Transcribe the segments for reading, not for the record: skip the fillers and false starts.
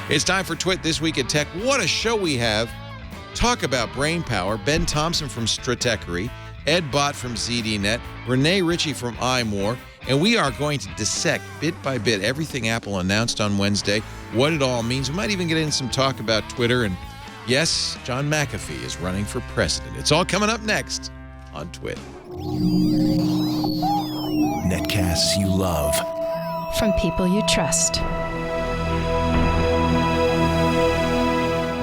It's time for Twit This Week in Tech. What a show we have. Talk about brain power. Ben Thompson from Stratechery, Ed Bott from ZDNet, Rene Ritchie from iMore, and we are going to dissect bit by bit everything Apple announced on Wednesday, what it all means. We might even get in some talk about Twitter, and yes, John McAfee is running for president. It's all coming up next on Twit. Netcasts you love. From people you trust.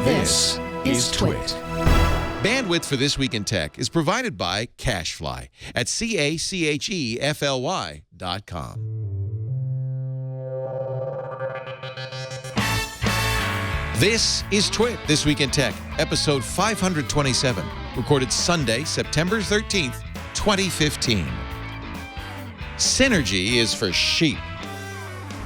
This is Twit. Bandwidth for This Week in Tech is provided by CacheFly at CacheFly.com. This is Twit This Week in Tech, episode 527, recorded Sunday, September 13th, 2015. Synergy is for sheep.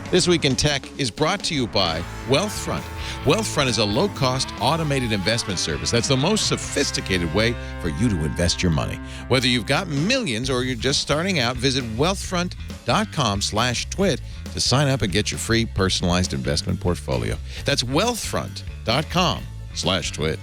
This Week in Tech is brought to you by Wealthfront. Wealthfront is a low-cost, automated investment service that's the most sophisticated way for you to invest your money. Whether you've got millions or you're just starting out, visit wealthfront.com/twit to sign up and get your free personalized investment portfolio. That's wealthfront.com/twit.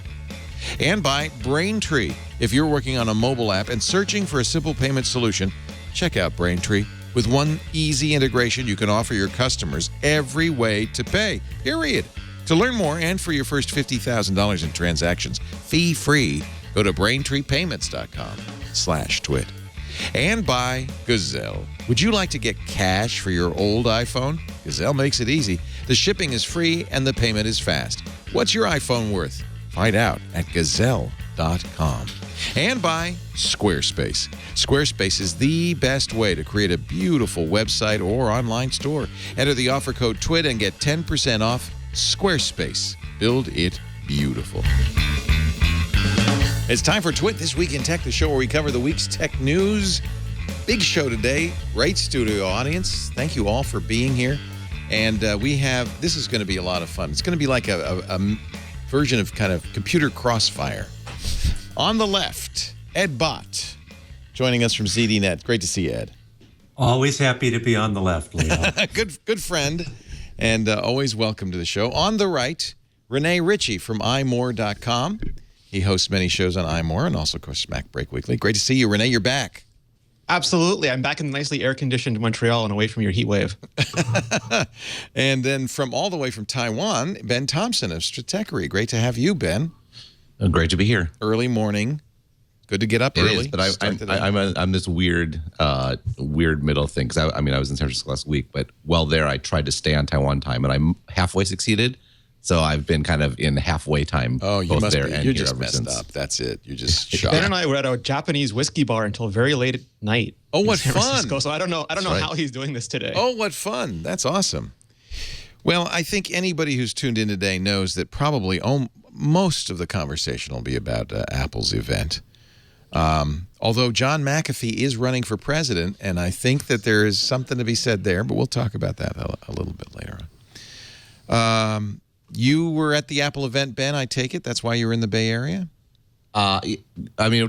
And by Braintree. If you're working on a mobile app and searching for a simple payment solution, check out Braintree. With one easy integration, you can offer your customers every way to pay, period. To learn more and for your first $50,000 in transactions, fee-free, go to braintreepayments.com/twit. And by Gazelle. Would you like to get cash for your old iPhone? Gazelle makes it easy. The shipping is free and the payment is fast. What's your iPhone worth? Find out at gazelle.com. And by Squarespace. Squarespace is the best way to create a beautiful website or online store. Enter the offer code TWIT and get 10% off Squarespace. Build it beautiful. It's time for Twit This Week in Tech, the show where we cover the week's tech news. Big show today. Great studio audience. Thank you all for being here. And this is going to be a lot of fun. It's going to be like a version of kind of computer crossfire. On the left, Ed Bott, joining us from ZDNet. Great to see you, Ed. Always happy to be on the left, Leo. Good friend, and always welcome to the show. On the right, Rene Ritchie from iMore.com. He hosts many shows on iMore and also, of course, Mac Break Weekly. Great to see you, Rene. You're back. Absolutely. I'm back in the nicely air-conditioned Montreal and away from your heat wave. And then all the way from Taiwan, Ben Thompson of Stratechery. Great to have you, Ben. Great to be here. Early morning. Good to get up early. It is, but I'm this weird middle thing. Because I was in San Francisco last week, but while there, I tried to stay on Taiwan time, and I halfway succeeded. So I've been kind of in halfway time. Oh, you both must there be. and You're here just ever messed since. up. That's it. You're just shocked. Ben and I were at a Japanese whiskey bar until very late at night. Oh, what in San fun! Francisco, so I don't know right. how he's doing this today. Oh, what fun! That's awesome. Well, I think anybody who's tuned in today knows that probably most of the conversation will be about Apple's event. Although John McAfee is running for president, and I think that there is something to be said there, but we'll talk about that a little bit later on. You were at the Apple event, Ben, I take it? That's why you were in the Bay Area? It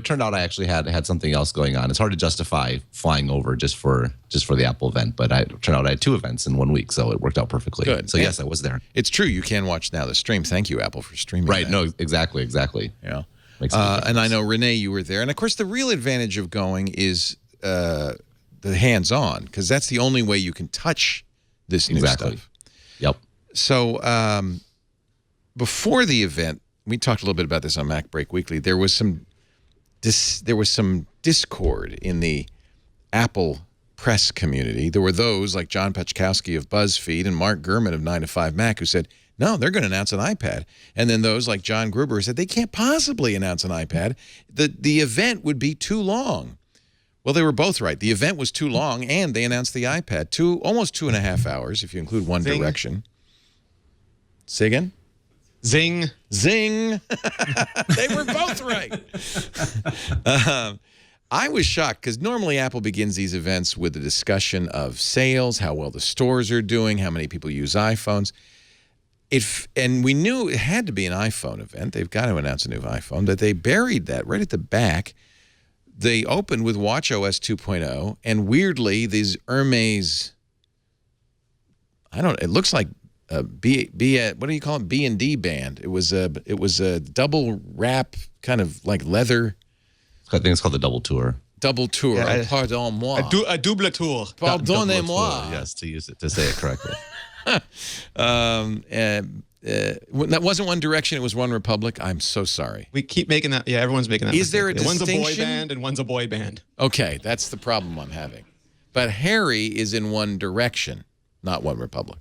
turned out I actually had something else going on. It's hard to justify flying over just for the Apple event, but it turned out I had two events in 1 week, so it worked out perfectly. Good. So yes, I was there. It's true. You can watch now the stream. Thank you, Apple, for streaming Right. that. No, exactly. Yeah. Makes a difference. And I know, Rene, you were there. And, of course, the real advantage of going is the hands-on, because that's the only way you can touch this new stuff. Yep. So before the event, we talked a little bit about this on Mac Break Weekly. There was some discord in the Apple press community. There were those like John Pachkowski of BuzzFeed and Mark Gurman of 9 to 5 Mac who said, no, they're going to announce an iPad. And then those like John Gruber who said they can't possibly announce an iPad. The event would be too long. Well, they were both right. The event was too long, and they announced the iPad. Almost 2.5 hours, if you include One Zing. Direction. Say again? Zing. Zing. They were both right. I was shocked because normally Apple begins these events with a discussion of sales, how well the stores are doing, how many people use iPhones. And we knew it had to be an iPhone event. They've got to announce a new iPhone, but they buried that right at the back. They opened with watchOS 2.0, and weirdly, these Hermes, it looks like what do you call it? B&D band. It was a double wrap kind of like leather. I think it's called the Double Tour. Double tour. Yeah, Pardon-moi. A double tour. Pardonnez-moi. Yes, to say it correctly. That wasn't One Direction. It was One Republic. I'm so sorry. We keep making that. Yeah, everyone's making that. Is there a mistake. One's a boy distinction? band and one's a boy band. Okay, that's the problem I'm having. But Harry is in One Direction, not One Republic.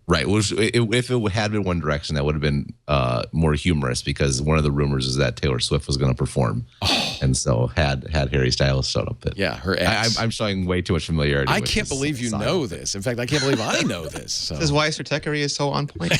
Right. If it had been One Direction, that would have been more humorous because one of the rumors is that Taylor Swift was going to perform, and so had Harry Styles showed up. Yeah, her ex. I'm showing way too much familiarity. I with can't this believe you saga. know this. In fact, I can't believe I know this. So. This is why Sir Techery is so on point.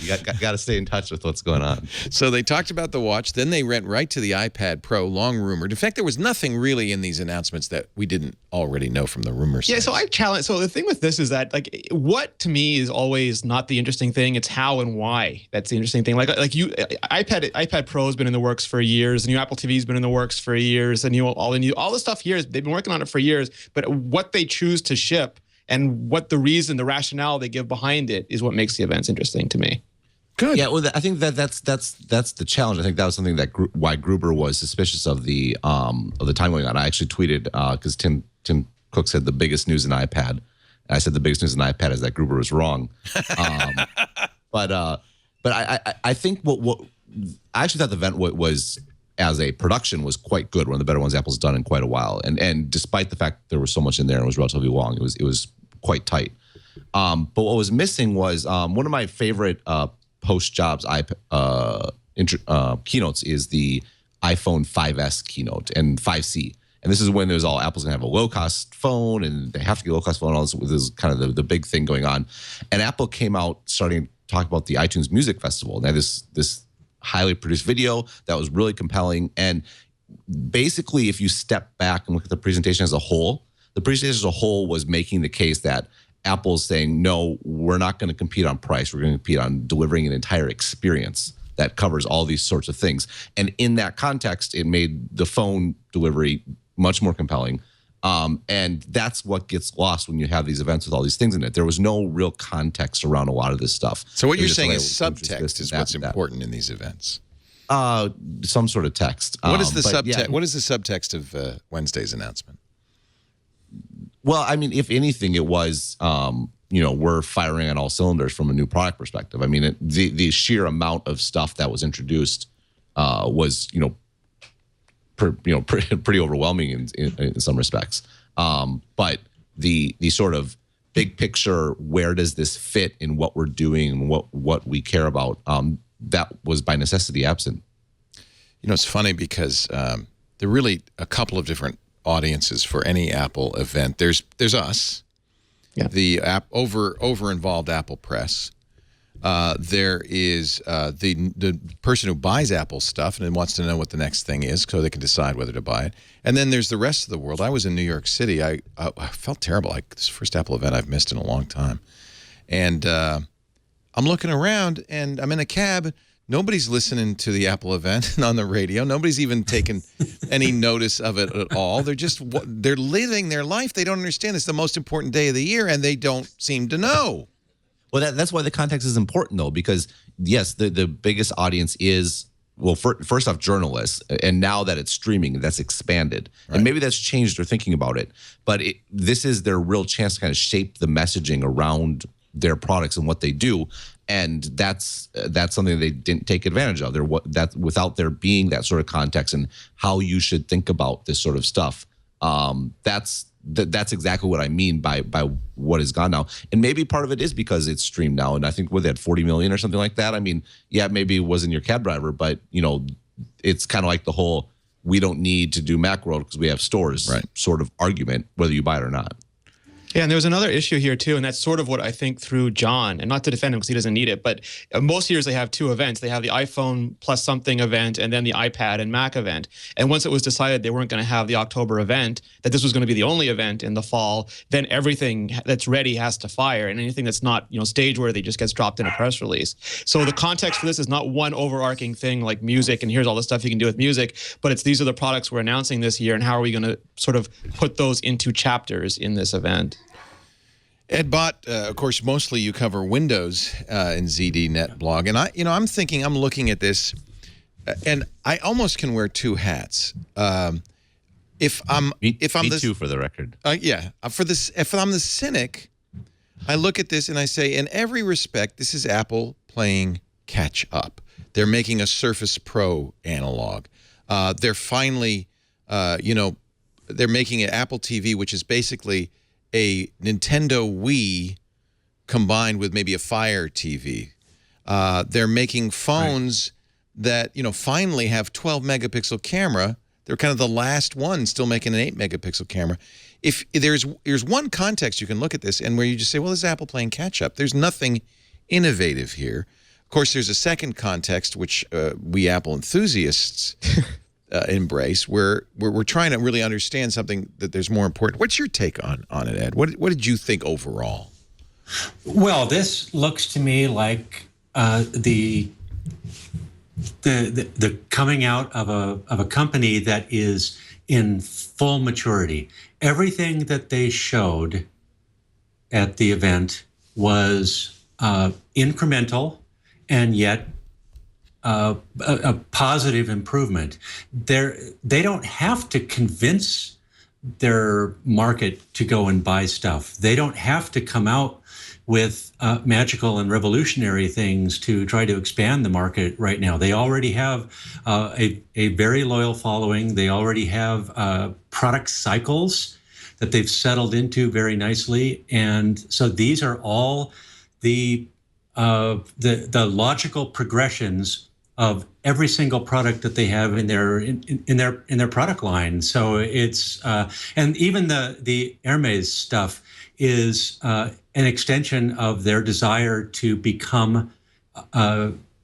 You got to stay in touch with what's going on. So they talked about the watch, then they went right to the iPad Pro, long rumored. In fact, there was nothing really in these announcements that we didn't already know from the rumors. Yeah, so I challenge. So the thing with this is that, like, what to me is always not the interesting thing. It's how and why. That's the interesting thing. Like iPad Pro has been in the works for years. The new Apple TV's been in the works for years. And all the stuff here they've been working on it for years. But what they choose to ship and what the rationale they give behind it is what makes the events interesting to me. Good. Yeah, well, I think that's the challenge. I think that was something that why Gruber was suspicious of the time going on. I actually tweeted because Tim Cook said the biggest news in iPad. I said the biggest news in iPad is that Gruber was wrong. But I think what I actually thought the event was as a production was quite good. One of the better ones Apple's done in quite a while. And despite the fact there was so much in there and it was relatively long, it was quite tight. But what was missing was one of my favorite post jobs keynotes is the iPhone 5S keynote and 5C. And this is when there's all Apple's gonna have a low-cost phone, and they have to get a low-cost phone. All this is kind of the big thing going on. And Apple came out starting to talk about the iTunes Music Festival. Now this highly produced video that was really compelling. And basically, if you step back and look at the presentation as a whole, the presentation as a whole was making the case that Apple's saying, no, we're not going to compete on price. We're going to compete on delivering an entire experience that covers all these sorts of things. And in that context, it made the phone delivery much more compelling. And that's what gets lost when you have these events with all these things in it. There was no real context around a lot of this stuff. So what It you're was just saying like, is subtext is what's important in these events. Some sort of text. What is the but subtext? yeah. What is the subtext of Wednesday's announcement? Well, I mean, if anything, it was, we're firing on all cylinders from a new product perspective. I mean, the sheer amount of stuff that was introduced was, pretty overwhelming in some respects. But the sort of big picture, where does this fit in what we're doing and what we care about, that was by necessity absent. It's funny because there are really a couple of different audiences for any Apple event. There's us, Yeah. the over involved Apple press. There is the person who buys Apple stuff and wants to know what the next thing is so they can decide whether to buy it. And then there's the rest of the world. I was in New York City. I felt terrible. This is the first Apple event I've missed in a long time. And I'm looking around, and I'm in a cab. Nobody's listening to the Apple event on the radio. Nobody's even taken any notice of it at all. They're living their life. They don't understand it's the most important day of the year, and they don't seem to know. Well, that's why the context is important, though, because, yes, the biggest audience is, well, first off, journalists. And now that it's streaming, that's expanded. Right. And maybe that's changed their thinking about it. But this is their real chance to kind of shape the messaging around their products and what they do. And that's something they didn't take advantage of. Without there being that sort of context and how you should think about this sort of stuff. That's exactly what I mean by what is gone now. And maybe part of it is because it's streamed now. And I think they had 40 million or something like that. I mean, yeah, maybe it wasn't your cab driver, but it's kind of like the whole we don't need to do Macworld because we have stores sort of argument, whether you buy it or not. Yeah, and there was another issue here too, and that's sort of what I think threw John, and not to defend him because he doesn't need it, but most years they have two events. They have the iPhone plus something event and then the iPad and Mac event. And once it was decided they weren't going to have the October event, that this was going to be the only event in the fall, then everything that's ready has to fire, and anything that's not stage worthy just gets dropped in a press release. So the context for this is not one overarching thing like music, and here's all the stuff you can do with music, but these are the products we're announcing this year, and how are we going to sort of put those into chapters in this event? Ed Bott, of course, mostly you cover Windows in ZDNet blog, and I'm thinking, I'm looking at this, and I almost can wear two hats. If I'm too, for the record. If I'm the cynic, I look at this and I say, in every respect, this is Apple playing catch up. They're making a Surface Pro analog. They're finally, they're making an Apple TV, which is basically a Nintendo Wii combined with maybe a Fire TV. They're making phones that, finally have 12-megapixel camera. They're kind of the last one still making an 8-megapixel camera. If there's one context you can look at this and where you just say, well, this is Apple playing catch-up. There's nothing innovative here. Of course, there's a second context, which we Apple enthusiasts embrace, where we're trying to really understand something that there's more important. What's your take on it, Ed? What did you think overall? Well, this looks to me like the coming out of a company that is in full maturity. Everything that they showed at the event was incremental and yet a positive improvement. They don't have to convince their market to go and buy stuff. They don't have to come out with magical and revolutionary things to try to expand the market right now. They already have a very loyal following. They already have product cycles that they've settled into very nicely. And so these are all the logical progressions of every single product that they have in their product line. So it's and even the Hermes stuff is an extension of their desire to become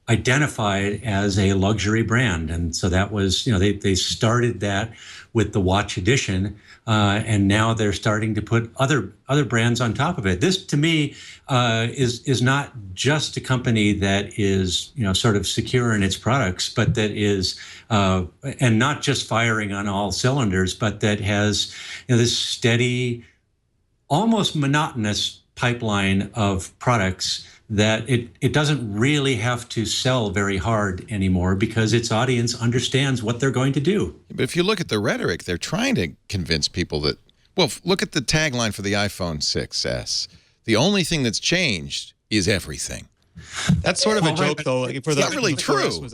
identified as a luxury brand. And so that was, they started that with the watch edition, and now they're starting to put other brands on top of it. This, to me, is not just a company that is, sort of secure in its products, but that is, and not just firing on all cylinders, but that has, this steady, almost monotonous pipeline of products that it doesn't really have to sell very hard anymore because its audience understands what they're going to do. But if you look at the rhetoric, they're trying to convince people that, well, look at the tagline for the iPhone 6s. The only thing that's changed is everything. That's sort of a joke, though. It's not really true.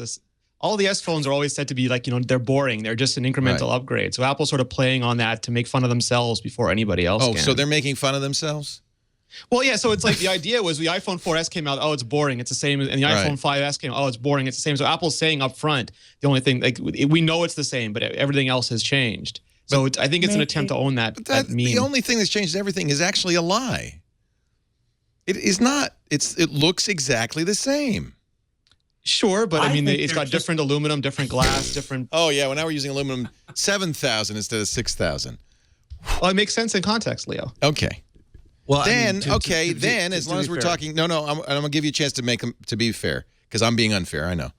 All the S phones are always said to be like, they're boring. They're just an incremental upgrade. So Apple's sort of playing on that to make fun of themselves before anybody else can. So they're making fun of themselves? Well, yeah, so it's like the idea was the iPhone 4S came out, it's boring, it's the same, and the iPhone 5S came out, it's boring, it's the same. So Apple's saying up front, the only thing, we know it's the same, but everything else has changed. So I think it's an attempt to own that meme. The only thing that's changed everything is actually a lie. It is not. It looks exactly the same. Sure, but I mean, it's got different aluminum, different glass, different... Oh, yeah, well, now we're using aluminum 7,000 instead of 6,000. Well, it makes sense in context, Leo. Okay. Well, then, as long as we're talking, I'm going to give you a chance to be fair, because I'm being unfair, I know.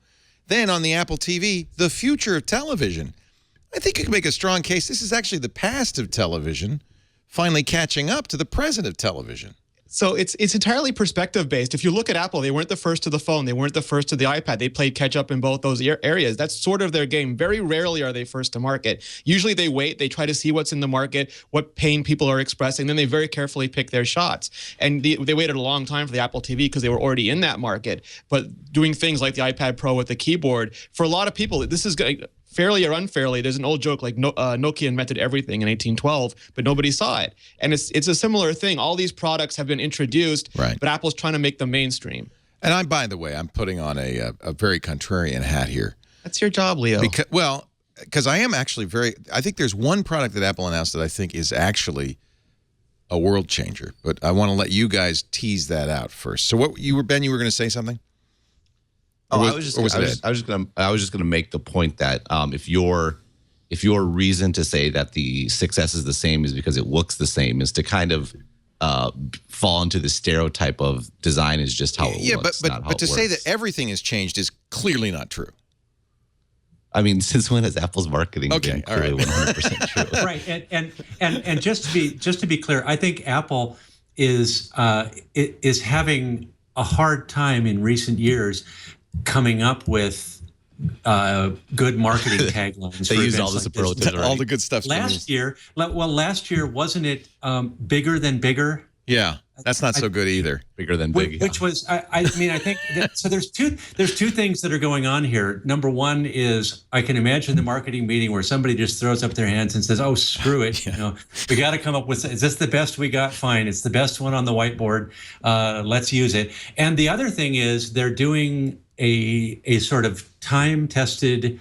Then on the Apple TV, the future of television, I think you can make a strong case. This is actually the past of television finally catching up to the present of television. So it's entirely perspective-based. If you look at Apple, they weren't the first to the phone. They weren't the first to the iPad. They played catch-up in both those areas. That's sort of their game. Very rarely are they first to market. Usually they wait. They try to see what's in the market, what pain people are expressing. Then they very carefully pick their shots. And they waited a long time for the Apple TV because they were already in that market. But doing things like the iPad Pro with the keyboard, for a lot of people, this is going fairly or unfairly, there's an old joke like Nokia invented everything in 1812, but nobody saw it. And it's a similar thing. All these products have been introduced, but Apple's trying to make them mainstream. And by the way, I'm putting on a very contrarian hat here. That's your job, Leo. Because I am actually I think there's one product that Apple announced that I think is actually a world changer. But I want to let you guys tease that out first. So Ben, you were going to say something? I was just gonna make the point that if your reason to say that the 6S is the same is because it looks the same, is to kind of fall into the stereotype of design is just how it looks. But to say that everything has changed is clearly not true. I mean, since when has Apple's marketing been clearly 100% true? Right, and just to be clear, I think Apple is having a hard time in recent years coming up with good marketing taglines. They for use events all the like superlatives this. already. All the good stuff. Last year, wasn't it bigger than bigger? Yeah, that's not so good either. Bigger than big. Which was, I mean, I think so. There's two things that are going on here. Number one is I can imagine the marketing meeting where somebody just throws up their hands and says, "Oh, screw it! You know, we got to come up with. Is this the best we got? Fine, it's the best one on the whiteboard. Let's use it." And the other thing is they're doing a sort of time-tested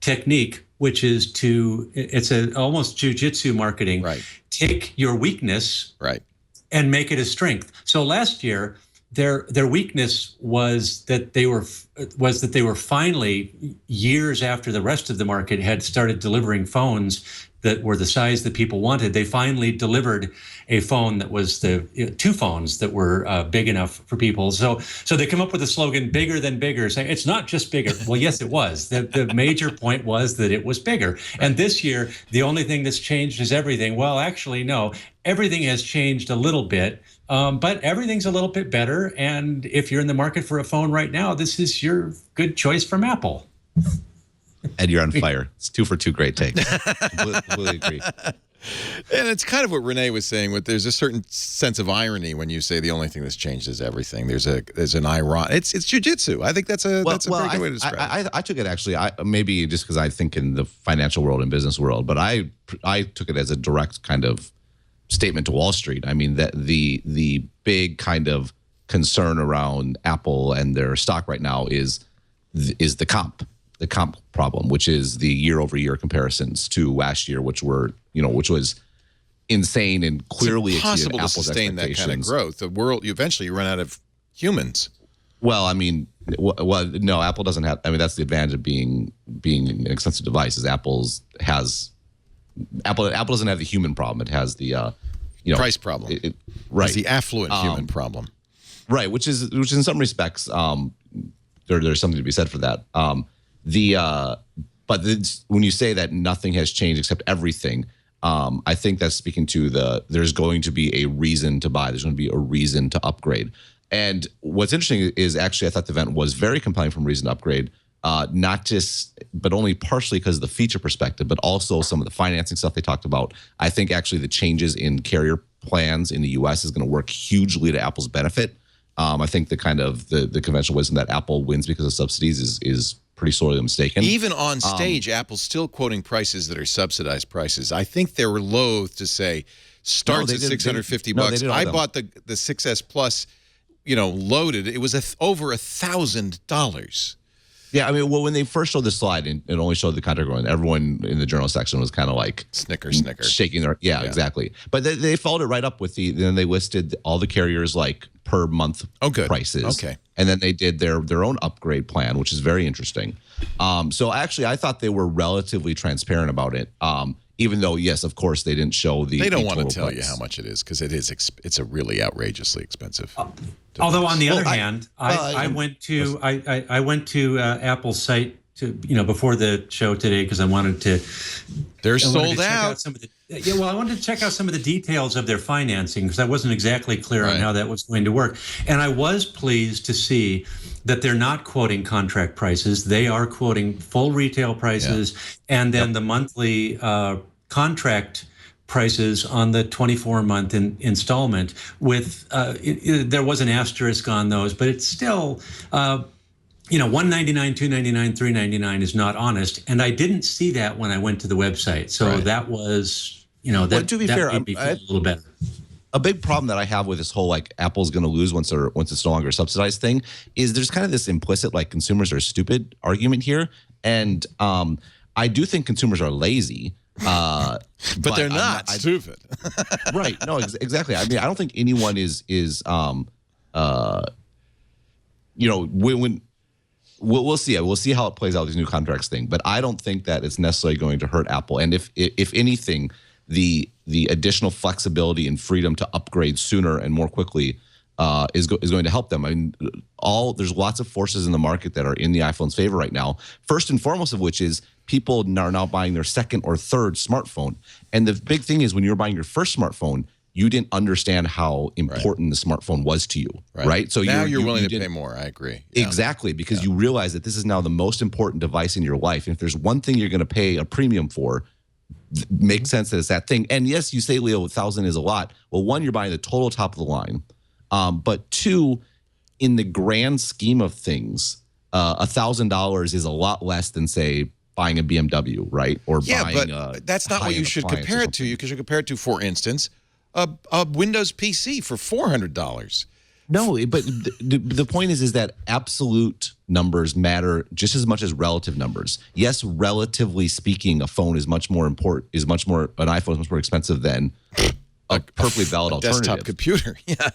technique, which is it's almost jujitsu marketing. Right. Take your weakness. Right. And make it a strength. So last year, their weakness was that they were finally, years after the rest of the market had started delivering phones that were the size that people wanted, they finally delivered a phone that was two phones that were big enough for people. So they come up with a slogan, bigger than bigger, saying it's not just bigger. Well, yes, it was. The major point was that it was bigger. Right. And this year, the only thing that's changed is everything. Well, actually, no, everything has changed a little bit, but everything's a little bit better. And if you're in the market for a phone right now, this is your good choice from Apple. And you're on fire. It's 2 for 2 great takes. Completely agree. And it's kind of what Rene was saying. There's a certain sense of irony when you say the only thing that's changed is everything. There's an irony. It's jujitsu. I think that's a pretty good way to describe it. I took it actually. Maybe just because I think in the financial world and business world, but I took it as a direct kind of statement to Wall Street. I mean that the big kind of concern around Apple and their stock right now is the comp problem, which is the year-over-year comparisons to last year, which was insane and clearly exceeded Apple's to sustain that kind of growth. The world, you eventually run out of humans. Well, I mean, no, Apple doesn't have. I mean, that's the advantage of being an expensive device. Is Apple doesn't have the human problem. It has the price problem. Right, it's the affluent human problem. Right, which is in some respects there's something to be said for that. But when you say that nothing has changed except everything, I think that's speaking to there's going to be a reason to buy. There's going to be a reason to upgrade. And what's interesting is actually I thought the event was very compelling from reason to upgrade, but only partially because of the feature perspective, but also some of the financing stuff they talked about. I think actually the changes in carrier plans in the U.S. is going to work hugely to Apple's benefit. I think the kind of the conventional wisdom that Apple wins because of subsidies is pretty sorely mistaken. Even on stage, Apple's still quoting prices that are subsidized prices. I think they were loath to say starts at $650. I bought the 6S Plus, loaded. It was over $1,000. Yeah, I mean, well, when they first showed the slide and it only showed the contract going, everyone in the journal section was kind of like snicker, shaking their yeah, exactly. But they followed it right up with then they listed all the carriers like per month prices. Okay. And then they did their own upgrade plan, which is very interesting. So actually, I thought they were relatively transparent about it. Even though, yes, of course, they didn't show the. They don't want to tell you how much it is because it's a really outrageously expensive. Although on the other hand, I went to Apple's site before the show today because I wanted to. They're sold out. I wanted to check out some of the details of their financing because I wasn't exactly clear on how that was going to work. And I was pleased to see that they're not quoting contract prices. They are quoting full retail prices and then the monthly contract prices on the 24-month installment with there was an asterisk on those, but it's still $199, $299, $399 is not honest. And I didn't see that when I went to the website. So that was, to be fair, made me feel a little better. A big problem that I have with this whole Apple's going to lose once it's no longer subsidized thing is there's kind of this implicit consumers are stupid argument here, and I do think consumers are lazy, but they're not stupid. Right? No, exactly. I mean, I don't think anyone is when. We'll see. We'll see how it plays out, these new contracts thing. But I don't think that it's necessarily going to hurt Apple. And if anything, the additional flexibility and freedom to upgrade sooner and more quickly is going to help them. I mean, there's lots of forces in the market that are in the iPhone's favor right now. First and foremost of which is people are now buying their second or third smartphone. And the big thing is when you're buying your first smartphone, you didn't understand how important the smartphone was to you, right? So now you're willing to pay more. I agree. Yeah. Exactly, because you realize that this is now the most important device in your life. And if there's one thing you're going to pay a premium for, makes sense that it's that thing. And yes, you say, Leo, 1,000 is a lot. Well, one, you're buying the total top of the line. But two, in the grand scheme of things, $1,000 is a lot less than, say, buying a BMW, right? Or buying but that's not what you should compare it to. You should compare it to, for instance, a Windows PC for $400. No, but the point is that absolute numbers matter just as much as relative numbers. Yes, relatively speaking, a phone is much more important. An iPhone is much more expensive than a perfectly valid alternative. Desktop computer, yeah.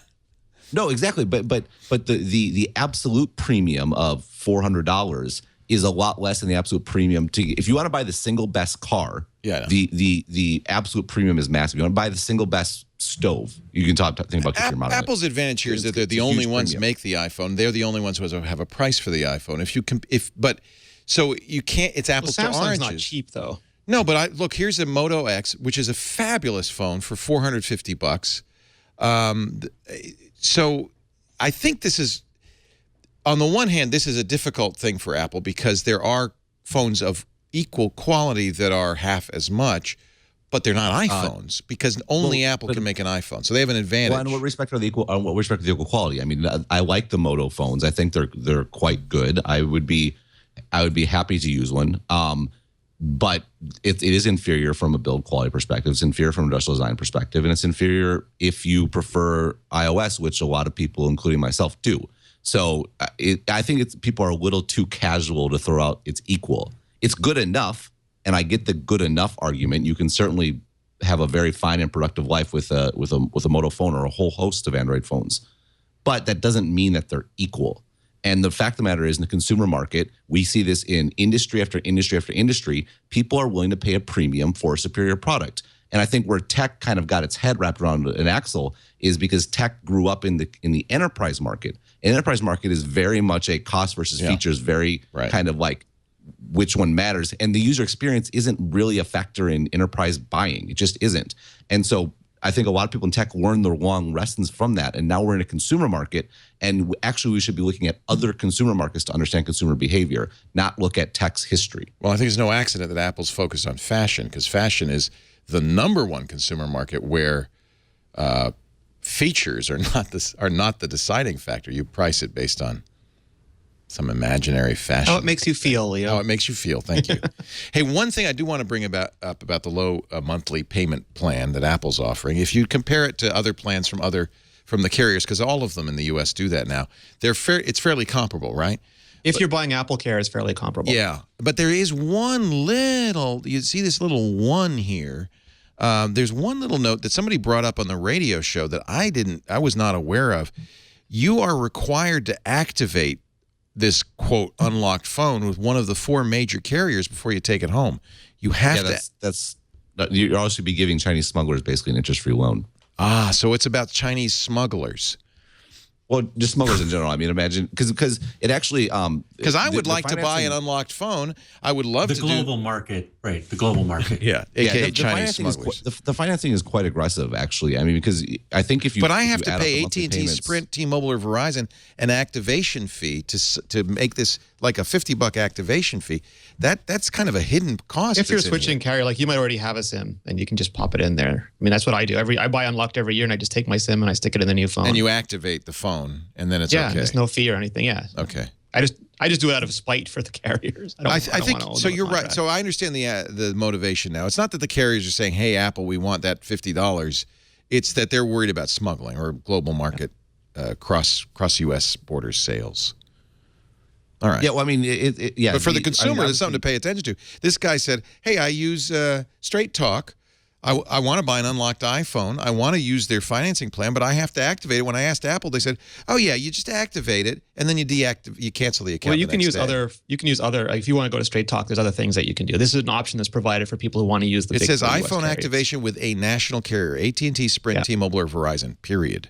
No, exactly. But the absolute premium of $400 is a lot less than the absolute premium if you want to buy the single best car. Yeah. The absolute premium is massive. You want to buy the single best stove. You can think about your model. Apple's advantage here is that they're the only ones make the iPhone. They're the only ones who have a price for the iPhone. So you can't. It's apples to oranges. Samsung's not cheap though. No, but look. Here's a Moto X, which is a fabulous phone for $450. So I think this is, on the one hand, this is a difficult thing for Apple because there are phones of equal quality that are half as much, but they're not iPhones because only Apple can make an iPhone. So they have an advantage. Well, in what respect are the equal quality? I mean, I like the Moto phones. I think they're quite good. I would be happy to use one. But it is inferior from a build quality perspective. It's inferior from an industrial design perspective, and it's inferior if you prefer iOS, which a lot of people, including myself, do. So I think people are a little too casual to throw out it's equal. It's good enough, and I get the good enough argument. You can certainly have a very fine and productive life with a Moto phone or a whole host of Android phones, but that doesn't mean that they're equal. And the fact of the matter is, in the consumer market, we see this in industry after industry after industry. People are willing to pay a premium for a superior product. And I think where tech kind of got its head wrapped around an axle is because tech grew up in the enterprise market. And enterprise market is very much a cost versus features, very kind of like which one matters. And the user experience isn't really a factor in enterprise buying. It just isn't. And so I think a lot of people in tech learned the wrong lessons from that. And now we're in a consumer market. And actually, we should be looking at other consumer markets to understand consumer behavior, not look at tech's history. Well, I think it's no accident that Apple's focused on fashion, because fashion is the #1 consumer market where features are not the deciding factor. You price it based on some imaginary fashion. How it makes you feel, Leo. How it makes you feel. Thank you. Hey, one thing I do want to bring up about the low monthly payment plan that Apple's offering. If you compare it to other plans from the carriers, because all of them in the U.S. do that now, it's fairly comparable, right? If you're buying Apple Care, it's fairly comparable. Yeah, but there is one little. You see this little one here. There's one little note that somebody brought up on the radio show that I was not aware of. You are required to activate this, quote, unlocked phone with one of the 4 major carriers before you take it home. You have you'd also be giving Chinese smugglers basically an interest-free loan. Ah, so it's about Chinese smugglers. Well, just smugglers in general. I mean, imagine because it actually because I would like to buy an unlocked phone. I would love to do the global market, right? The global market, yeah, aka Chinese smugglers. The financing is quite aggressive, actually. I mean, because I think if you but I have to pay AT&T, Sprint, T-Mobile, or Verizon an activation fee to make this like a $50 activation fee. That's kind of a hidden cost. If you're switching carrier, like you might already have a SIM, and you can just pop it in there. I mean, that's what I do. I buy unlocked every year, and I just take my SIM and I stick it in the new phone. And you activate the phone, and then it's okay. There's no fee or anything. Yeah. Okay. I just do it out of spite for the carriers. I think so. You're right. So I understand the motivation now. It's not that the carriers are saying, "Hey, Apple, we want that $50." It's that they're worried about smuggling or global market cross U.S. borders sales. All right. Yeah, well, I mean, But for the consumer, there's something to pay attention to. This guy said, hey, I use Straight Talk. I want to buy an unlocked iPhone. I want to use their financing plan, but I have to activate it. When I asked Apple, they said, oh, yeah, you just activate it, and then you cancel the account. Well, you can use other, if you want to go to Straight Talk, there's other things that you can do. This is an option that's provided for people who want to use the big It says US iPhone carriers. activation with a national carrier, AT&T, Sprint, T-Mobile, or Verizon, period.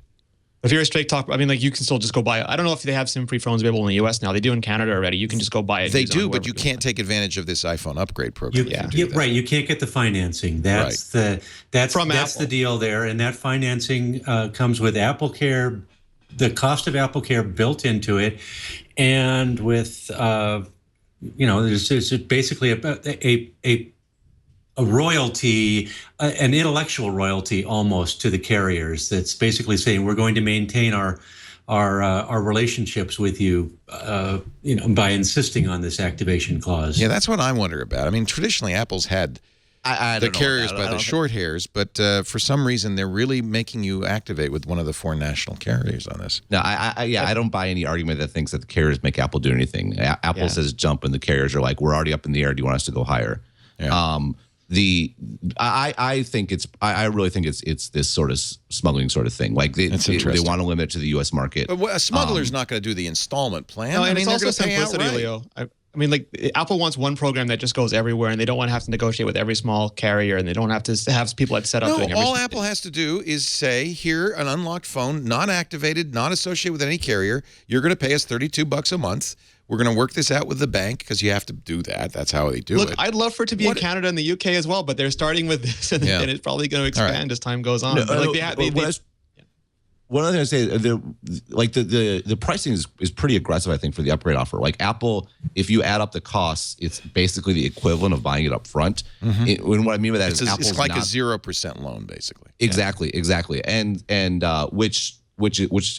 If you're a straight talk, I mean, like you can still just go buy it. I don't know if they have SIM-free phones available in the U.S. now. They do in Canada already. You can just go buy it. They do, but you can't take advantage of this iPhone upgrade program. Right. You can't get the financing. That's the deal there, and that financing comes with Apple Care, the cost of Apple Care built into it, and with there's basically a royalty, an intellectual royalty almost to the carriers. That's basically saying we're going to maintain our relationships with you, by insisting on this activation clause. Yeah, that's what I wonder about. I mean, traditionally Apple's had the carriers by the short hairs, but for some reason they're really making you activate with one of the foreign national carriers on this. No, I don't buy any argument that thinks that the carriers make Apple do anything. Apple says jump, and the carriers are like, we're already up in the air. Do you want us to go higher? Yeah. I really think it's this sort of smuggling sort of thing. Like they want to limit it to the U.S. market. But a smuggler's not going to do the installment plan. No, and I mean, it's also simplicity, Leo. I mean, like Apple wants one program that just goes everywhere, and they don't want to have to negotiate with every small carrier, and they don't have to have people that set up. No, all Apple has to do is say, here, an unlocked phone, not activated, not associated with any carrier. You're going to pay us $32 a month. We're going to work this out with the bank because you have to do that. That's how they do it. Look, I'd love for it to be in Canada and the UK as well, but they're starting with this, and it's probably going to expand as time goes on. One other thing I say, the pricing is pretty aggressive, I think, for the upgrade offer. Like Apple, if you add up the costs, it's basically the equivalent of buying it up front. And what I mean by that is it's like a 0% loan, basically. Exactly, and which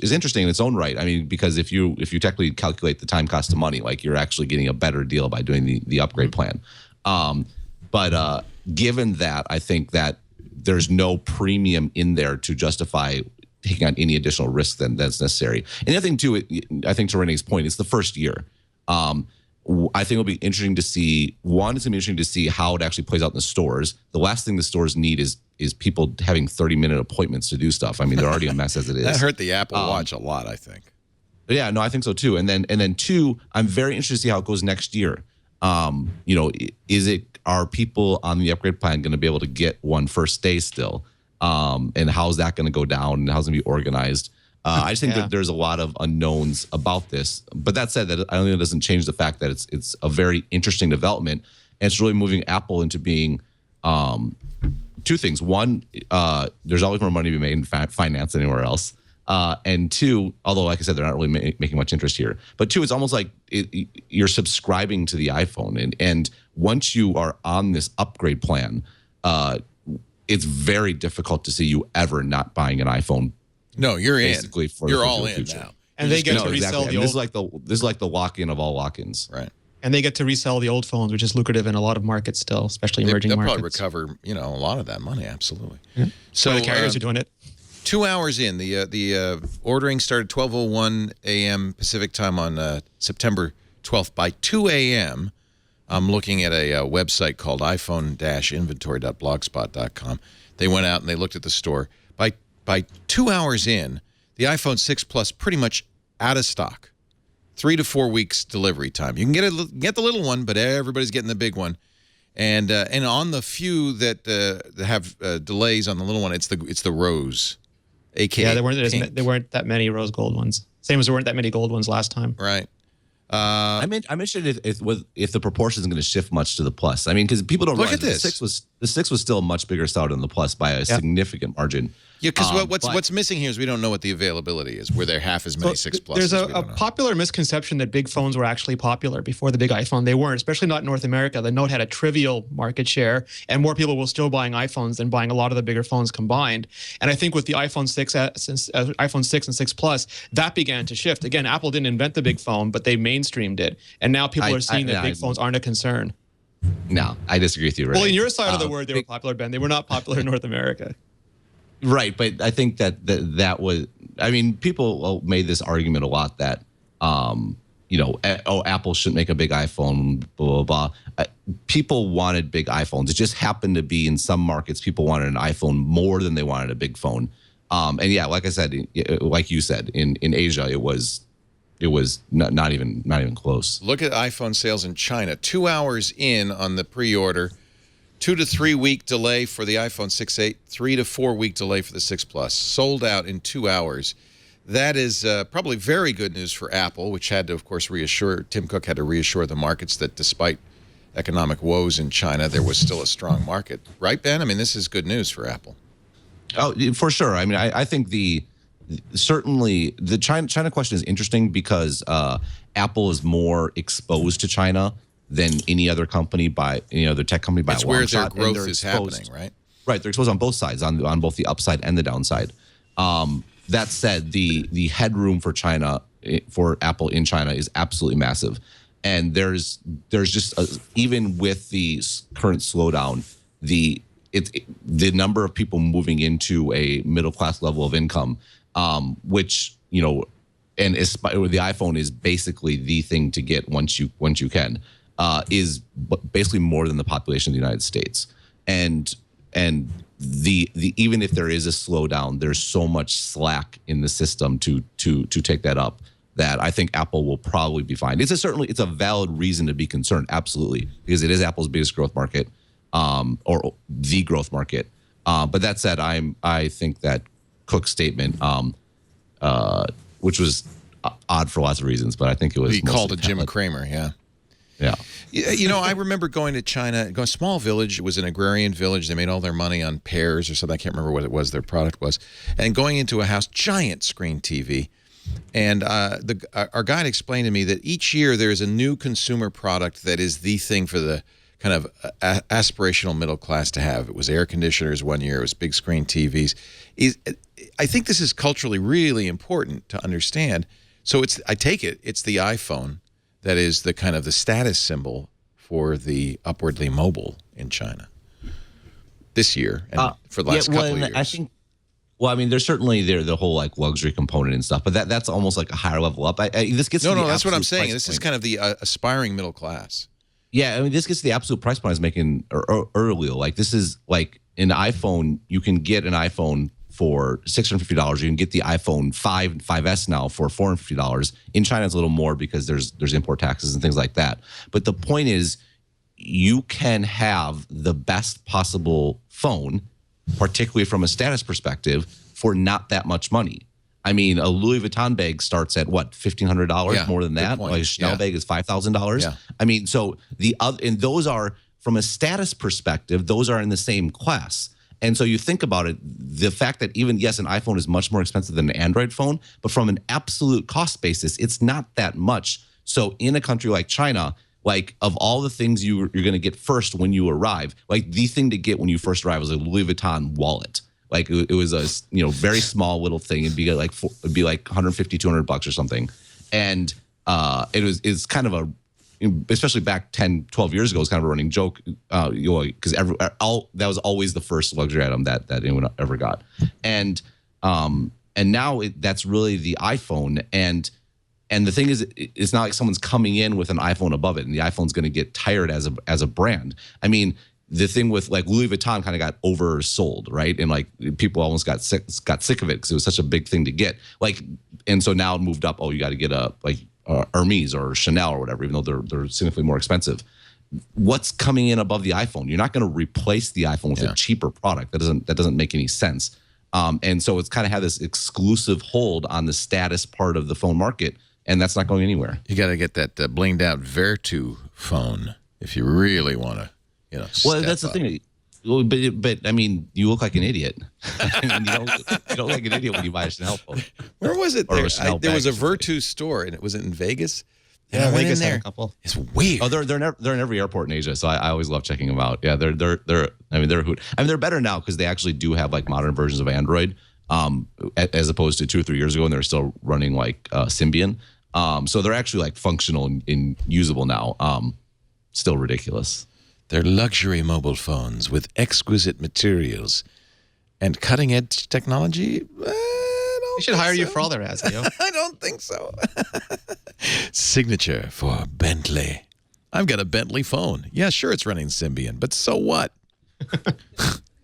is interesting in its own right. I mean, because if you technically calculate the time cost of money, like you're actually getting a better deal by doing the upgrade plan. But given that, I think that there's no premium in there to justify taking on any additional risk that's necessary. And the other thing too, I think to Rene's point, it's the first year. I think it'll be interesting to see. One, it's going to be interesting to see how it actually plays out in the stores. The last thing the stores need is people having 30-minute appointments to do stuff. I mean, they're already a mess as it is. That hurt the Apple Watch a lot, I think. Yeah, no, I think so too. And then two, I'm very interested to see how it goes next year. Are people on the upgrade plan going to be able to get one first day still? And how's that going to go down, and how's it going to be organized? I just think that there's a lot of unknowns about this. But that said, that I don't think it doesn't change the fact that it's a very interesting development, and it's really moving Apple into being two things. One, there's always more money to be made in finance than anywhere else. And two, although like I said, they're not really making much interest here. But two, it's almost like you're subscribing to the iPhone, and once you are on this upgrade plan, it's very difficult to see you ever not buying an iPhone. No, you're basically in. You're all in now. And they get to resell the old. This is like the lock-in of all lock-ins. Right. And they get to resell the old phones, which is lucrative in a lot of markets still, especially emerging markets. They'll probably recover, a lot of that money. Absolutely. Yeah. So the carriers are doing it. 2 hours in, the ordering started 12:01 a.m. Pacific time on September 12th. By 2 a.m., I'm looking at a website called iPhone-inventory.blogspot.com. They went out and they looked at the store. By 2 hours in, the iPhone 6 Plus pretty much out of stock. 3 to 4 weeks delivery time. You can get the little one, but everybody's getting the big one. And on the few that have delays on the little one, it's the rose, aka there weren't that many rose gold ones. Same as there weren't that many gold ones last time. Right. I'm interested if the proportion is going to shift much to the Plus. I mean, because people don't realize the 6 was still a much bigger seller than the Plus by a significant margin. Yeah, because what's missing here is we don't know what the availability is. Were there half as many 6 Plus? There's a popular misconception that big phones were actually popular before the big iPhone. They weren't, especially not in North America. The Note had a trivial market share, and more people were still buying iPhones than buying a lot of the bigger phones combined. And I think with the iPhone 6, iPhone 6 and 6 Plus, that began to shift. Again, Apple didn't invent the big phone, but they mainstreamed it. And now people are seeing that big phones aren't a concern. No, I disagree with you, right? Well, in your side of the word, they were popular, Ben. They were not popular in North America. Right, but I think that was. I mean, people made this argument a lot that, Apple shouldn't make a big iPhone, blah blah blah. People wanted big iPhones. It just happened to be in some markets, people wanted an iPhone more than they wanted a big phone. And yeah, like I said, like you said, in Asia, it was not even close. Look at iPhone sales in China. 2 hours in on the pre-order. 2 to 3 week delay for the iPhone 6.8, 3 to 4 week delay for the 6 Plus. Sold out in 2 hours. That is probably very good news for Apple, which had to, of course, Tim Cook had to reassure the markets that despite economic woes in China, there was still a strong market. Right, Ben? I mean, this is good news for Apple. Oh, for sure. I mean, I think certainly the China question is interesting because Apple is more exposed to China than any other company any other tech company by a long where their shot. growth is happening, right? Right, they're exposed on both sides, on both the upside and the downside. That said, the headroom for Apple in China is absolutely massive, and there's just even with the current slowdown, the number of people moving into a middle class level of income, which and the iPhone is basically the thing to get once you can, is basically more than the population of the United States, and the even if there is a slowdown, there's so much slack in the system to take that up that I think Apple will probably be fine. It's a valid reason to be concerned, absolutely, because it is Apple's biggest growth market, or the growth market. But that said, I think that Cook's statement, which was odd for lots of reasons, but I think it was. He called it Jim Cramer, yeah. Yeah. I remember going to China, a small village. It was an agrarian village. They made all their money on pears or something. I can't remember what it was, their product was. And going into a house, giant screen TV. And our guide explained to me that each year there is a new consumer product that is the thing for the kind of aspirational middle class to have. It was air conditioners one year. It was big screen TVs. I think this is culturally really important to understand. So I take it's the iPhone that is the kind of the status symbol for the upwardly mobile in China this year and for the last couple of years. I think. Well, I mean, there's certainly the whole like luxury component and stuff, but that's almost like a higher level up. This gets no, that's what I'm saying. This is kind of the aspiring middle class. Yeah, I mean, this gets to the absolute price point I was making earlier. Like this is like an iPhone. You can get an iPhone for $650. You can get the iPhone 5 and 5S now for $450. In China, it's a little more because there's import taxes and things like that. But the point is, you can have the best possible phone, particularly from a status perspective, for not that much money. I mean, a Louis Vuitton bag starts at what, $1,500, more than that. Like a Chanel bag is $5,000. Yeah. I mean, so and those are from a status perspective, those are in the same class. And so you think about it, the fact that even, yes, an iPhone is much more expensive than an Android phone, but from an absolute cost basis, it's not that much. So in a country like China, like of all the things you're going to get first when you arrive, like the thing to get when you first arrive was a Louis Vuitton wallet. Like it was a very small little thing. It'd be like $150, $200 or something. And it's kind of especially back 10, 12 years ago, it was kind of a running joke, because that was always the first luxury item that anyone ever got. And now that's really the iPhone. And the thing is, it's not like someone's coming in with an iPhone above it, and the iPhone's going to get tired as a brand. I mean, the thing with like Louis Vuitton kind of got oversold, right? And like people almost got sick of it because it was such a big thing to get. Like, and so now it moved up. Oh, you got to get a Hermes or Chanel or whatever, even though they're significantly more expensive. What's coming in above the iPhone? You're not going to replace the iPhone with a cheaper product. That doesn't make any sense. And so it's kind of had this exclusive hold on the status part of the phone market, and that's not going anywhere. You got to get that blinged out Vertu phone if you really want to, Well, that's the thing. But I mean, you look like an idiot. I mean, you don't look like an idiot when you buy a Chanel phone. Where was it? There was a Vertu store, and was it in Vegas? Yeah, Vegas had a couple. It's weird. Oh, they're in every airport in Asia, so I always love checking them out. Yeah, they're a hoot. I mean, they're better now because they actually do have like modern versions of Android, as opposed to 2 or 3 years ago when they're still running like Symbian. So they're actually like functional and usable now. Still ridiculous. They're luxury mobile phones with exquisite materials and cutting-edge technology. They should hire you for all their ads, Leo. I don't think so. Signature for Bentley. I've got a Bentley phone. Yeah, sure, it's running Symbian, but so what?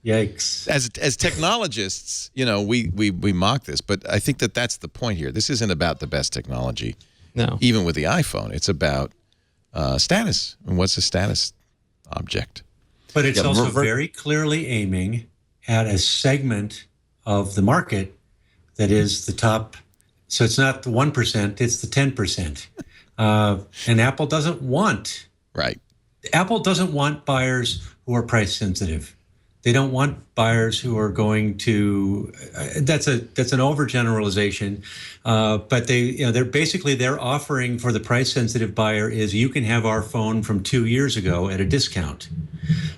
Yikes. As technologists, we mock this, but I think that's the point here. This isn't about the best technology. No. Even with the iPhone, it's about status. And what's the status object? But it's also very clearly aiming at a segment of the market that is the top So it's not the 1%, it's the 10%. And Apple doesn't want buyers who are price sensitive. They don't want buyers who are going to. That's an overgeneralization, but they're offering for the price sensitive buyer is you can have our phone from 2 years ago at a discount,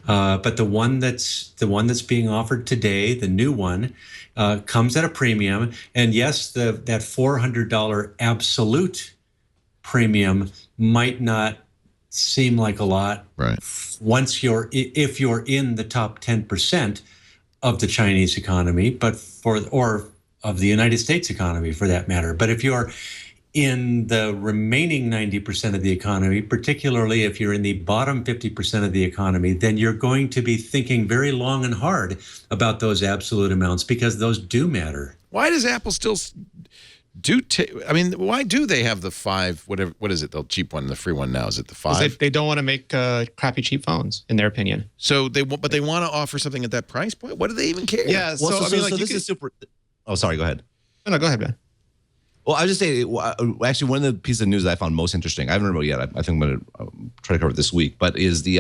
but the one that's being offered today, the new one, comes at a premium. And yes, that $400 absolute premium might not seem like a lot, right? If you're in the top 10% of the Chinese economy, or of the United States economy for that matter. But if you're in the remaining 90% of the economy, particularly if you're in the bottom 50% of the economy, then you're going to be thinking very long and hard about those absolute amounts, because those do matter. Why does Apple still why do they have the 5, whatever, what is it, the cheap one, the free one now? Is it the 5? They don't want to make crappy cheap phones, in their opinion. So they want to offer something at that price point? What do they even care? Yeah, so this is super. Oh, sorry, go ahead. No, go ahead, man. Well, I was just saying, actually, one of the pieces of news that I found most interesting, I haven't read it yet, I think I'm going to try to cover it this week, but is the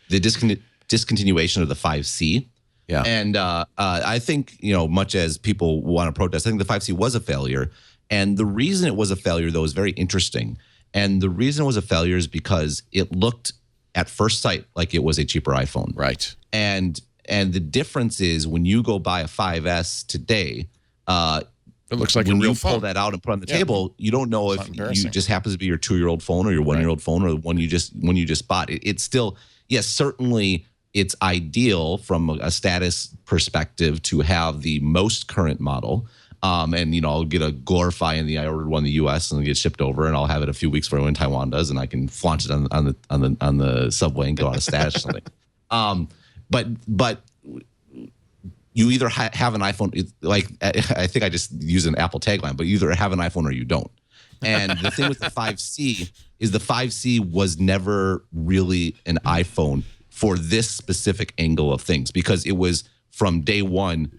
discontinuation of the 5C. Yeah. And I think, much as people want to protest, I think the 5C was a failure. And the reason it was a failure, though, is very interesting. And the reason it was a failure is because it looked at first sight like it was a cheaper iPhone. Right. And the difference is when you go buy a 5S today, it looks like when a real you phone. pull that out and put it on the table, you don't know if embarrassing. you just happens to be your 2-year-old phone or your 1-year-old phone or the one you just bought. It's still, yes, certainly it's ideal from a status perspective to have the most current model. And I'll get a Glorify in I ordered one in the U.S. and it'll get shipped over, and I'll have it a few weeks before when Taiwan does, and I can flaunt it on the subway and go out of status or something. But you either have an iPhone, I think I just use an Apple tagline, but you either have an iPhone or you don't. And the thing with the 5C is the 5C was never really an iPhone for this specific angle of things, because it was from day one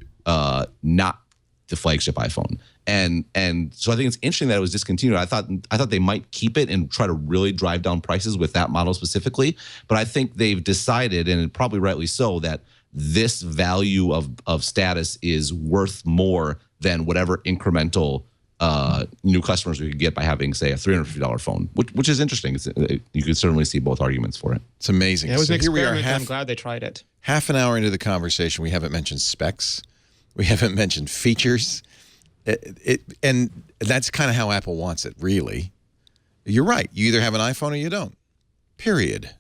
not the flagship iPhone. And so I think it's interesting that it was discontinued. I thought they might keep it and try to really drive down prices with that model specifically. But I think they've decided, and probably rightly so, that this value of status is worth more than whatever incremental new customers we could get by having, say, a $350 phone, which is interesting. You could certainly see both arguments for it. It's amazing. Yeah, it was an Here we are, experiment. I'm glad they tried it. half an hour into the conversation. We haven't mentioned specs. We haven't mentioned features. And that's kind of how Apple wants it, really. You're right. You either have an iPhone or you don't. Period.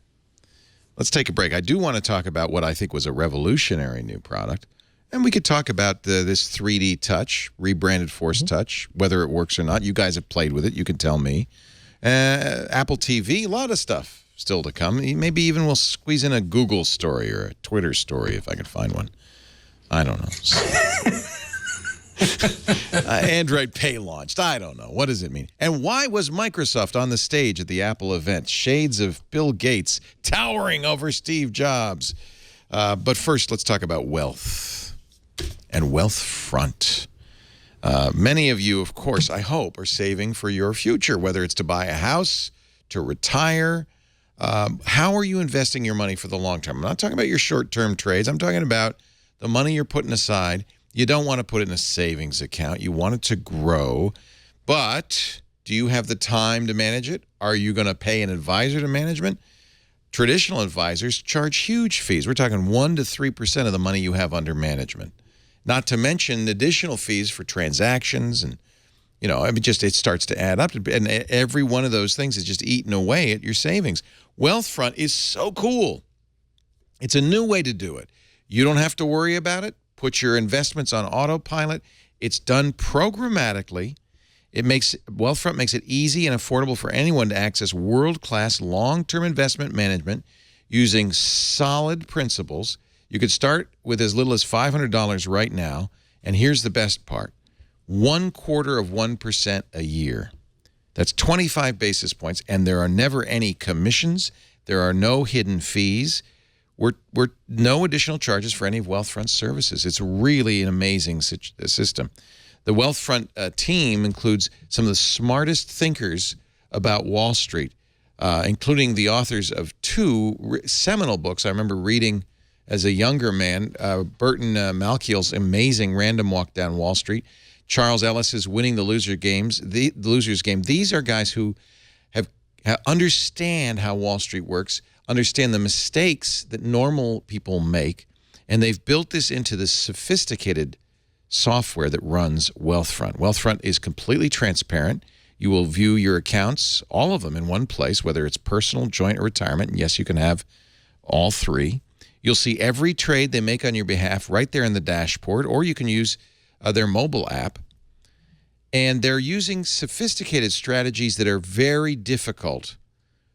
Let's take a break. I do want to talk about what I think was a revolutionary new product. And we could talk about this 3D Touch, rebranded Force Touch, whether it works or not. You guys have played with it. You can tell me. Apple TV, a lot of stuff still to come. Maybe even we'll squeeze in a Google story or a Twitter story if I can find one. I don't know. Android Pay launched. I don't know. What does it mean? And why was Microsoft on the stage at the Apple event? Shades of Bill Gates towering over Steve Jobs. But first, let's talk about wealth and Wealthfront. Many of you, of course, I hope, are saving for your future, whether it's to buy a house, to retire. How are you investing your money for the long term? I'm not talking about your short-term trades. I'm talking about the money you're putting aside. You don't want to put it in a savings account. You want it to grow. But do you have the time to manage it? Are you going to pay an advisor to management? Traditional advisors charge huge fees. We're talking 1% to 3% of the money you have under management. Not to mention additional fees for transactions. And, it starts to add up. And every one of those things is just eating away at your savings. Wealthfront is so cool. It's a new way to do it. You don't have to worry about it. Put your investments on autopilot. It's done programmatically. Wealthfront makes it easy and affordable for anyone to access world-class long-term investment management using solid principles. You could start with as little as $500 right now. And here's the best part. 0.25% a year. That's 25 basis points. And there are never any commissions. There are no hidden fees. We're no additional charges for any of Wealthfront's services. It's really an amazing system. The Wealthfront team includes some of the smartest thinkers about Wall Street, including the authors of two seminal books I remember reading as a younger man, Burton Malkiel's amazing Random Walk Down Wall Street, Charles Ellis's Winning the Loser's Game. These are guys who have understand how Wall Street works, understand the mistakes that normal people make, and they've built this into the sophisticated software that runs Wealthfront. Wealthfront is completely transparent. You will view your accounts, all of them, in one place, whether it's personal, joint, or retirement. And yes, you can have all three. You'll see every trade they make on your behalf right there in the dashboard, or you can use their mobile app. And they're using sophisticated strategies that are very difficult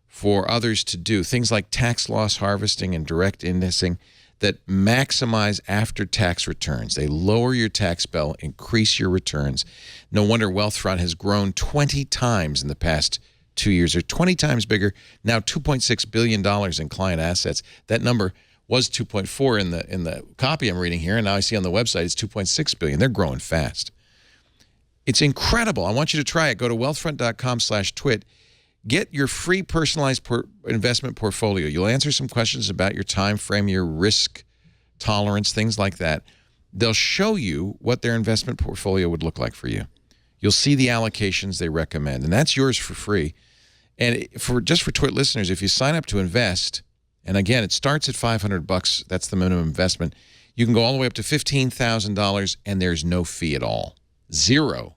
for others to do. Things like tax loss harvesting and direct indexing that maximize after-tax returns. They lower your tax bill, increase your returns. No wonder Wealthfront has grown 20 times in the past 2 years. They're 20 times bigger, now $2.6 billion in client assets. That number was 2.4 in the copy I'm reading here, and now I see on the website it's 2.6 billion. They're growing fast. It's incredible. I want you to try it. Go to wealthfront.com/twit. Get your free personalized investment portfolio. You'll answer some questions about your time frame, your risk tolerance, things like that. They'll show you what their investment portfolio would look like for you. You'll see the allocations they recommend, and that's yours for free. And just for Twit listeners, if you sign up to invest, and again, it starts at $500. That's the minimum investment. You can go all the way up to $15,000, and there's no fee at all. Zero.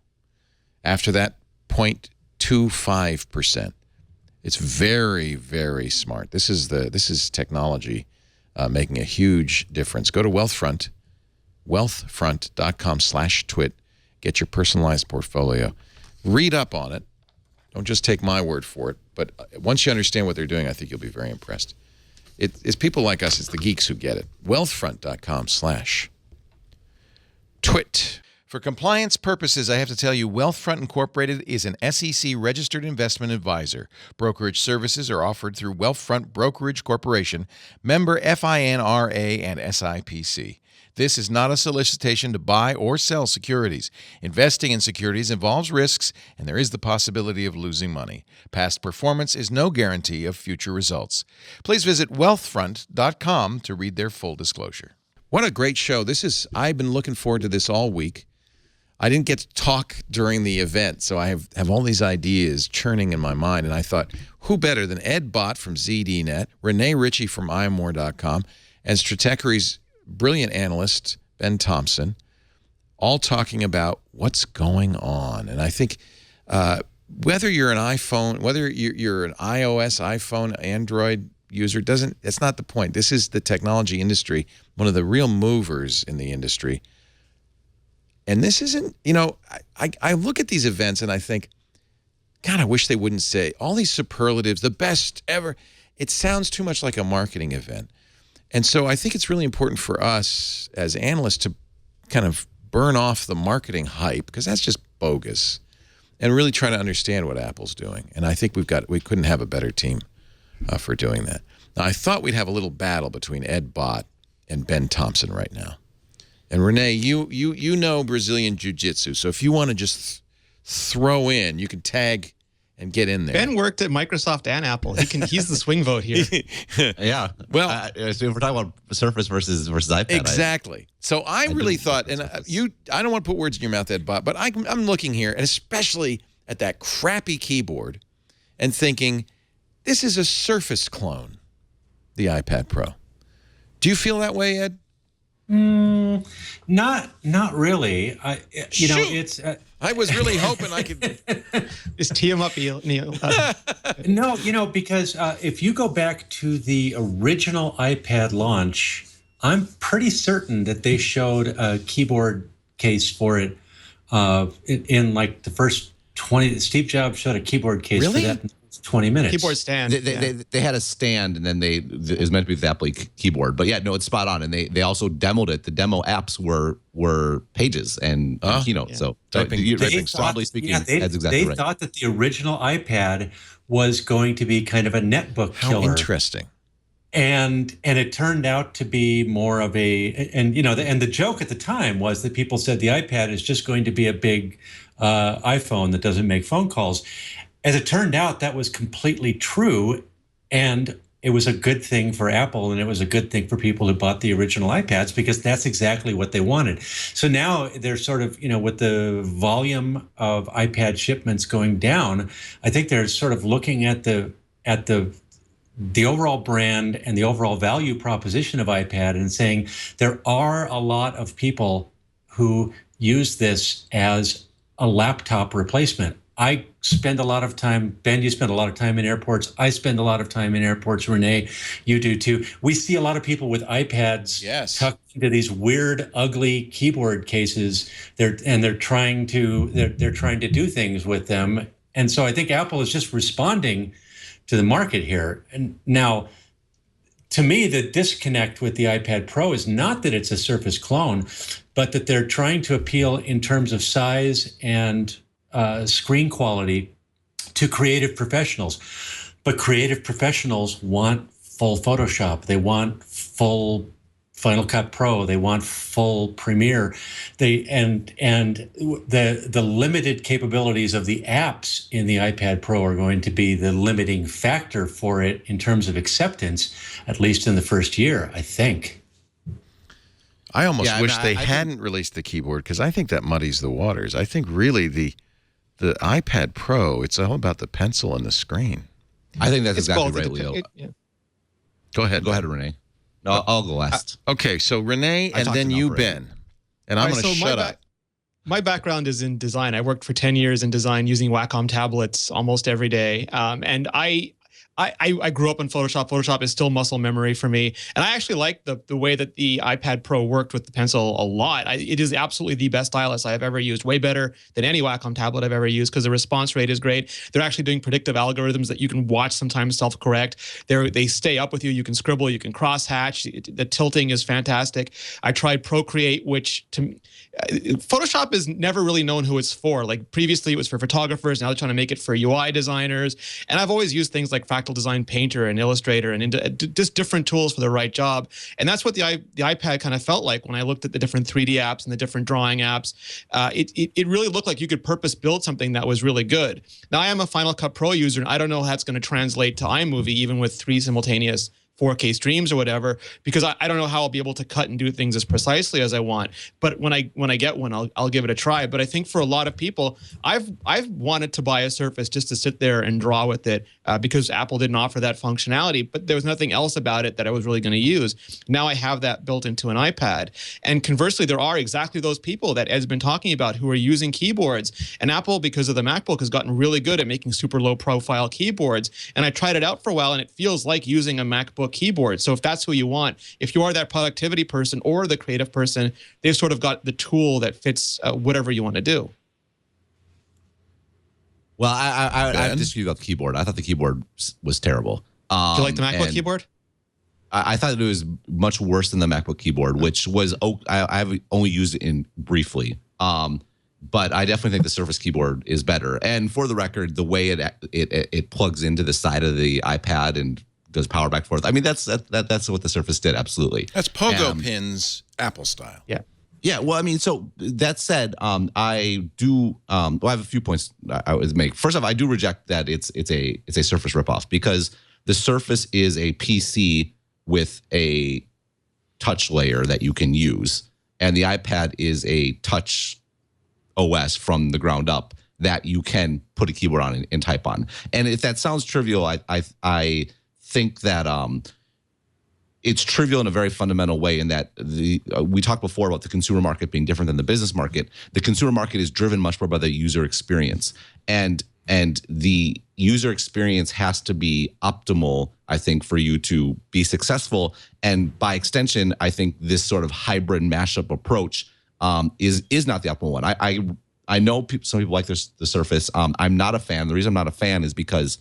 After that, 0.25%. It's very, very smart. This is technology making a huge difference. Go to Wealthfront, wealthfront.com/twit. Get your personalized portfolio. Read up on it. Don't just take my word for it. But once you understand what they're doing, I think you'll be very impressed. It's people like us. It's the geeks who get it. Wealthfront.com/twit. For compliance purposes, I have to tell you, Wealthfront Incorporated is an SEC-registered investment advisor. Brokerage services are offered through Wealthfront Brokerage Corporation, member FINRA and SIPC. This is not a solicitation to buy or sell securities. Investing in securities involves risks, and there is the possibility of losing money. Past performance is no guarantee of future results. Please visit wealthfront.com to read their full disclosure. What a great show. I've been looking forward to this all week. I didn't get to talk during the event, so I have all these ideas churning in my mind, and I thought, who better than Ed Bott from ZDNet, Rene Ritchie from imore.com, and Stratechery's brilliant analyst, Ben Thompson, all talking about what's going on. And I think whether you're an iPhone, whether you're an iOS, iPhone, Android user, that's not the point. This is the technology industry, one of the real movers in the industry. And this isn't, I look at these events and I think, God, I wish they wouldn't say all these superlatives, the best ever. It sounds too much like a marketing event. And so I think it's really important for us as analysts to kind of burn off the marketing hype, because that's just bogus, and really try to understand what Apple's doing. And I think we couldn't have a better team for doing that. Now, I thought we'd have a little battle between Ed Bott and Ben Thompson right now. And Rene, you know Brazilian Jiu-Jitsu, so if you want to just throw in, you can tag and get in there. Ben worked at Microsoft and Apple. He's the swing vote here. Yeah. Well, so if we're talking about Surface versus iPad. Exactly. So I really thought, and I don't want to put words in your mouth, Ed Bott, but I'm looking here, and especially at that crappy keyboard, and thinking, this is a Surface clone, the iPad Pro. Do you feel that way, Ed? Not really. It's. I was really hoping I could just tee him up, Neil. No, because if you go back to the original iPad launch, I'm pretty certain that they showed a keyboard case for it in like the first 20. Steve Jobs showed a keyboard case for that in 20 minutes. Keyboard stand. They had a stand, and then it was meant to be the Apple keyboard. But yeah, no, it's spot on. And they also demoed it. The demo apps were Pages and Keynote. Yeah. So typing, broadly speaking, that's exactly right. They thought that the original iPad was going to be kind of a netbook killer. How interesting. and it turned out to be more of and the joke at the time was that people said the iPad is just going to be a big iPhone that doesn't make phone calls. As it turned out, that was completely true, and it was a good thing for Apple, and it was a good thing for people who bought the original iPads, because that's exactly what they wanted. So now they're sort of, with the volume of iPad shipments going down, I think they're sort of looking at the overall brand and the overall value proposition of iPad and saying there are a lot of people who use this as a laptop replacement. I spend a lot of time, Ben, you spend a lot of time in airports. I spend a lot of time in airports. Renee, you do too. We see a lot of people with iPads tucked into these weird, ugly keyboard cases. They're trying to do things with them. And so I think Apple is just responding to the market here. And now, to me, the disconnect with the iPad Pro is not that it's a Surface clone, but that they're trying to appeal in terms of size and screen quality to creative professionals. But creative professionals want full Photoshop. They want full Final Cut Pro. They want full Premiere. And the limited capabilities of the apps in the iPad Pro are going to be the limiting factor for it in terms of acceptance, at least in the first year, I think. I almost wish they hadn't released the keyboard, because I think that muddies the waters. I think really the iPad Pro, it's all about the pencil and the screen. I think that's exactly right, Leo. Go ahead. Go ahead, Renee. No, I'll go last. Okay, so Renee, and then you, Ben. And I'm going to shut up. My background is in design. I worked for 10 years in design using Wacom tablets almost every day. And I grew up in Photoshop. Photoshop is still muscle memory for me. And I actually like the way that the iPad Pro worked with the pencil a lot. It is absolutely the best stylus I have ever used, way better than any Wacom tablet I've ever used, because the response rate is great. They're actually doing predictive algorithms that you can watch sometimes self-correct. They stay up with you. You can scribble, you can cross-hatch. The tilting is fantastic. I tried Procreate, which Photoshop is never really known who it's for. Like previously it was for photographers. Now they're trying to make it for UI designers. And I've always used things like Fractal Design Painter and Illustrator and just different tools for the right job. And that's what the iPad kind of felt like when I looked at the different 3D apps and the different drawing apps. It really looked like you could purpose build something that was really good. Now I am a Final Cut Pro user, and I don't know how that's going to translate to iMovie, even with 3 simultaneous 4K streams or whatever, because I don't know how I'll be able to cut and do things as precisely as I want. But when I get one, I'll give it a try. But I think for a lot of people, I've wanted to buy a Surface just to sit there and draw with it because Apple didn't offer that functionality, but there was nothing else about it that I was really going to use. Now I have that built into an iPad. And conversely, there are exactly those people that Ed's been talking about who are using keyboards. And Apple, because of the MacBook, has gotten really good at making super low profile keyboards. And I tried it out for a while, and it feels like using a MacBook keyboard. So if that's who you want, if you are that productivity person or the creative person, they've sort of got the tool that fits whatever you want to do. Well, I disagree about the keyboard. I thought the keyboard was terrible. Do you like the MacBook keyboard? I thought it was much worse than the MacBook keyboard, which was I've only used it briefly. But I definitely think the Surface keyboard is better. And for the record, the way it plugs into the side of the iPad and does power back and forth. I mean, that's what the Surface did. Absolutely. That's pogo pins, Apple style. Yeah. Yeah. Well, I mean, so that said, I do. Well, I have a few points I would make. First off, I do reject that it's a Surface ripoff, because the Surface is a PC with a touch layer that you can use, and the iPad is a touch OS from the ground up that you can put a keyboard on and type on. And if that sounds trivial, I think that it's trivial in a very fundamental way, in that we talked before about the consumer market being different than the business market. The consumer market is driven much more by the user experience, and the user experience has to be optimal, I think, for you to be successful. And by extension, I think this sort of hybrid mashup approach is not the optimal one. I know some people like the Surface. I'm not a fan. The reason I'm not a fan is because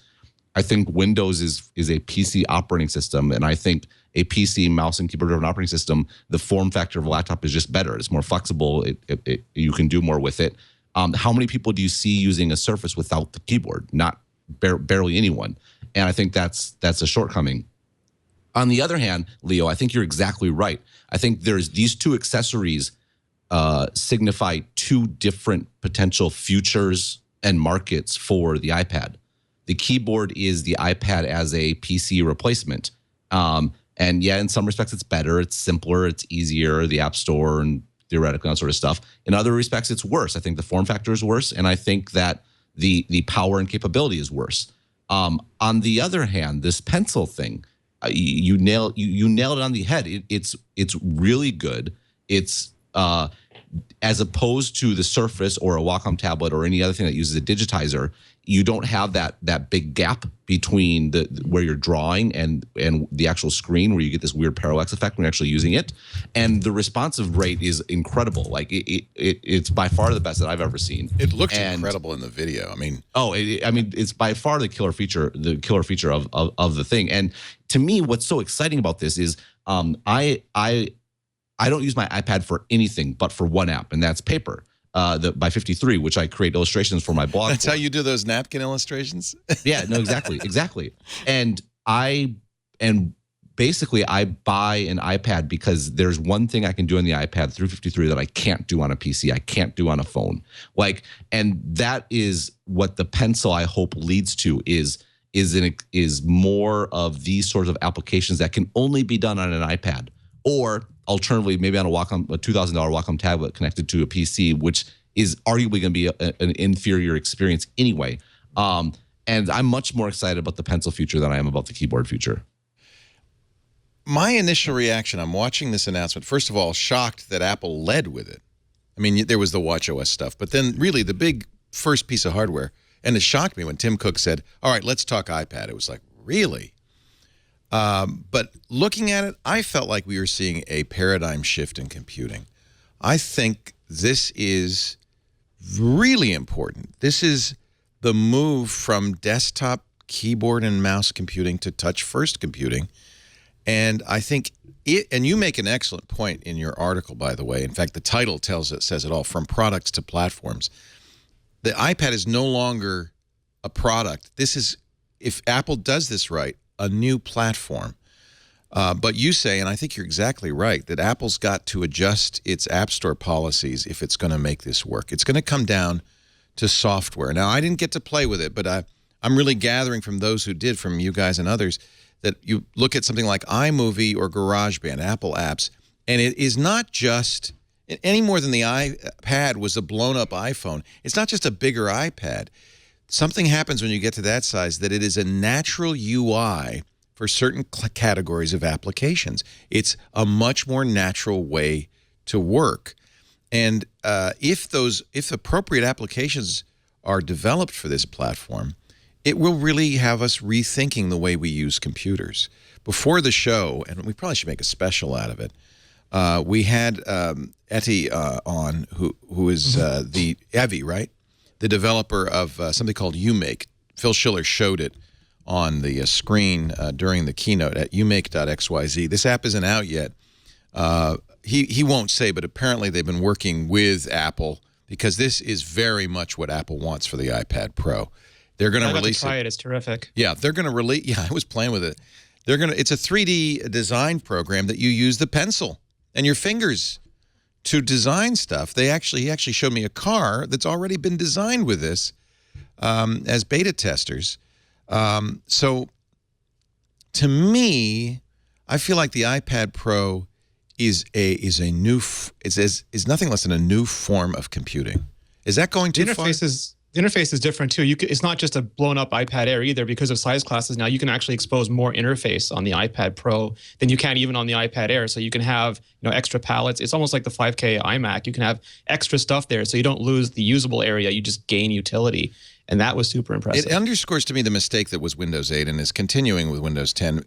I think Windows is a PC operating system, and I think a PC mouse and keyboard driven operating system, the form factor of a laptop is just better. It's more flexible. You can do more with it. How many people do you see using a Surface without the keyboard? Not barely anyone. And I think that's a shortcoming. On the other hand, Leo, I think you're exactly right. I think there's these two accessories signify two different potential futures and markets for the iPad. The keyboard is the iPad as a PC replacement. And yeah, in some respects, it's better, it's simpler, it's easier, the App Store and theoretically that sort of stuff. In other respects, it's worse. I think the form factor is worse, and I think that the power and capability is worse. On the other hand, this pencil thing, you nailed it on the head. It's really good. It's as opposed to the Surface or a Wacom tablet or any other thing that uses a digitizer, you don't have that big gap between where you're drawing and the actual screen, where you get this weird parallax effect when you're actually using it. And the responsive rate is incredible. Like it's by far the best that I've ever seen. It looks incredible in the video. I mean, it's by far the killer feature of the thing. And to me, what's so exciting about this is I don't use my iPad for anything but for one app, and that's Paper. By 53, which I create illustrations for my blog. That's how you do those napkin illustrations? Yeah, no, exactly. And basically I buy an iPad because there's one thing I can do on the iPad through 53 that I can't do on a PC, I can't do on a phone. And that is what the pencil, I hope, leads to is more of these sorts of applications that can only be done on an iPad, or alternatively, maybe on a $2,000 Wacom tablet connected to a PC, which is arguably going to be an inferior experience anyway. And I'm much more excited about the pencil future than I am about the keyboard future. My initial reaction, I'm watching this announcement, first of all, shocked that Apple led with it. I mean, there was the watchOS stuff, but then really the big first piece of hardware, and it shocked me when Tim Cook said, all right, let's talk iPad. It was like, really? But looking at it, I felt like we were seeing a paradigm shift in computing. I think this is really important. This is the move from desktop keyboard and mouse computing to touch-first computing. And I think and you make an excellent point in your article, by the way. In fact, the title says it all, From Products to Platforms. The iPad is no longer a product. This is, if Apple does this right, a new platform. But you say, and I think you're exactly right, that Apple's got to adjust its App Store policies if it's going to make this work. It's going to come down to software. Now, I didn't get to play with it, but I'm really gathering from those who did, from you guys and others, that you look at something like iMovie or GarageBand, Apple apps, and it is not just, any more than the iPad was a blown-up iPhone, it's not just a bigger iPad. Something happens when you get to that size, that it is a natural UI for certain categories of applications. It's a much more natural way to work. And if appropriate applications are developed for this platform, it will really have us rethinking the way we use computers. Before the show, and we probably should make a special out of it, we had Etty on, who is the Evie, right? The developer of something called UMake. Phil Schiller showed it on the screen during the keynote at umake.xyz. This app isn't out yet. He won't say, but apparently they've been working with Apple, because this is very much what Apple wants for the iPad Pro. They're going to release it. Try it. It's terrific. Yeah, they're going to release. Yeah, I was playing with it. It's a 3D design program that you use the pencil and your fingers to design stuff. He actually showed me a car that's already been designed with this as beta testers. So to me, I feel like the iPad Pro is nothing less than a new form of computing. Is that going too far? The interface is different too. It's not just a blown up iPad Air either. Because of size classes now, you can actually expose more interface on the iPad Pro than you can even on the iPad Air. So you can have extra palettes. It's almost like the 5K iMac. You can have extra stuff there, so you don't lose the usable area. You just gain utility, and that was super impressive. It underscores to me the mistake that was Windows 8 and is continuing with Windows 10.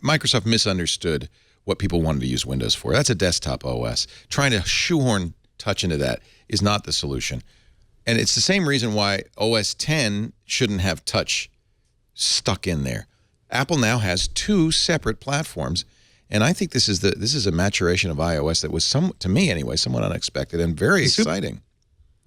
Microsoft misunderstood what people wanted to use Windows for. That's a desktop OS. Trying to shoehorn touch into that is not the solution. And it's the same reason why OS 10 shouldn't have touch stuck in there. Apple now has two separate platforms, and I think this is a maturation of iOS that was, to me anyway, somewhat unexpected and very exciting.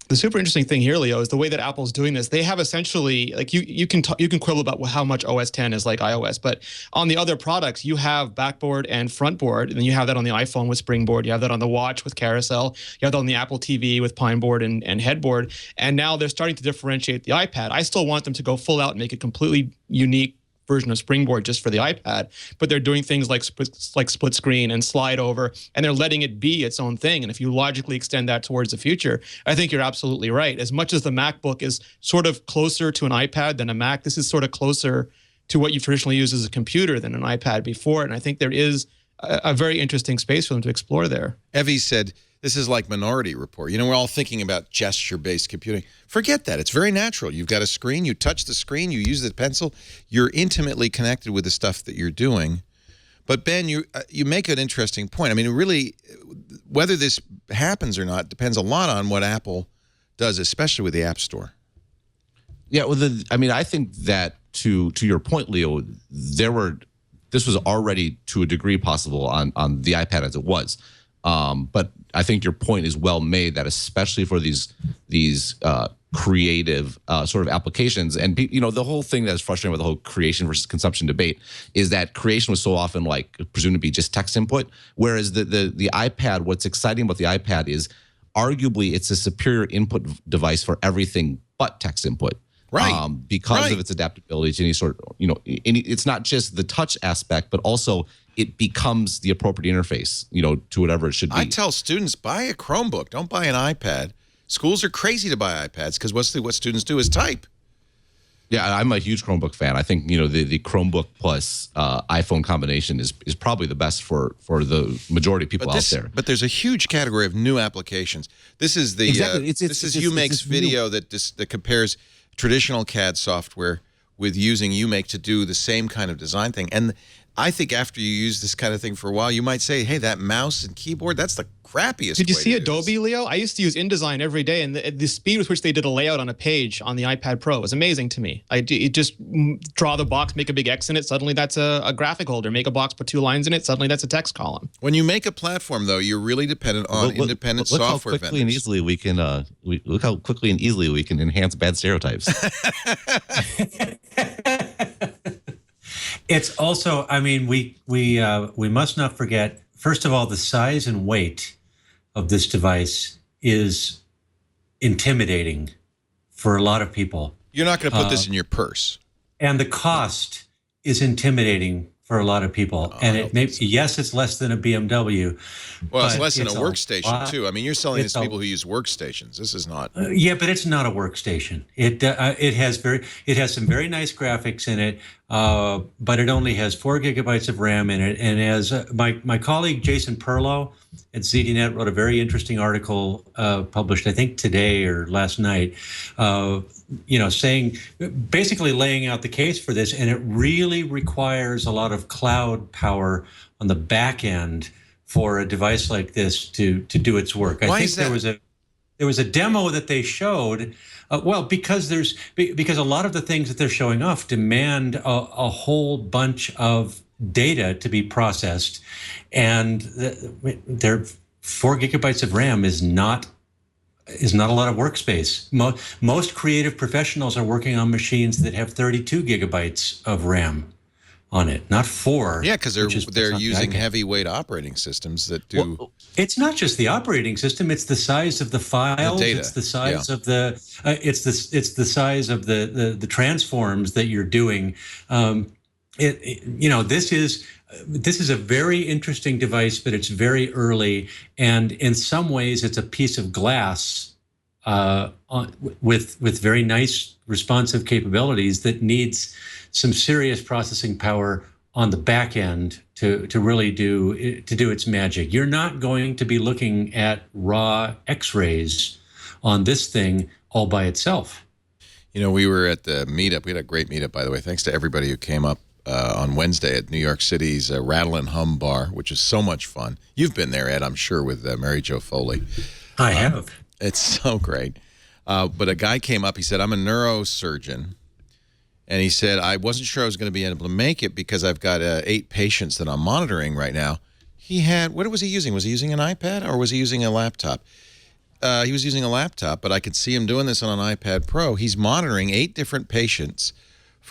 The super interesting thing here, Leo, is the way that Apple's doing this. They have essentially, like, you can quibble about how much OS 10 is like iOS, but on the other products, you have backboard and frontboard, and then you have that on the iPhone with Springboard, you have that on the watch with Carousel, you have that on the Apple TV with Pineboard and Headboard, and now they're starting to differentiate the iPad. I still want them to go full out and make a completely unique version of Springboard just for the iPad, but they're doing things like split screen and slide over, and they're letting it be its own thing. And if you logically extend that towards the future, I think you're absolutely right. As much as the MacBook is sort of closer to an iPad than a Mac, this is sort of closer to what you've traditionally used as a computer than an iPad before. And I think there is a very interesting space for them to explore there. Evie said, this is like Minority Report. You know, we're all thinking about gesture-based computing. Forget that. It's very natural. You've got a screen. You touch the screen. You use the pencil. You're intimately connected with the stuff that you're doing. But, Ben, you make an interesting point. I mean, really, whether this happens or not depends a lot on what Apple does, especially with the App Store. Yeah, well, I mean, I think that to your point, Leo, this was already to a degree possible on the iPad as it was. But I think your point is well made that especially for these creative sort of applications, and the whole thing that's frustrating with the whole creation versus consumption debate is that creation was so often like presumed to be just text input, whereas the iPad, what's exciting about the iPad is arguably it's a superior input device for everything but text input. Right. Because of its adaptability to any sort of, it's not just the touch aspect, but also it becomes the appropriate interface, to whatever it should be. I tell students, buy a Chromebook. Don't buy an iPad. Schools are crazy to buy iPads because what students do is type. Yeah, I'm a huge Chromebook fan. I think, the Chromebook plus iPhone combination is probably the best for the majority of people out there. But there's a huge category of new applications. This is the exactly. This is UMake's video that compares traditional CAD software with using UMake to do the same kind of design thing. And I think after you use this kind of thing for a while, you might say, hey, that mouse and keyboard, that's the crappiest Did you way see to do Adobe, this. Leo? I used to use InDesign every day, and the speed with which they did a layout on a page on the iPad Pro was amazing to me. You just draw the box, make a big X in it, suddenly that's a graphic holder. Make a box, put 2 lines in it, suddenly that's a text column. When you make a platform, though, you're really dependent on independent software vendors. Look how quickly and easily we can enhance bad stereotypes. It's also, I mean, we must not forget, first of all, the size and weight of this device is intimidating for a lot of people. You're not going to put this in your purse. And the cost is intimidating for a lot of people. And yes, it's less than a BMW. Well, it's less than a workstation, too. I mean, you're selling this to people who use workstations. This is not. Yeah, but it's not a workstation. It has some very nice graphics in it, but it only has 4 gigabytes of RAM in it. And as my colleague Jason Perlow at ZDNet wrote a very interesting article published, I think today or last night, saying, basically laying out the case for this, and it really requires a lot of cloud power on the back end for a device like this to do its work. Why is that? There was a demo that they showed. Because a lot of the things that they're showing off demand a whole bunch of data to be processed, and their 4 gigabytes of RAM is not a lot of workspace. Most creative professionals are working on machines that have 32 gigabytes of RAM on it, not 4. Yeah, because they're using heavyweight operating systems that do. Well, it's not just the operating system; it's the size of the files. The data. It's the size of the. It's the size of the transforms that you're doing. This is a very interesting device, but it's very early, and in some ways, it's a piece of glass with very nice responsive capabilities that needs some serious processing power on the back end to really do its magic. You're not going to be looking at raw X-rays on this thing all by itself. We were at the meetup. We had a great meetup, by the way. Thanks to everybody who came up on Wednesday at New York City's Rattle and Hum Bar, which is so much fun. You've been there, Ed, I'm sure, with Mary Jo Foley. I have. It's so great. But a guy came up. He said, I'm a neurosurgeon. And he said, I wasn't sure I was going to be able to make it because I've got 8 patients that I'm monitoring right now. What was he using? Was he using an iPad or was he using a laptop? he was using a laptop, but I could see him doing this on an iPad Pro. He's monitoring 8 different patients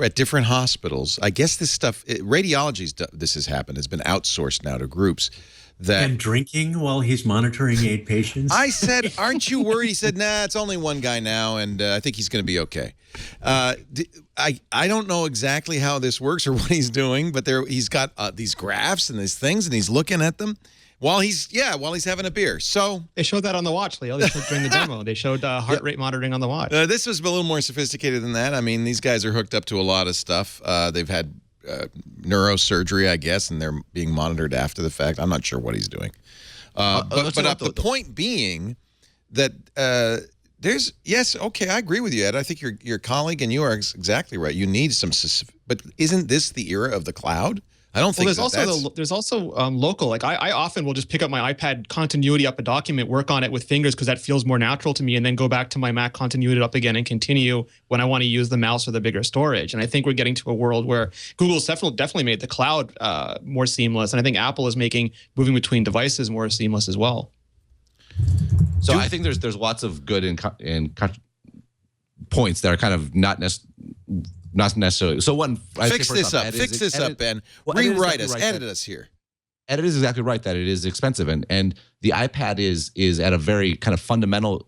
at different hospitals. I guess this stuff, this has happened, has been outsourced now to groups. And drinking while he's monitoring 8 patients? I said, aren't you worried? He said, nah, it's only one guy now, and I think he's going to be okay. I don't know exactly how this works or what he's doing, but he's got these graphs and these things, and he's looking at them while he's having a beer. So they showed that on the watch, Leo. They showed during the demo. They showed heart rate monitoring on the watch. This was a little more sophisticated than that. I mean, these guys are hooked up to a lot of stuff. They've had neurosurgery, I guess, and they're being monitored after the fact. I'm not sure what he's doing. But the point being that I agree with you, Ed. I think your colleague and you are exactly right. You need some, but isn't this the era of the cloud? I don't think there's also local. Like I often will just pick up my iPad, continuity up a document, work on it with fingers because that feels more natural to me, and then go back to my Mac, continuity it up again, and continue when I want to use the mouse or the bigger storage. And I think we're getting to a world where Google's definitely made the cloud more seamless, and I think Apple is making moving between devices more seamless as well. So I think there's lots of good points that are kind of not necessarily. So one, fix this up, Ben. Rewrite us, edit us here. Edit is exactly right that it is expensive, and the iPad is at a very kind of fundamental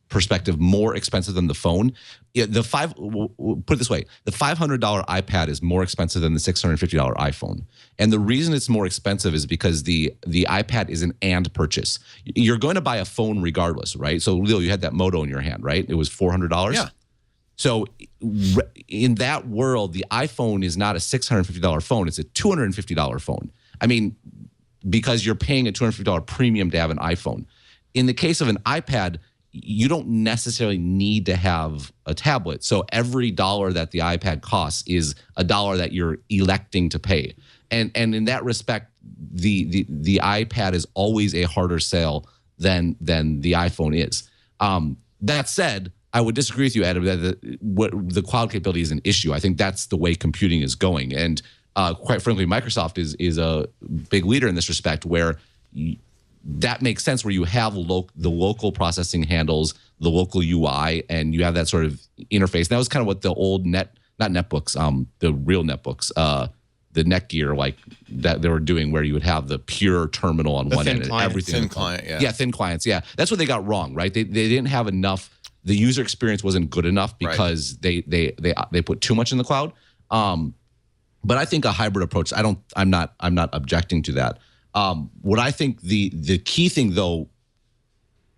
perspective more expensive than the phone. Yeah, put it this way: the $500 iPad is more expensive than the $650 iPhone, and the reason it's more expensive is because the iPad is an and purchase. You're going to buy a phone regardless, right? So Leo, you had that Moto in your hand, right? It was $400. Yeah. So in that world, the iPhone is not a $650 phone; it's a $250 phone. I mean, because you're paying a $250 premium to have an iPhone. In the case of an iPad, you don't necessarily need to have a tablet. So every dollar that the iPad costs is a dollar that you're electing to pay. And in that respect, the iPad is always a harder sale than the iPhone is. That said, I would disagree with you, Adam, that the cloud capability is an issue. I think that's the way computing is going. And quite frankly, Microsoft is a big leader in this respect, where that makes sense, where you have the local processing handles, the local UI, and you have that sort of interface. And that was kind of what the old not netbooks, the real netbooks, the Netgear, like that they were doing, where you would have the pure terminal on one end and everything. Thin client, yeah. Yeah, thin clients, yeah. That's what they got wrong, right? They didn't have enough. The user experience wasn't good enough because they put too much in the cloud. But I think a hybrid approach, I'm not objecting to that. What I think the key thing, though,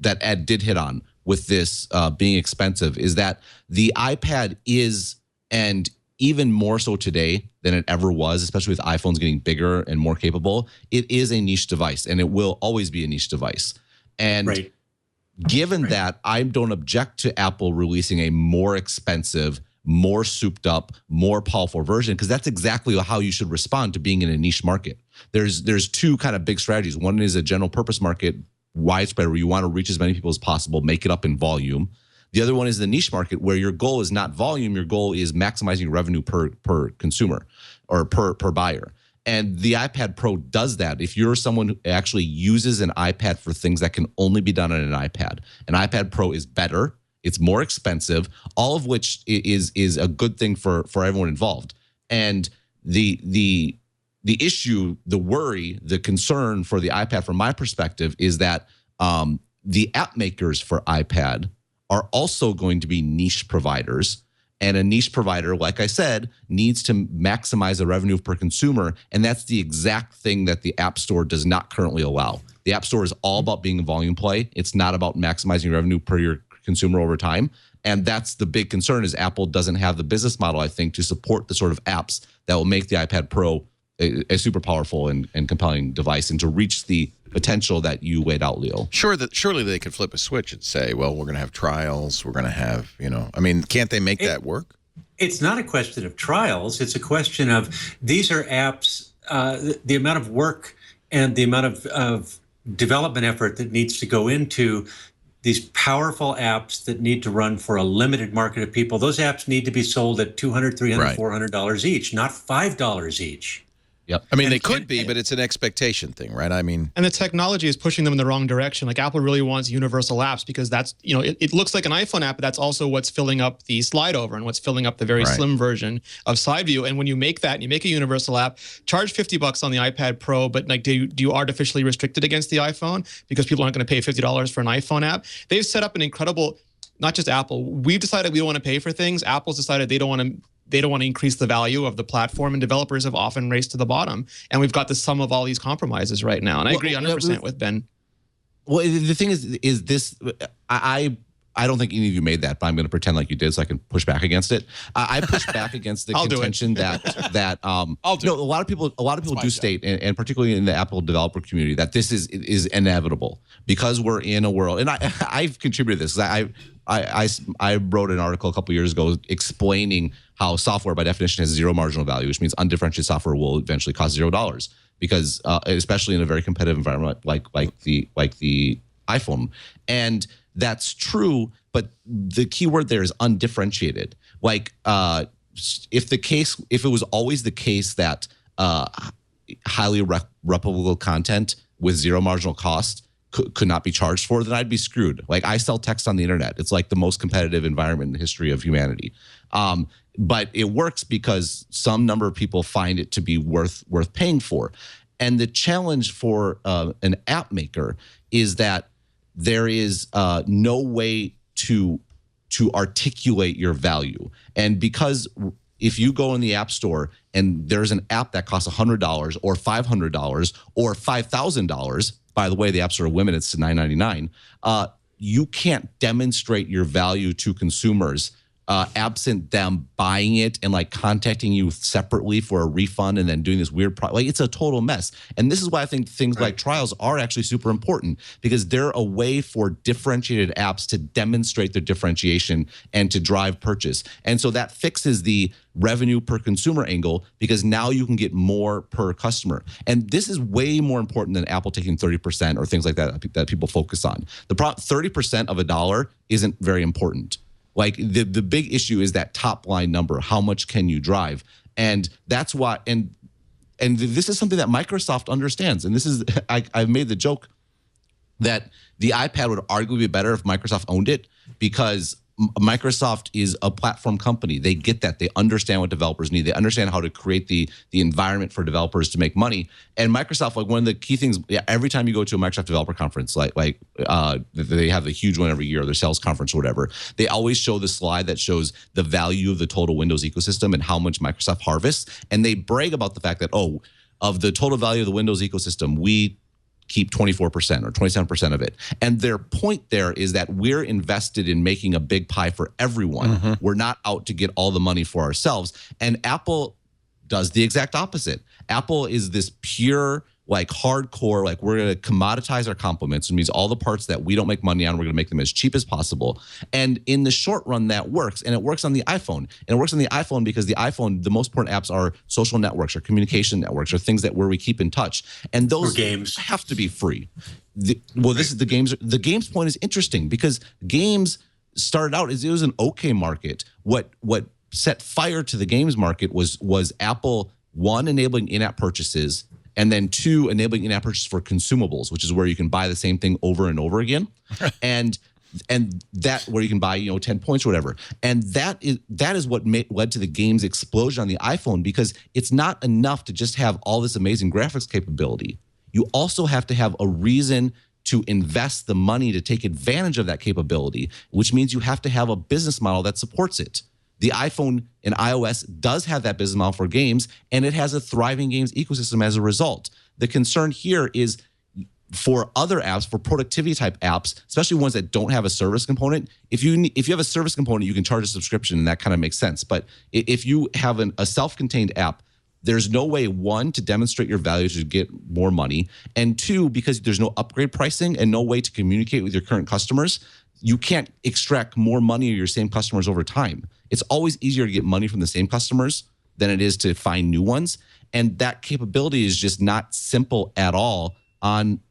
that Ed did hit on with this being expensive is that the iPad is, and even more so today than it ever was, especially with iPhones getting bigger and more capable, it is a niche device, and it will always be a niche device. And given that, I don't object to Apple releasing a more expensive, more souped up, more powerful version, because that's exactly how you should respond to being in a niche market. There's two kind of big strategies. One is a general purpose market, widespread, where you want to reach as many people as possible, make it up in volume. The other one is the niche market, where your goal is not volume, your goal is maximizing revenue per consumer or per buyer. And the iPad Pro does that. If you're someone who actually uses an iPad for things that can only be done on an iPad Pro is better. It's more expensive, all of which is a good thing for everyone involved. And the issue, the worry, the concern for the iPad, from my perspective, is that the app makers for iPad are also going to be niche providers. And a niche provider, like I said, needs to maximize the revenue per consumer. And that's the exact thing that the App Store does not currently allow. The App Store is all about being a volume play. It's not about maximizing revenue per your consumer over time. And that's the big concern, is Apple doesn't have the business model, I think, to support the sort of apps that will make the iPad Pro a super powerful and compelling device, and to reach the potential that you laid out, Leo. Surely they could flip a switch and say, well, we're going to have trials. We're going to have, I mean, can't they make that work? It's not a question of trials. It's a question of, these are apps, the amount of work and the amount of development effort that needs to go into these powerful apps that need to run for a limited market of people. Those apps need to be sold at $200, $300, $400 each, not $5 each. Yep. I mean, they could be, but it's an expectation thing, right? I mean, And the technology is pushing them in the wrong direction. Like Apple really wants universal apps because that's, it looks like an iPhone app, but that's also what's filling up the slide over and what's filling up the very slim version of side view. And when you make that and you make a universal app, charge $50 on the iPad Pro, but like, do you artificially restrict it against the iPhone because people aren't going to pay $50 for an iPhone app? They've set up an incredible, not just Apple. We've decided we don't want to pay for things. Apple's decided they don't want to increase the value of the platform, and developers have often raced to the bottom. And we've got the sum of all these compromises right now. And I agree 100% with Ben. Well, the thing is this, I don't think any of you made that, but I'm going to pretend like you did so I can push back against it. I push back against the contention that a lot of people do state, and particularly in the Apple developer community, that this is inevitable because we're in a world, and I've contributed to this. I wrote an article a couple years ago explaining how software by definition has zero marginal value, which means undifferentiated software will eventually cost $0 because especially in a very competitive environment like the iPhone. And that's true, but the key word there is undifferentiated. Like if it was always the case that highly replicable content with zero marginal cost could not be charged for, then I'd be screwed. Like I sell text on the internet. It's like the most competitive environment in the history of humanity. But it works because some number of people find it to be worth paying for. And the challenge for an app maker is that there is no way to articulate your value. And because if you go in the App Store and there's an app that costs $100 or $500 or $5,000, by the way, the App Store limited to $9.99, you can't demonstrate your value to consumers absent them buying it and like contacting you separately for a refund and then doing this weird like it's a total mess. And this is why I think things like trials are actually super important, because they're a way for differentiated apps to demonstrate their differentiation and to drive purchase. And so that fixes the revenue per consumer angle, because now you can get more per customer. And this is way more important than Apple taking 30% or things like that people focus on. The 30% of $1 isn't very important. Like the big issue is that top line number. How much can you drive? And that's why, and this is something that Microsoft understands. And this is, I've made the joke that the iPad would arguably be better if Microsoft owned it, because Microsoft is a platform company. They get that. They understand what developers need. They understand how to create the environment for developers to make money. And Microsoft, like one of the key things, every time you go to a Microsoft developer conference, like they have a huge one every year, their sales conference or whatever, they always show the slide that shows the value of the total Windows ecosystem and how much Microsoft harvests. And they brag about the fact that, of the total value of the Windows ecosystem, we keep 24% or 27% of it. And their point there is that we're invested in making a big pie for everyone. Mm-hmm. We're not out to get all the money for ourselves. And Apple does the exact opposite. Apple is this pure, like hardcore, like we're going to commoditize our compliments. It means all the parts that we don't make money on, we're going to make them as cheap as possible. And in the short run, that works. And it works on the iPhone. And it works on the iPhone because the iPhone, the most important apps are social networks or communication networks or things where we keep in touch. And those games have to be free. This is the games. The games point is interesting because games started out as it was an okay market. What set fire to the games market was Apple, one, enabling in-app purchases, and then two, enabling in-app purchase for consumables, which is where you can buy the same thing over and over again. and that where you can buy 10 points or whatever. And that is what led to the games explosion on the iPhone, because it's not enough to just have all this amazing graphics capability. You also have to have a reason to invest the money to take advantage of that capability, which means you have to have a business model that supports it. The iPhone and iOS does have that business model for games, and it has a thriving games ecosystem as a result. The concern here is for other apps, for productivity type apps, especially ones that don't have a service component. If you have a service component, you can charge a subscription, and that kind of makes sense. But if you have a self-contained app, there's no way, one, to demonstrate your value to get more money, and two, because there's no upgrade pricing and no way to communicate with your current customers, you can't extract more money of your same customers over time. It's always easier to get money from the same customers than it is to find new ones. And that capability is just not simple at all on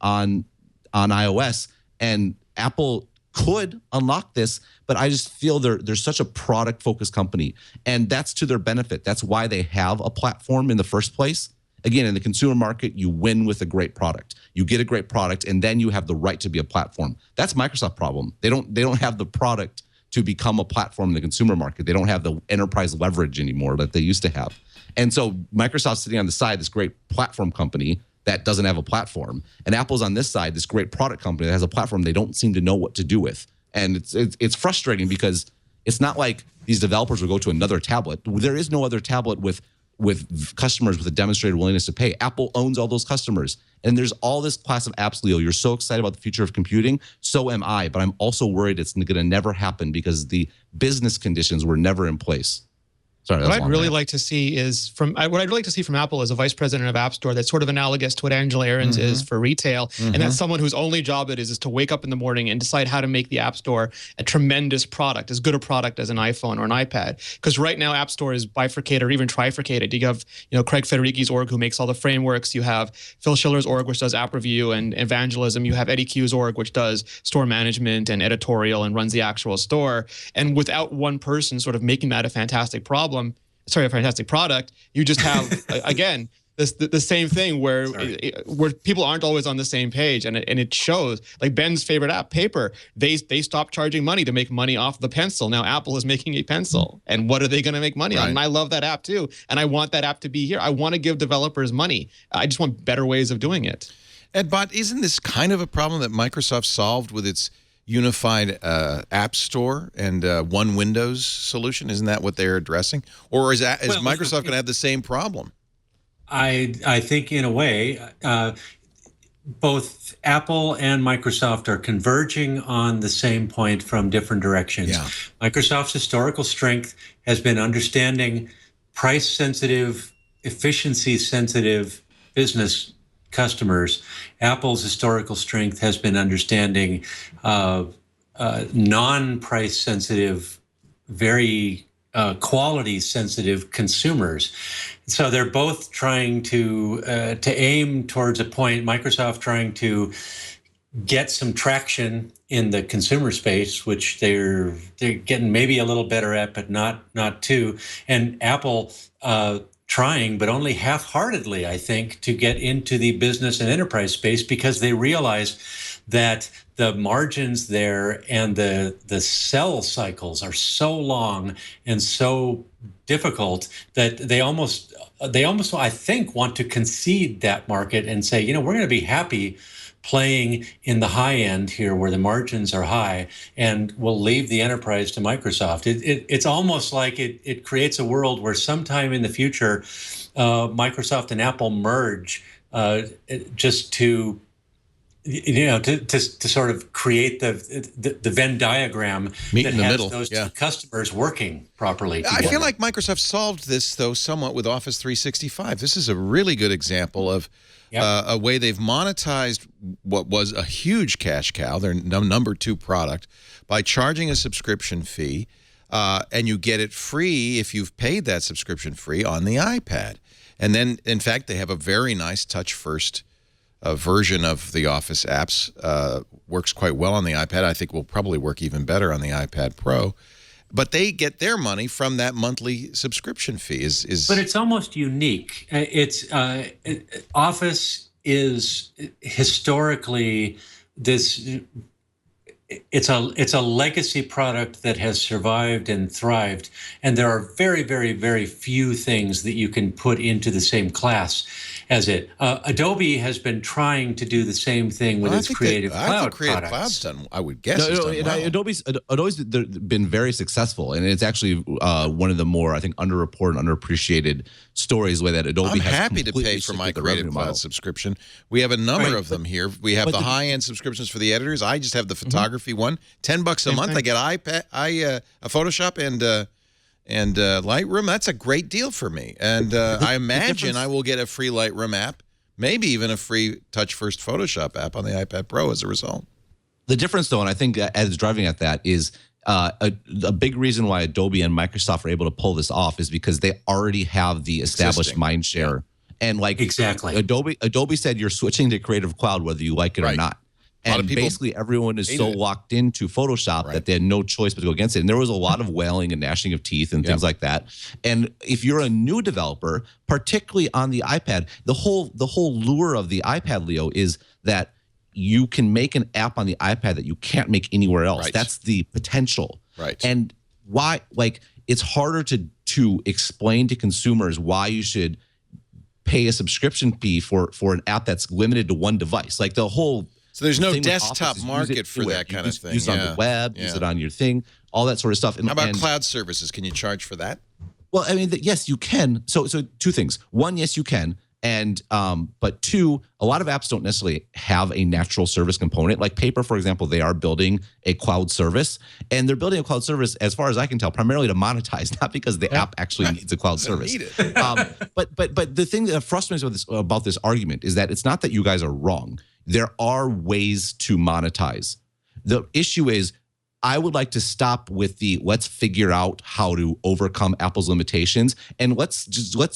iOS. And Apple could unlock this, but I just feel they're such a product-focused company. And that's to their benefit. That's why they have a platform in the first place. Again, in the consumer market, you win with a great product. You get a great product, and then you have the right to be a platform. That's Microsoft's problem. They don't have the product to become a platform in the consumer market. They don't have the enterprise leverage anymore that they used to have. And so Microsoft's sitting on the side, this great platform company that doesn't have a platform. And Apple's on this side, this great product company that has a platform they don't seem to know what to do with. And it's frustrating because it's not like these developers will go to another tablet. There is no other tablet with customers with a demonstrated willingness to pay. Apple owns all those customers. And there's all this class of apps, Leo. You're so excited about the future of computing. So am I. But I'm also worried it's going to never happen because the business conditions were never in place. Sorry, what I'd really like to see from Apple is a vice president of App Store that's sort of analogous to what Angela Ahrens is for retail, and that's someone whose only job it is to wake up in the morning and decide how to make the App Store a tremendous product, as good a product as an iPhone or an iPad. Because right now, App Store is bifurcated or even trifurcated. You have Craig Federighi's org who makes all the frameworks. You have Phil Schiller's org which does app review and evangelism. You have Eddie Q's org which does store management and editorial and runs the actual store. And without one person sort of making that a fantastic product, you just have again the same thing where people aren't always on the same page, and it shows. Like Ben's favorite app, Paper, they stopped charging money to make money off the pencil. Now Apple is making a pencil, and what are they going to make money on? And I love that app too, and I want that app to be here. I want to give developers money. I just want better ways of doing it. Ed Bott, isn't this kind of a problem that Microsoft solved with its unified app store and one Windows solution? Isn't that what they're addressing? Or is Microsoft going to have the same problem? I think in a way, both Apple and Microsoft are converging on the same point from different directions. Yeah. Microsoft's historical strength has been understanding price-sensitive, efficiency-sensitive business customers. Apple's historical strength has been understanding non-price sensitive, very quality sensitive consumers. So they're both trying to aim towards a point. Microsoft trying to get some traction in the consumer space, which they're getting maybe a little better at, but not too. And Apple trying, but only half-heartedly, I think, to get into the business and enterprise space because they realize that the margins there and the sell cycles are so long and so difficult that they almost I think want to concede that market and say, we're going to be happy playing in the high end here where the margins are high, and we'll leave the enterprise to Microsoft. It's almost like it creates a world where sometime in the future, Microsoft and Apple merge just to sort of create the Venn diagram Meet that in the has middle. those two customers working properly together. I feel like Microsoft solved this, though, somewhat with Office 365. This is a really good example of a way they've monetized what was a huge cash cow, their number 2 product, by charging a subscription fee, and you get it free if you've paid that subscription fee on the iPad. And then, in fact, they have a very nice touch-first version of the Office apps. Works quite well on the iPad. I think will probably work even better on the iPad Pro. But they get their money from that monthly subscription fee. But it's almost unique. Office is historically this. It's a legacy product that has survived and thrived, and there are very, very, very few things that you can put into the same class as it. Adobe has been trying to do the same thing with its Creative Cloud I think Creative products. Cloud's done, I would guess. Adobe's been very successful, and it's actually one of the more, I think, underreported, underappreciated stories the way that Adobe I'm has happy to pay for my Creative Cloud subscription. We have a number of them here. We have the high-end subscriptions for the editors. I just have the photography one. $10 a month. I get a Photoshop and Lightroom. That's a great deal for me. And I imagine I will get a free Lightroom app, maybe even a free Touch First Photoshop app on the iPad Pro as a result. The difference, though, and I think Ed is driving at that, is a big reason why Adobe and Microsoft are able to pull this off is because they already have the established mind share. And exactly, Adobe said you're switching to Creative Cloud whether you like it or not. A lot of And people basically everyone is so hated it. locked into Photoshop that they had no choice but to go against it. And there was a lot of wailing and gnashing of teeth and things like that. And if you're a new developer, particularly on the iPad, the whole lure of the iPad, Leo, is that you can make an app on the iPad that you can't make anywhere else. Right. That's the potential. Right. And why, like, it's harder to explain to consumers why you should pay a subscription fee for an app that's limited to one device. Like the whole So there's no thing with desktop Office is market use it for anywhere. that You kind of thing. Use it on the web, use it on your thing, all that sort of stuff. And, How about cloud services? Can you charge for that? Well, I mean, yes, you can. So two things. One, yes, you can. And but two, a lot of apps don't necessarily have a natural service component. Like Paper, for example, they are building a cloud service, and they're building a cloud service, as far as I can tell, primarily to monetize, not because the app actually needs a cloud service. Need it. But the thing that frustrates me about this argument is that it's not that you guys are wrong. There are ways to monetize. The issue is, I would like to stop with the let's figure out how to overcome Apple's limitations, and let's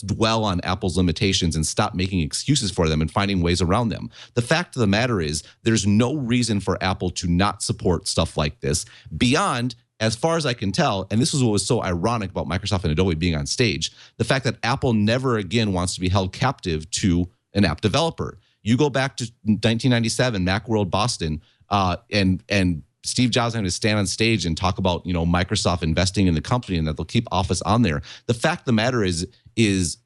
dwell on Apple's limitations and stop making excuses for them and finding ways around them. The fact of the matter is there's no reason for Apple to not support stuff like this beyond, as far as I can tell, and this is what was so ironic about Microsoft and Adobe being on stage, the fact that Apple never again wants to be held captive to an app developer. You go back to 1997, Macworld Boston, and Steve Jobs having to stand on stage and talk about, Microsoft investing in the company and that they'll keep Office on there. The fact of the matter is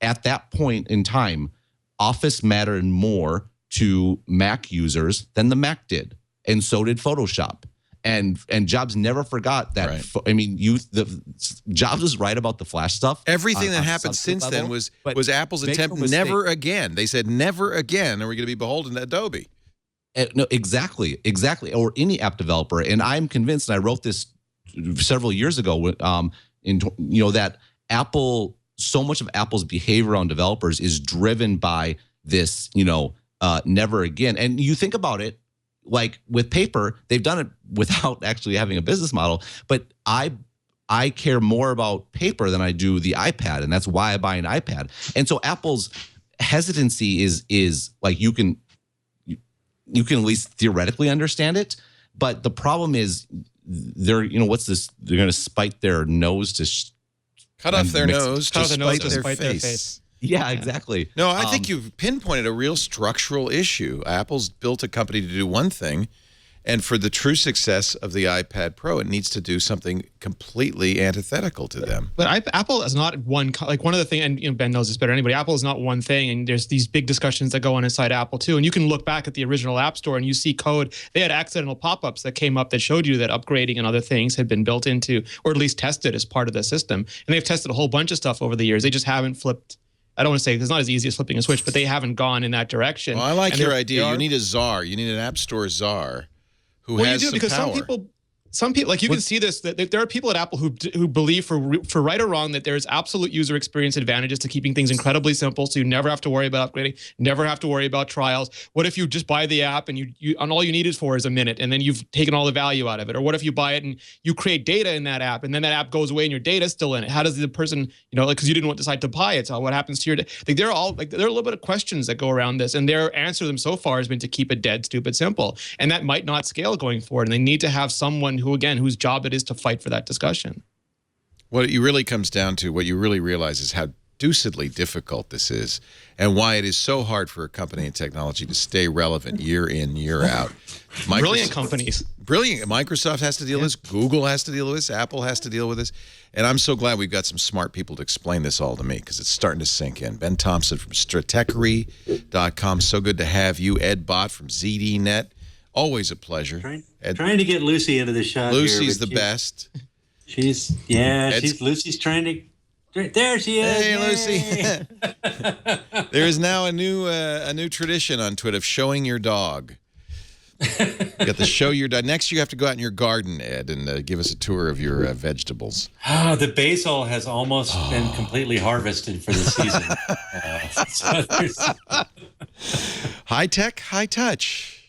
at that point in time, Office mattered more to Mac users than the Mac did, and so did Photoshop. And Jobs never forgot that. Right. Jobs was right about the Flash stuff. Everything that happened since then was Apple's attempt. Never again. They said never again are we going to be beholden to Adobe. No, exactly. Or any app developer. And I'm convinced, and I wrote this several years ago, that Apple, so much of Apple's behavior on developers is driven by this, never again. And you think about it, like with Paper, they've done it without actually having a business model. But I care more about Paper than I do the iPad, and that's why I buy an iPad. And so Apple's hesitancy is like you can at least theoretically understand it, but the problem is they're what's this? They're going to spite their nose to cut off their nose to spite their face. Yeah, exactly. No, I think you've pinpointed a real structural issue. Apple's built a company to do one thing, and for the true success of the iPad Pro, it needs to do something completely antithetical to them. But Apple is not one of the things, and Ben knows this better than anybody. Apple is not one thing, and there's these big discussions that go on inside Apple too. And you can look back at the original App Store and you see code. They had accidental pop-ups that came up that showed you that upgrading and other things had been built into, or at least tested as part of the system. And they've tested a whole bunch of stuff over the years. They just haven't flipped. I don't want to say it's not as easy as flipping a switch, but they haven't gone in that direction. Well, I like your idea. You need a czar. You need an App Store czar. Who has you do, some because power. some people, like you can see this, that there are people at Apple who believe for right or wrong that there's absolute user experience advantages to keeping things incredibly simple, so you never have to worry about upgrading, never have to worry about trials. What if you just buy the app and and all you need it for is a minute, and then you've taken all the value out of it? Or what if you buy it and you create data in that app, and then that app goes away and your data's still in it? How does the person, because you didn't decide to buy it, so what happens to your data? There are a little bit of questions that go around this, and their answer to them so far has been to keep it dead stupid simple, and that might not scale going forward. And they need to have someone whose job it is to fight for that discussion. What it really comes down to, what you really realize is how deucedly difficult this is, and why it is so hard for a company in technology to stay relevant year in, year out. Brilliant companies. Brilliant. Microsoft has to deal with this. Google has to deal with this. Apple has to deal with this. And I'm so glad we've got some smart people to explain this all to me, because it's starting to sink in. Ben Thompson from Stratechery.com. So good to have you. Ed Bott from ZDNet. Always a pleasure. Trying to get Lucy into the shot. Lucy's the best. Lucy's trying to. There she is. Hey, Lucy. There is now a new tradition on Twitter of showing your dog. You got to show your dog. Next, you have to go out in your garden, Ed, and give us a tour of your vegetables. Oh, the basil has almost been completely harvested for the season. High tech, high touch.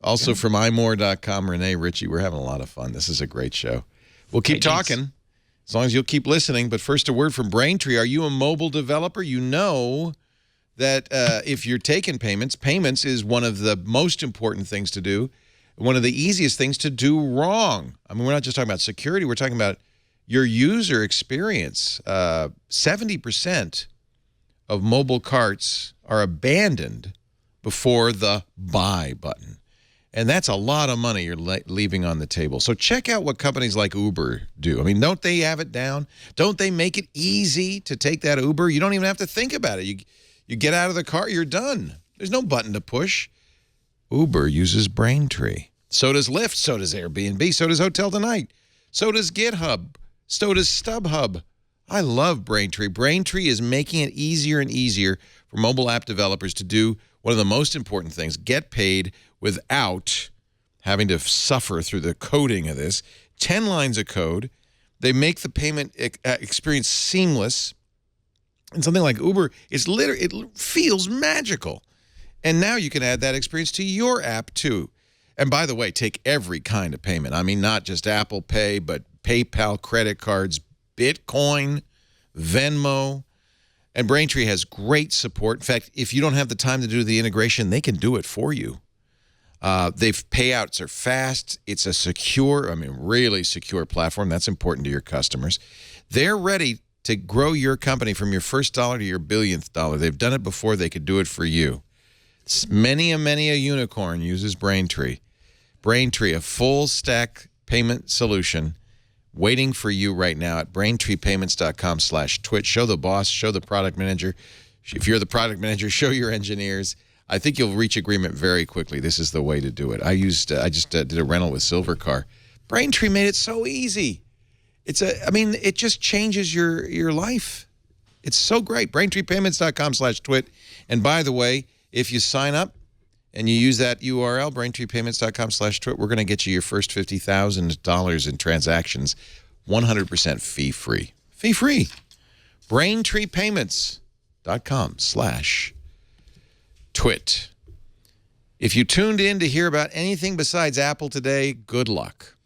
Also from imore.com, Rene, Ritchie, we're having a lot of fun. This is a great show. We'll keep talking as long as you'll keep listening. But first, a word from Braintree. Are you a mobile developer? You know that if you're taking payments is one of the most important things to do, one of the easiest things to do wrong. I mean, we're not just talking about security. We're talking about your user experience. 70% of mobile carts are abandoned before the buy button. And that's a lot of money you're leaving on the table. So check out what companies like Uber do. I mean, don't they have it down? Don't they make it easy to take that Uber? You don't even have to think about it. You get out of the car, you're done. There's no button to push. Uber uses Braintree. So does Lyft. So does Airbnb. So does Hotel Tonight. So does GitHub. So does StubHub. I love Braintree. Braintree is making it easier and easier for mobile app developers to do one of the most important things, get paid without having to suffer through the coding of this. 10 lines of code. They make the payment experience seamless. And something like Uber, it feels magical. And now you can add that experience to your app too. And by the way, take every kind of payment. I mean, not just Apple Pay, but PayPal, credit cards, Bitcoin, Venmo. And Braintree has great support. In fact, if you don't have the time to do the integration, they can do it for you. Payouts are fast. It's a secure, really secure platform. That's important to your customers. They're ready to grow your company from your first dollar to your billionth dollar. They've done it before. They could do it for you. Many a unicorn uses Braintree. Braintree, a full-stack payment solution waiting for you right now at braintreepayments.com/twit. Show the boss, show the product manager. If you're the product manager, show your engineers. I think you'll reach agreement very quickly. This is the way to do it. I just did a rental with Silvercar. Braintree made it so easy. It just changes your life. It's so great. braintreepayments.com/twit. And by the way, if you sign up and you use that URL, braintreepayments.com/twit, we're going to get you your first $50,000 in transactions, 100% fee-free. Fee-free. braintreepayments.com/twit. If you tuned in to hear about anything besides Apple today, good luck.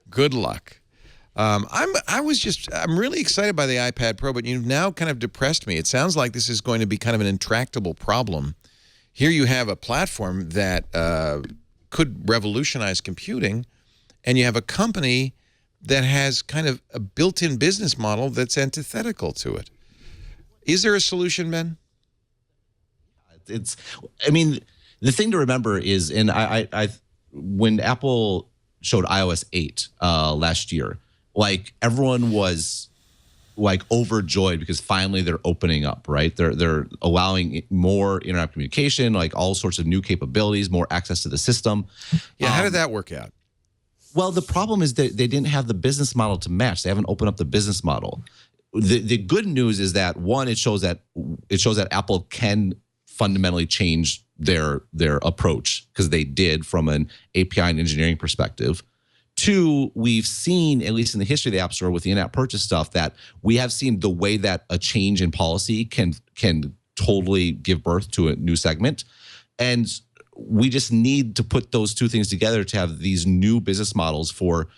Good luck. I'm really excited by the iPad Pro, but you've now kind of depressed me. It sounds like this is going to be kind of an intractable problem. Here you have a platform that could revolutionize computing, and you have a company that has kind of a built-in business model that's antithetical to it. Is there a solution, Ben? The thing to remember is, and when Apple showed iOS 8 last year, like everyone was like overjoyed because finally they're opening up, right? They're allowing more internet communication, like all sorts of new capabilities, more access to the system. Yeah, how did that work out? Well, the problem is that they didn't have the business model to match. They haven't opened up the business model. The good news is that one, it shows that Apple can fundamentally change their approach, because they did from an API and engineering perspective. Two, we've seen, at least in the history of the App Store with the in-app purchase stuff, that we have seen the way that a change in policy can totally give birth to a new segment. And we just need to put those two things together to have these new business models for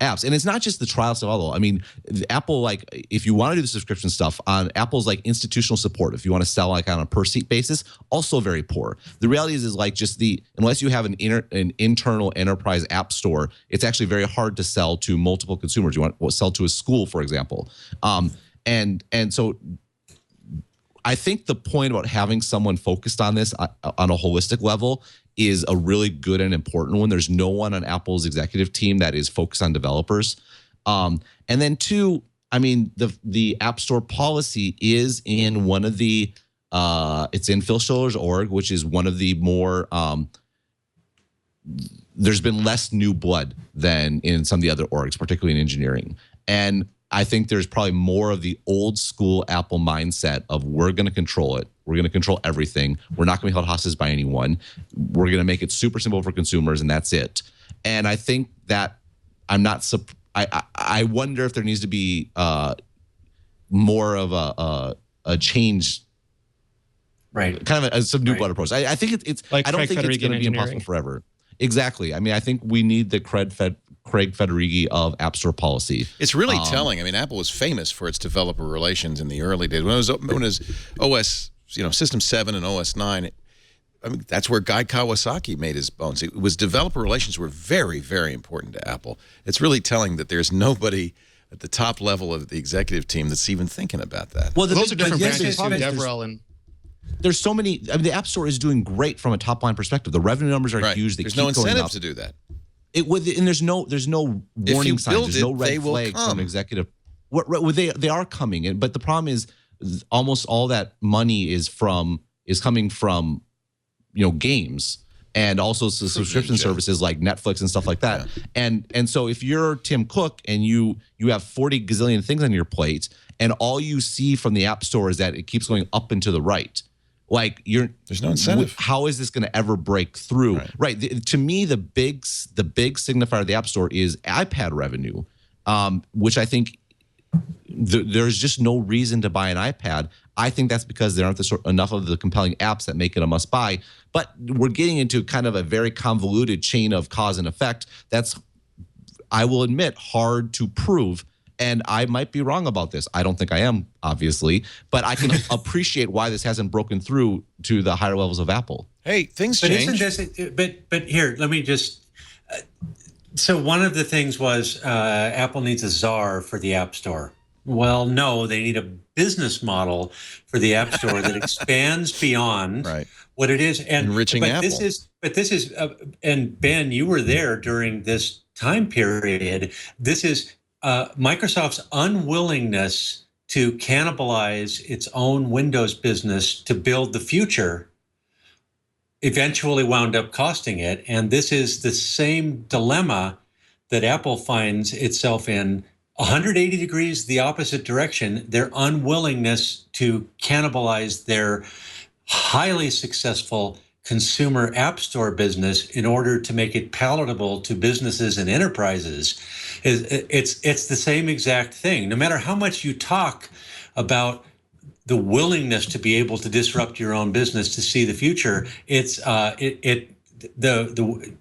apps. And it's not just the trial stuff, although, I mean, Apple, like, if you want to do the subscription stuff on Apple's like institutional support, if you want to sell like on a per seat basis, also very poor. The reality is like just unless you have an internal enterprise app store, it's actually very hard to sell to multiple consumers. You want to sell to a school, for example. And so I think the point about having someone focused on this on a holistic level is a really good and important one. There's no one on Apple's executive team that is focused on developers. And then two, I mean, the App Store policy is in one of the, it's in Phil Schiller's org, which is one of the more, there's been less new blood than in some of the other orgs, particularly in engineering. And I think there's probably more of the old school Apple mindset of we're going to control it. We're going to control everything. We're not going to be held hostage by anyone. We're going to make it super simple for consumers, and that's it. And I think that I wonder if there needs to be more of a change, right? Kind of some new blood approach. I think it's. Like I don't Craig think it's Federighi going to be engineering. impossible forever. Exactly. I mean, I think we need the Craig Federighi of App Store policy. It's really telling. I mean, Apple was famous for its developer relations in the early days. When it was OS, System 7 and OS 9, I mean, that's where Guy Kawasaki made his bones. It was developer relations were very, very important to Apple. It's really telling that there's nobody at the top level of the executive team that's even thinking about that. Well, those are different branches too, Devrel and... There's so many. I mean, the App Store is doing great from a top line perspective. The revenue numbers are huge. They there's keep no going incentive up. to do that. And there's no warning signs. There's no red flag from executive. They are coming in, but the problem is almost all that money is coming from games and also subscription services like Netflix and stuff like that. Yeah. And so if you're Tim Cook and you have 40 gazillion things on your plate and all you see from the App Store is that it keeps going up and to the right, like there's no incentive. How is this going to ever break through? Right. To me, the big signifier of the App Store is iPad revenue, which I think there's just no reason to buy an iPad. I think that's because there aren't enough of the compelling apps that make it a must buy. But we're getting into kind of a very convoluted chain of cause and effect. That's, I will admit, hard to prove. And I might be wrong about this. I don't think I am, obviously, but I can appreciate why this hasn't broken through to the higher levels of Apple. Hey, things change. But here, let me just. So one of the things was Apple needs a czar for the App Store. Well, no, they need a business model for the App Store that expands beyond what it is. And enriching Apple. This is, and Ben, you were there during this time period. This is Microsoft's unwillingness to cannibalize its own Windows business to build the future eventually wound up costing it. And this is the same dilemma that Apple finds itself in 180 degrees the opposite direction, their unwillingness to cannibalize their highly successful consumer app store business in order to make it palatable to businesses and enterprises. It's the same exact thing. No matter how much you talk about the willingness to be able to disrupt your own business to see the future,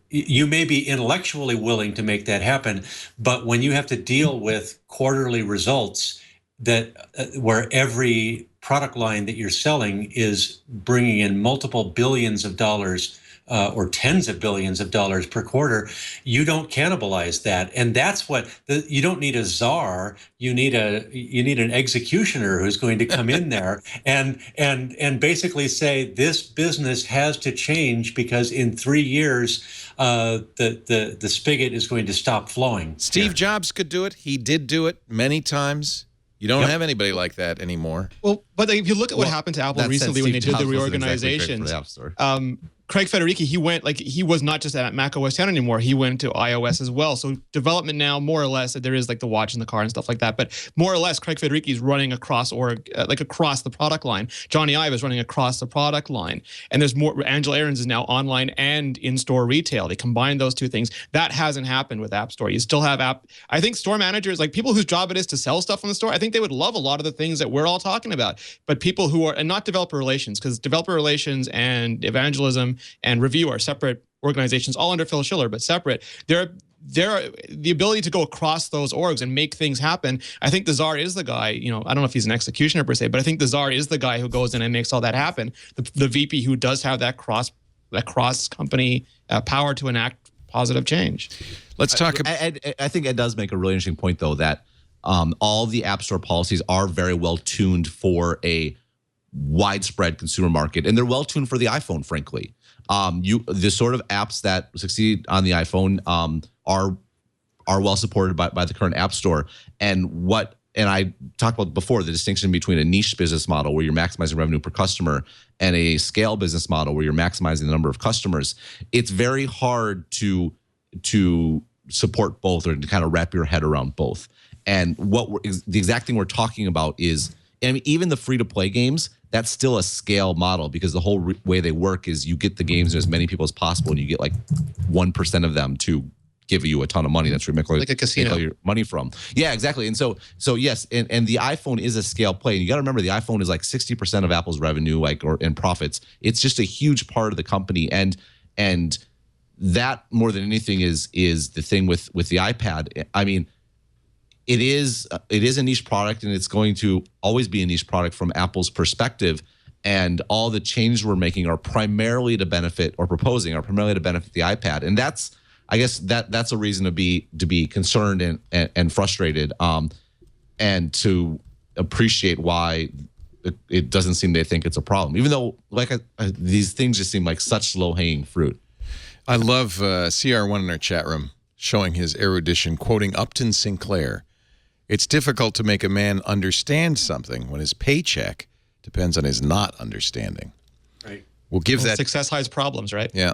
you may be intellectually willing to make that happen, but when you have to deal with quarterly results that where every product line that you're selling is bringing in multiple billions of dollars or tens of billions of dollars per quarter, you don't cannibalize that. And that's what you don't need a czar. You need an executioner who's going to come in there and basically say this business has to change because in 3 years the spigot is going to stop flowing. Steve Jobs could do it. He did do it many times. You don't have anybody like that anymore. Well, but if you look at what happened to Apple recently when they did the reorganizations, Craig Federighi, he was not just at Mac OS 10 anymore. He went to iOS as well. So development now, more or less, there is like the watch in the car and stuff like that. But more or less, Craig Federighi is running across across the product line. Johnny Ive is running across the product line. And there's more. Angela Ahrens is now online and in-store retail. They combine those two things. That hasn't happened with App Store. You still have I think store managers, like people whose job it is to sell stuff on the store, I think they would love a lot of the things that we're all talking about. But people who are, and not developer relations, because developer relations and evangelism and review are separate organizations, all under Phil Schiller, but separate. They're the ability to go across those orgs and make things happen. I think the czar is the guy, I don't know if he's an executioner per se, but I think the czar is the guy who goes in and makes all that happen. The VP who does have that cross company power to enact positive change. Let's talk about. I think Ed does make a really interesting point, though, that all the App Store policies are very well tuned for a widespread consumer market, and they're well tuned for the iPhone, frankly. The sort of apps that succeed on the iPhone are well supported by the current App Store. And I talked about before, the distinction between a niche business model where you're maximizing revenue per customer and a scale business model where you're maximizing the number of customers. It's very hard to support both or to kind of wrap your head around both. And the exact thing we're talking about is, I mean, even the free-to-play games, that's still a scale model because the whole way they work is you get the games to as many people as possible and you get like 1% of them to give you a ton of money. That's where you make like a casino. Your money from. Yeah, exactly. And so yes, and the iPhone is a scale play. And you got to remember the iPhone is like 60% of Apple's revenue, and profits. It's just a huge part of the company. And that more than anything is the thing with the iPad. I mean, it is a niche product, and it's going to always be a niche product from Apple's perspective. And all the changes we're making are primarily to benefit, or proposing are primarily to benefit the iPad. And that's, I guess that's a reason to be concerned and frustrated, and to appreciate why it doesn't seem they think it's a problem, even though these things just seem like such low-hanging fruit. I love CR1 in our chat room showing his erudition, quoting Upton Sinclair. It's difficult to make a man understand something when his paycheck depends on his not understanding. Right. We'll give that. Success hides problems, right? Yeah.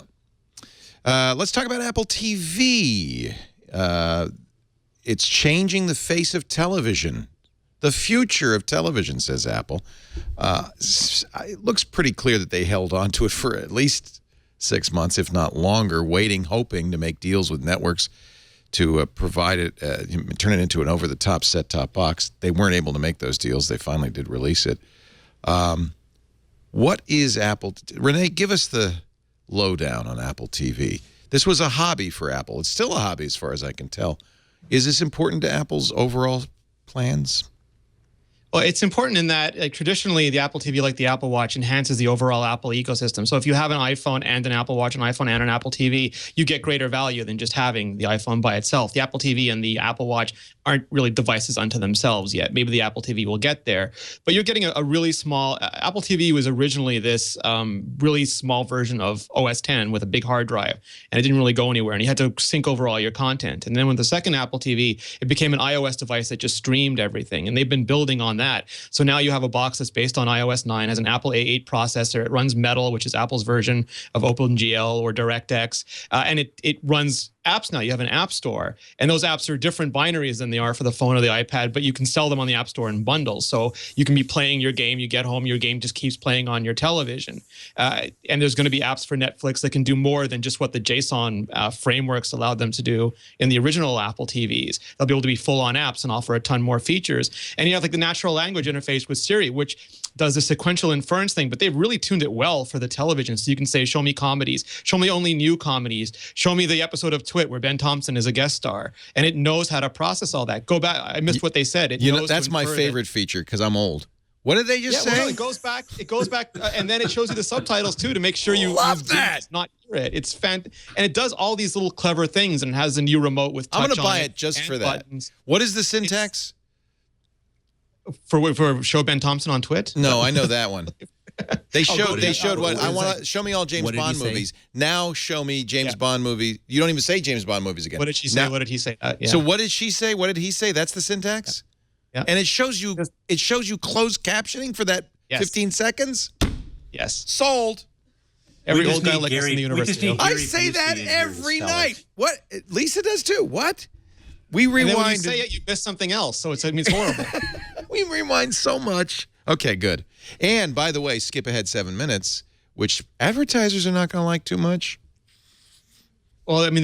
Let's talk about Apple TV. It's changing the face of television. The future of television, says Apple. It looks pretty clear that they held on to it for at least 6 months, if not longer, waiting, hoping to make deals with networks to provide it, turn it into an over-the-top set-top box. They weren't able to make those deals. They finally did release it. What is Apple? Rene, give us the lowdown on Apple TV. This was a hobby for Apple. It's still a hobby as far as I can tell. Is this important to Apple's overall plans? Well, it's important in that, like, traditionally, the Apple TV, like the Apple Watch, enhances the overall Apple ecosystem. So if you have an iPhone and an Apple Watch, an iPhone and an Apple TV, you get greater value than just having the iPhone by itself. The Apple TV and the Apple Watch aren't really devices unto themselves yet. Maybe the Apple TV will get there. But you're getting a really small... Apple TV was originally this really small version of OS X with a big hard drive, and it didn't really go anywhere, and you had to sync over all your content. And then with the second Apple TV, it became an iOS device that just streamed everything, and they've been building on that. So now you have a box that's based on iOS 9, has an Apple A8 processor. It runs Metal, which is Apple's version of OpenGL or DirectX, and it runs apps now. You have an app store, and those apps are different binaries than they are for the phone or the iPad, but you can sell them on the App Store in bundles. So you can be playing your game, you get home, your game just keeps playing on your television. And there's going to be apps for Netflix that can do more than just what the JSON frameworks allowed them to do in the original Apple TVs. They'll be able to be full-on apps and offer a ton more features. And you have like the natural language interface with Siri, which does the sequential inference thing, but they've really tuned it well for the television. So you can say, show me comedies, show me only new comedies, show me the episode of Twit where Ben Thompson is a guest star. And it knows how to process all that. Go back, I missed what they said. It knows that's my favorite feature because I'm old. What did they just say? Well, it goes back, and then it shows you the subtitles too to make sure you love that. Not hear it. It's and it does all these little clever things, and it has a new remote with touch on it. I'm going to buy it just for that. Buttons. What is the syntax? For show Ben Thompson on Twit? No, I know that one. They showed what I want to show me all James Bond movies. Now show me James Bond movie. You don't even say James Bond movies again. What did she say? What did he say? Yeah. So what did she say? What did he say? That's the syntax? Yeah. And it shows you closed captioning for that 15 seconds? Yes. Sold. Every old guy like us in the university. I say that every night. What? Lisa does too. What? We rewind. And then when you say it, you miss something else. So it means horrible. We rewind so much. Okay, good. And by the way, skip ahead 7 minutes, which advertisers are not going to like too much. Well, I mean,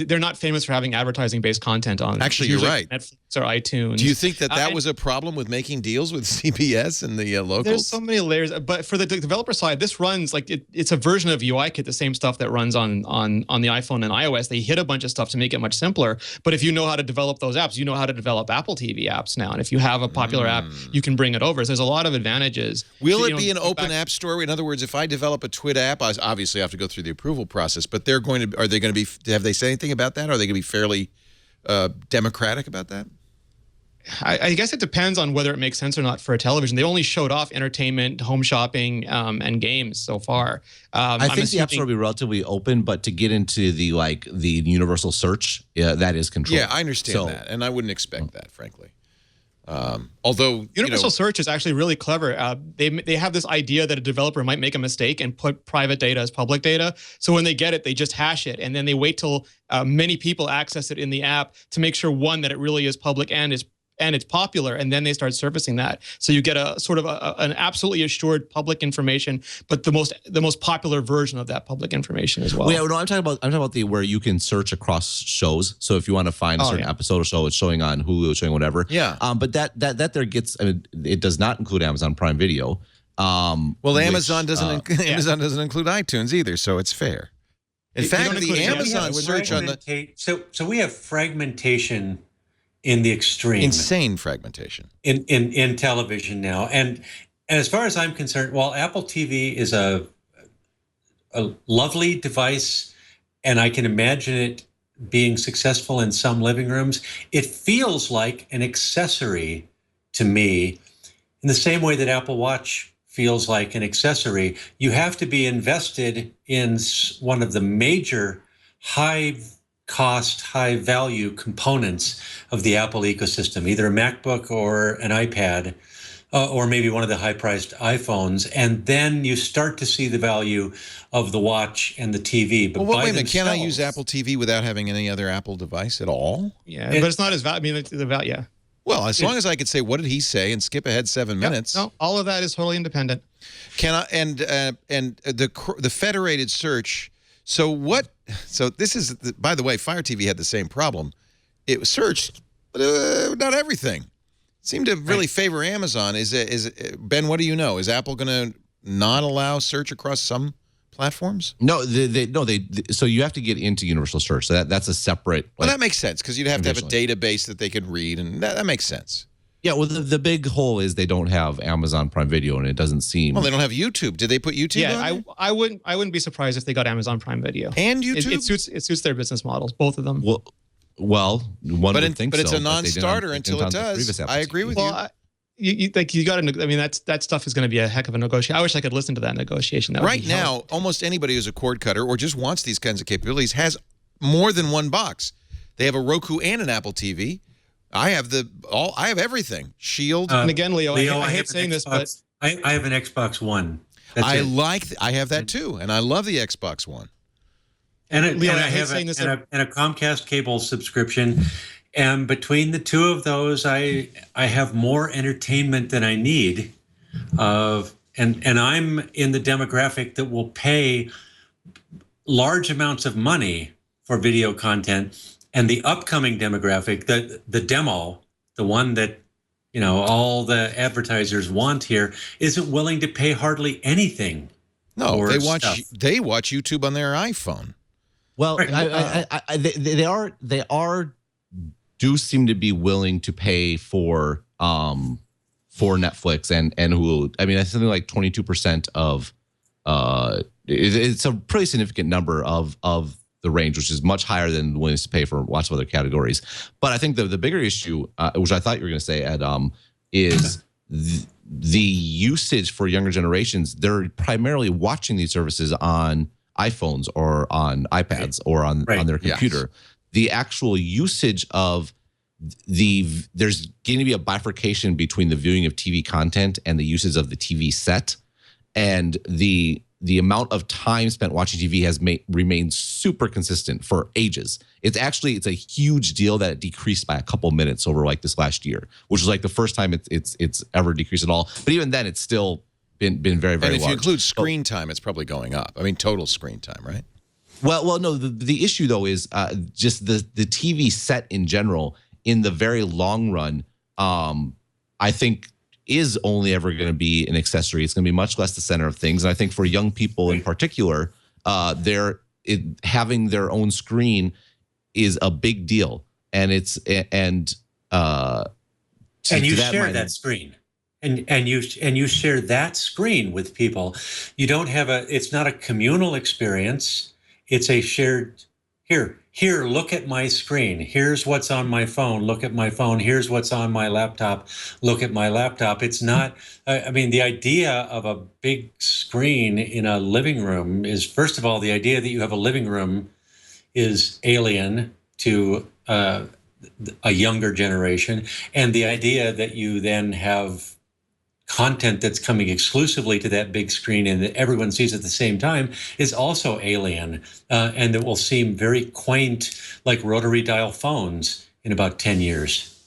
they're not famous for having advertising-based content on it. Actually, you're right. Netflix or iTunes. Do you think that was a problem with making deals with CBS and the locals? There's so many layers. But for the developer side, this runs like it's a version of UIKit, the same stuff that runs on the iPhone and iOS. They hit a bunch of stuff to make it much simpler. But if you know how to develop those apps, you know how to develop Apple TV apps now. And if you have a popular app, you can bring it over. So there's a lot of advantages. Will it be an open app store? In other words, if I develop a Twit app, I obviously have to go through the approval process. But are they going to be? Have they said anything about that? Are they going to be fairly democratic about that? I guess it depends on whether it makes sense or not for a television. They only showed off entertainment, home shopping, and games so far. I think the App Store will be relatively open, but to get into the universal search, that is controlled. Yeah, I understand that, and I wouldn't expect that, frankly. Although universal search is actually really clever. They have this idea that a developer might make a mistake and put private data as public data. So when they get it, they just hash it, and then they wait till many people access it in the app to make sure, one, that it really is public and it's popular, and then they start surfacing that. So you get a sort of an absolutely assured public information, but the most popular version of that public information as well. Well, yeah, no, I'm talking about the where you can search across shows. So if you want to find a certain episode or show, it's showing on Hulu, it's showing whatever. Yeah. But that there gets. I mean, it does not include Amazon Prime Video. Amazon doesn't include iTunes either, so it's fair. In You fact, don't the include it, Amazon yeah, search on the So we have fragmentation in the extreme. insane fragmentation. In television now. And as far as I'm concerned, while Apple TV is a lovely device, and I can imagine it being successful in some living rooms, it feels like an accessory to me in the same way that Apple Watch feels like an accessory. You have to be invested in one of the major high cost, high value components of the Apple ecosystem, either a MacBook or an iPad, or maybe one of the high-priced iPhones, and then you start to see the value of the watch and the TV. But Well, wait a minute. Can I use Apple TV without having any other Apple device at all? Yeah, but it's not as I mean, the value. Yeah. Well, as long as I could say, what did he say, and skip ahead 7 minutes. No, all of that is totally independent. Can I? And the federated search. So what? So this is, by the way, Fire TV had the same problem. It was searched, but not everything. Seemed to really favor Amazon. Is Ben? What do you know? Is Apple going to not allow search across some platforms? No, so you have to get into universal search. So that's a separate. Well, that makes sense because you'd have to have a database that they could read, and that makes sense. Yeah, well, the big hole is they don't have Amazon Prime Video, and it doesn't seem. Well, they don't have YouTube. Did they put YouTube? Yeah, on I wouldn't be surprised if they got Amazon Prime Video and YouTube. It suits their business models, both of them. Well, one would think but it's so, a non-starter until it does. I agree with you. Well, you got to. I mean, that stuff is going to be a heck of a negotiation. I wish I could listen to that negotiation. Right now, almost anybody who's a cord cutter or just wants these kinds of capabilities has more than one box. They have a Roku and an Apple TV. I have I have everything. Shield. And again, Leo, I hate saying this, but I have an Xbox One. I have that too, and I love the Xbox One. And Leo, I have a Comcast cable subscription. And between the two of those, I have more entertainment than I need. And I'm in the demographic that will pay large amounts of money for video content. And the upcoming demographic, the demo, the one that all the advertisers want here, isn't willing to pay hardly anything. No, they watch YouTube on their iPhone. Well, they do seem to be willing to pay for Netflix and Hulu. I mean, that's something like 22% of it's a pretty significant number of the range, which is much higher than willingness to pay for lots of other categories. But I think the bigger issue, which I thought you were going to say, Ed, is the usage for younger generations. They're primarily watching these services on iPhones or on iPads or on their computer. Yes. The actual usage of there's going to be a bifurcation between the viewing of TV content and the uses of the TV set, and the amount of time spent watching TV has remained super consistent for ages. It's a huge deal that it decreased by a couple minutes over like this last year, which is like the first time it's ever decreased at all. But even then, it's still been very, very large. And if you include screen time, it's probably going up. I mean, total screen time, right? Well, no. The issue though is just the TV set in general. In the very long run, I think is only ever going to be an accessory. It's going to be much less the center of things. And I think for young people in particular, having their own screen is a big deal. And you share that screen. And you share that screen with people. You don't have it's not a communal experience. It's a shared, here, look at my screen. Here's what's on my phone. Look at my phone. Here's what's on my laptop. Look at my laptop. It's not, I mean, the idea of a big screen in a living room is, first of all, the idea that you have a living room is alien to a younger generation. And the idea that you then have content that's coming exclusively to that big screen and that everyone sees at the same time is also alien, and that will seem very quaint, like rotary dial phones in about 10 years.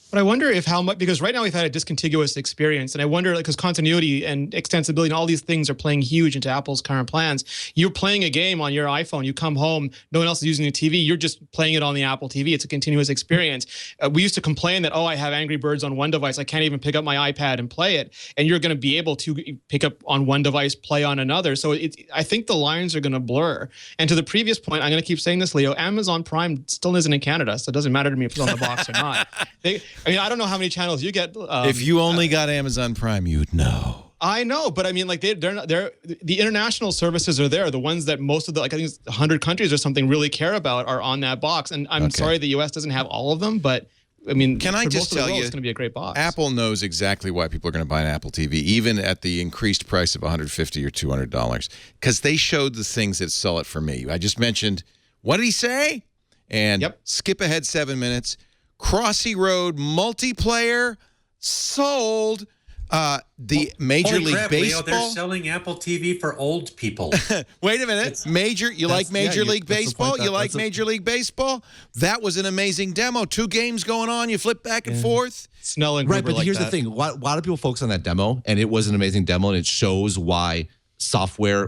But I wonder if how much, because right now we've had a discontiguous experience, and I wonder, like, because continuity and extensibility and all these things are playing huge into Apple's current plans. You're playing a game on your iPhone, you come home, no one else is using the TV, you're just playing it on the Apple TV. It's a continuous experience. We used to complain that, I have Angry Birds on one device, I can't even pick up my iPad and play it. And you're going to be able to pick up on one device, play on another. So I think the lines are going to blur. And to the previous point, I'm going to keep saying this, Leo, Amazon Prime still isn't in Canada, so it doesn't matter to me if it's on the box or not. I don't know how many channels you get. If you only got Amazon Prime, you'd know. I know, but I mean, like they're not, the international services are there. The ones that most of the, like, I think it's 100 countries or something really care about are on that box. And I'm sorry the U.S. doesn't have all of them, but I mean, can I just tell you, it's going to be a great box. Apple knows exactly why people are going to buy an Apple TV, even at the increased price of $150 or $200, because they showed the things that sell it for me. I just mentioned, what did he say? And skip ahead 7 minutes. Crossy Road multiplayer sold. The Major League Baseball. Leo, they're selling Apple TV for old people. Wait a minute. You like Major League Baseball? You like Major League Baseball? That was an amazing demo. 2 games going on. You flip back and forth. Snell and right, but here's the thing. A lot of people focus on that demo, and it was an amazing demo, and it shows why software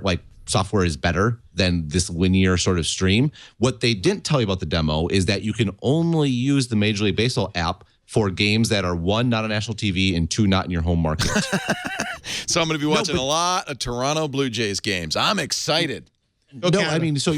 is better than this linear sort of stream. What they didn't tell you about the demo is that you can only use the Major League Baseball app for games that are 1, not on national TV, and 2, not in your home market. So I'm going to be watching a lot of Toronto Blue Jays games. I'm excited. I mean, so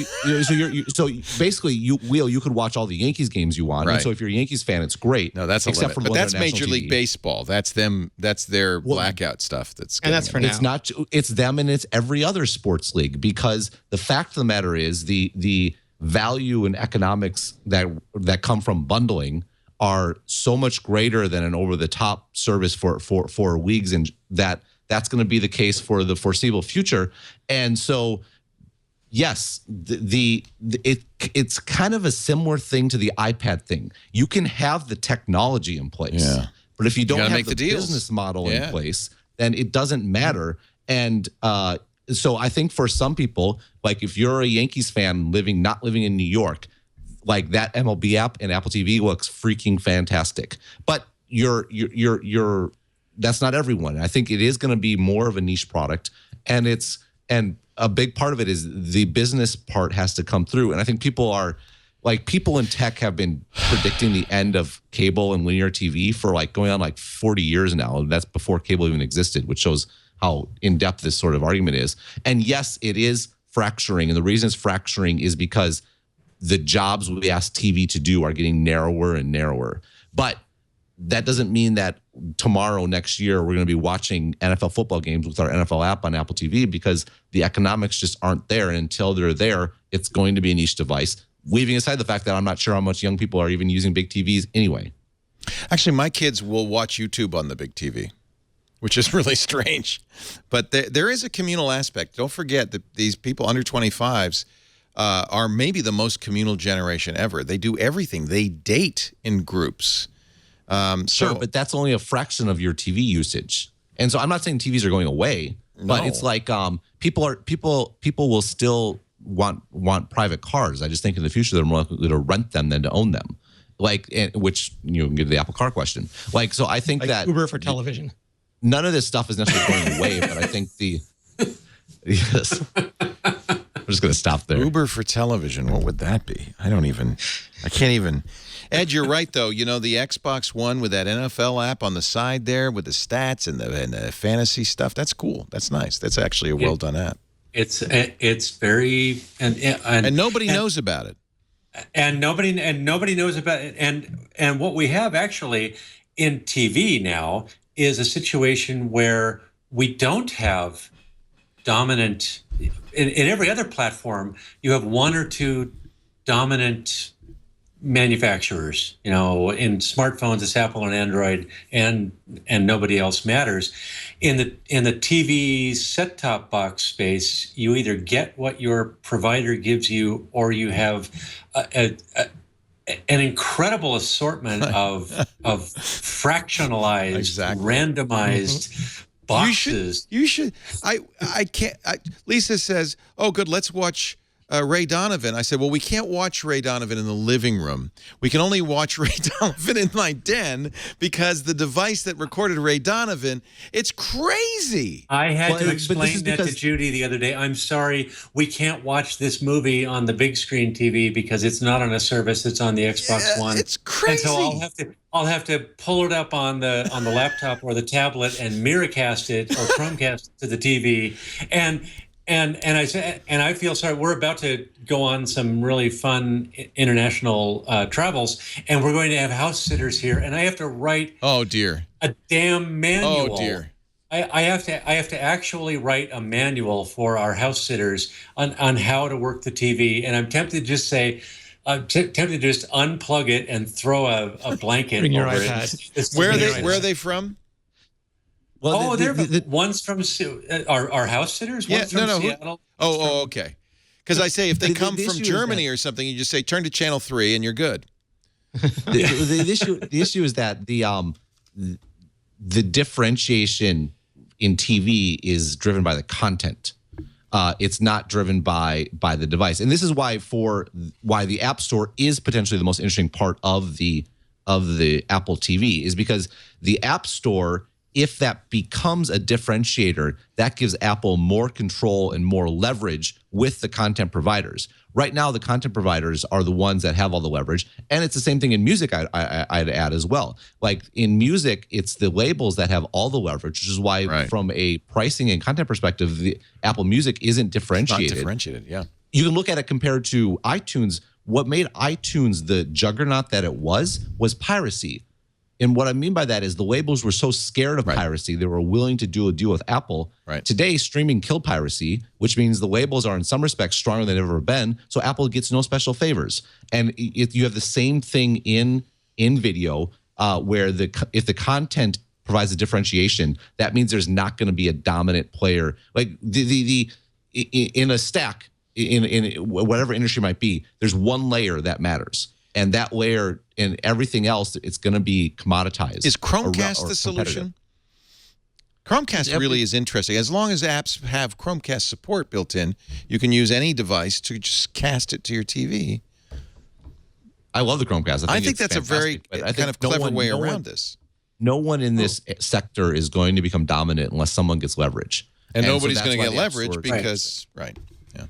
basically, you could watch all the Yankees games you want. Right. And so if you're a Yankees fan, it's great. No, that's a except limit. for But that's Major TV. League Baseball. That's them. That's their blackout stuff. And that's for now. It's not. It's them, and it's every other sports league, because the fact of the matter is the value and economics that come from bundling are so much greater than an over-the-top service for leagues, and that's going to be the case for the foreseeable future. And so, yes, it's kind of a similar thing to the iPad thing. You can have the technology in place, but if you don't have the business model in place, then it doesn't matter. And so I think for some people, like if you're a Yankees fan not living in New York, like that MLB app and Apple TV looks freaking fantastic. But that's not everyone. I think it is going to be more of a niche product, and a big part of it is the business part has to come through. And I think people in tech have been predicting the end of cable and linear TV for going on 40 years now. And that's before cable even existed, which shows how in-depth this sort of argument is. And yes, it is fracturing. And the reason it's fracturing is because the jobs we ask TV to do are getting narrower and narrower. But that doesn't mean that tomorrow, next year, we're going to be watching NFL football games with our NFL app on Apple TV, because the economics just aren't there. And until they're there, it's going to be a niche device. Leaving aside the fact that I'm not sure how much young people are even using big TVs anyway. Actually, my kids will watch YouTube on the big TV, which is really strange. But there is a communal aspect. Don't forget that these people under 25s are maybe the most communal generation ever. They do everything. They date in groups. Sure, but that's only a fraction of your TV usage. And so I'm not saying TVs are going away, but it's like people will still want private cars. I just think in the future they're more likely to rent them than to own them. Which you can get to the Apple Car question. So I think that Uber for television. None of this stuff is necessarily going away, but I think yes. I'm just going to stop there. Uber for television. What would that be? I can't even. Ed, you're right, though. You know, the Xbox One with that NFL app on the side there with the stats and the fantasy stuff, that's cool. That's nice. That's actually a well-done app. It's very and nobody knows about it. And nobody knows about it. And what we have actually in TV now is a situation where we don't have dominant. In every other platform, you have 1 or 2 dominant manufacturers. You know, in smartphones, it's Apple and Android, and nobody else matters. In the TV set-top box space, you either get what your provider gives you, or you have an incredible assortment of fractionalized, randomized boxes. You should. I can't. Lisa says, "Oh, good. Let's watch Ray Donovan. I said, well, we can't watch Ray Donovan in the living room. We can only watch Ray Donovan in my den because the device that recorded Ray Donovan, it's crazy. I had to explain that to Judy the other day. I'm sorry, we can't watch this movie on the big screen TV because it's not on a service. It's on the Xbox One. It's crazy. And so I'll have to pull it up on the laptop or the tablet and miracast it or Chromecast it to the TV. And I feel sorry. We're about to go on some really fun international travels, and we're going to have house sitters here, and I have to write. Oh dear. A damn manual. Oh dear. I have to actually write a manual for our house sitters on how to work the TV, and I'm tempted to just say. Tempted to just unplug it and throw a blanket Bring your over iPad. it. Where are they from? Well, one's from our house sitters. One's from Seattle. Oh, okay. Because I say if they come from Germany or something, you just say turn to channel 3 and you're good. The issue is that the differentiation in TV is driven by the content. It's not driven by the device, and this is why the App Store is potentially the most interesting part of the Apple TV is because the App Store, if that becomes a differentiator, that gives Apple more control and more leverage with the content providers. Right now, the content providers are the ones that have all the leverage, and it's the same thing in music. I'd add as well. Like in music, it's the labels that have all the leverage, which is why, from a pricing and content perspective, the Apple Music isn't differentiated. It's not differentiated, yeah. You can look at it compared to iTunes. What made iTunes the juggernaut that it was piracy. And what I mean by that is the labels were so scared of piracy, they were willing to do a deal with Apple. Right. Today, streaming killed piracy, which means the labels are in some respects stronger than they've ever been. So Apple gets no special favors. And you have the same thing in video, where if the content provides a differentiation, that means there's not going to be a dominant player. Like in a stack, in whatever industry might be, there's one layer that matters. And that layer and everything else, it's going to be commoditized. Is Chromecast the solution? Chromecast really is interesting. As long as apps have Chromecast support built in, you can use any device to just cast it to your TV. I love the Chromecast. I think that's a very kind of clever way around this. No one in this sector is going to become dominant unless someone gets leverage. And nobody's going to get leverage because, yeah.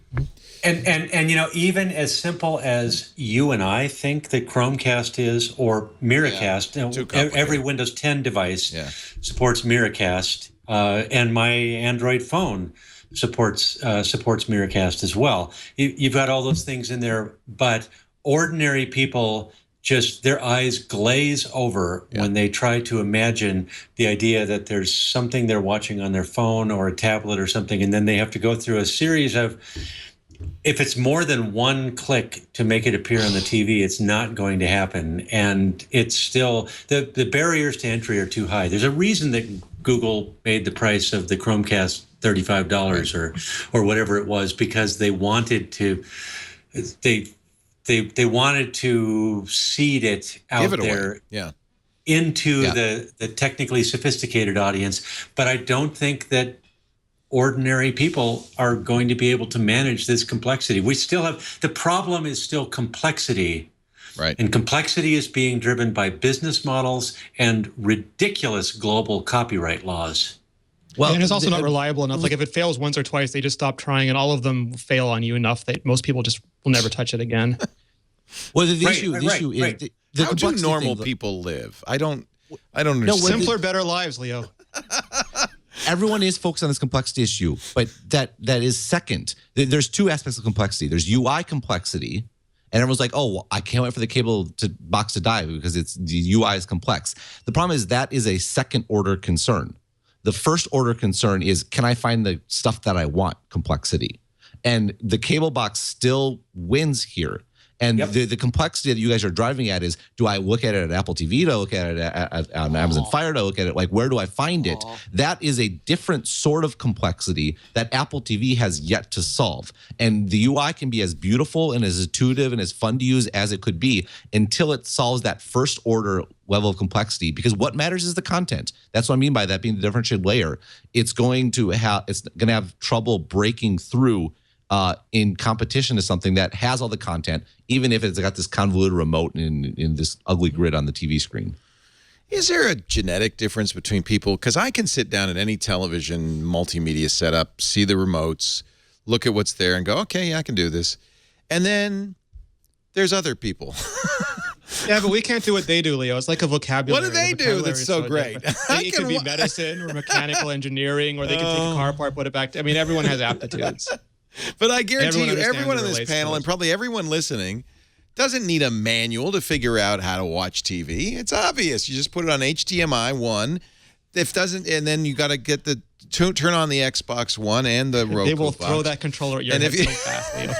And even as simple as you and I think that Chromecast is, or Miracast, every Windows 10 device supports Miracast, and my Android phone supports Miracast as well. You've got all those things in there, but ordinary people just their eyes glaze over when they try to imagine the idea that there's something they're watching on their phone or a tablet or something, and then they have to go through a series of. If it's more than one click to make it appear on the TV, it's not going to happen. And it's still, the barriers to entry are too high. There's a reason that Google made the price of the Chromecast $35 or whatever it was, because they wanted to, they wanted to seed it out there into the technically sophisticated audience. But I don't think that ordinary people are going to be able to manage this complexity. We still have, the problem is still complexity. Right. And complexity is being driven by business models and ridiculous global copyright laws. Well, and it's also not reliable enough. Like if it fails once or twice, they just stop trying, and all of them fail on you enough that most people just will never touch it again. Well, the issue is how do normal people live? I don't understand. Simpler, better lives, Leo. Everyone is focused on this complexity issue, but that is second. There's two aspects of complexity. There's UI complexity, and everyone's like, "Oh, well, I can't wait for the cable box to die because the UI is complex." The problem is that is a second order concern. The first order concern is, can I find the stuff that I want? Complexity, and the cable box still wins here. And the complexity that you guys are driving at is, do I look at it at Apple TV? Do I look at it on Amazon Fire? Do I look at it, like, where do I find it? That is a different sort of complexity that Apple TV has yet to solve. And the UI can be as beautiful and as intuitive and as fun to use as it could be until it solves that first order level of complexity, because what matters is the content. That's what I mean by that being the differentiated layer. It's going to have trouble breaking through in competition to something that has all the content, even if it's got this convoluted remote in this ugly grid on the TV screen. Is there a genetic difference between people? Because I can sit down at any television multimedia setup, see the remotes, look at what's there and go, okay, yeah, I can do this. And then there's other people. Yeah, but we can't do what they do, Leo. It's like a vocabulary. What do they do that's so great? It could be medicine or mechanical engineering, or they could take a car apart, put it back. I mean, everyone has aptitudes. But I guarantee you, everyone on and this panel and probably everyone listening doesn't need a manual to figure out how to watch TV. It's obvious. You just put it on HDMI 1. And then you got to get turn on the Xbox One and the Roku They will box. throw that controller at your head so fast, Leo.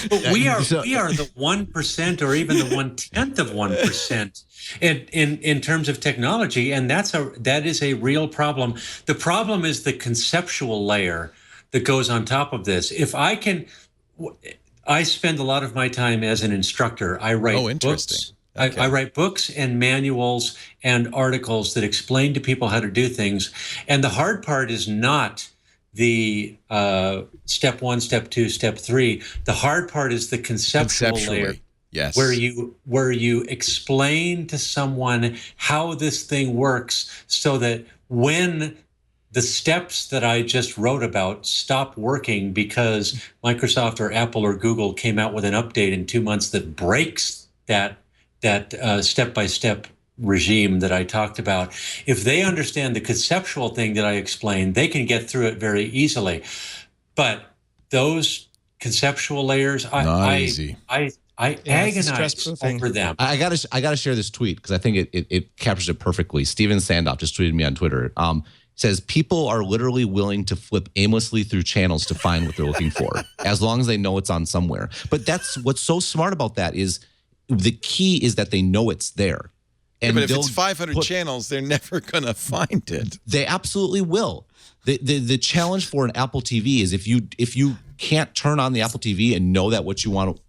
But we are the 1% or even the 1/10 of 1% in terms of technology, and that is a real problem. The problem is the conceptual layer that goes on top of this. I spend a lot of my time as an instructor. I write books. Okay. I write books and manuals and articles that explain to people how to do things. And the hard part is not the step 1, step 2, step 3. The hard part is the conceptual layer. Yes. Where you explain to someone how this thing works so that when the steps that I just wrote about stop working because Microsoft or Apple or Google came out with an update in 2 months that breaks that step-by-step regime that I talked about. If they understand the conceptual thing that I explained, they can get through it very easily. But those conceptual layers, I agonize over them. I gotta share this tweet because I think it captures it perfectly. Steven Sandoff just tweeted me on Twitter. Says people are literally willing to flip aimlessly through channels to find what they're looking for, as long as they know it's on somewhere. But that's what's so smart about that is the key is that they know it's there. And but if it's 500 channels, they're never going to find it. They absolutely will. The challenge for an Apple TV is if you can't turn on the Apple TV and know that what you want to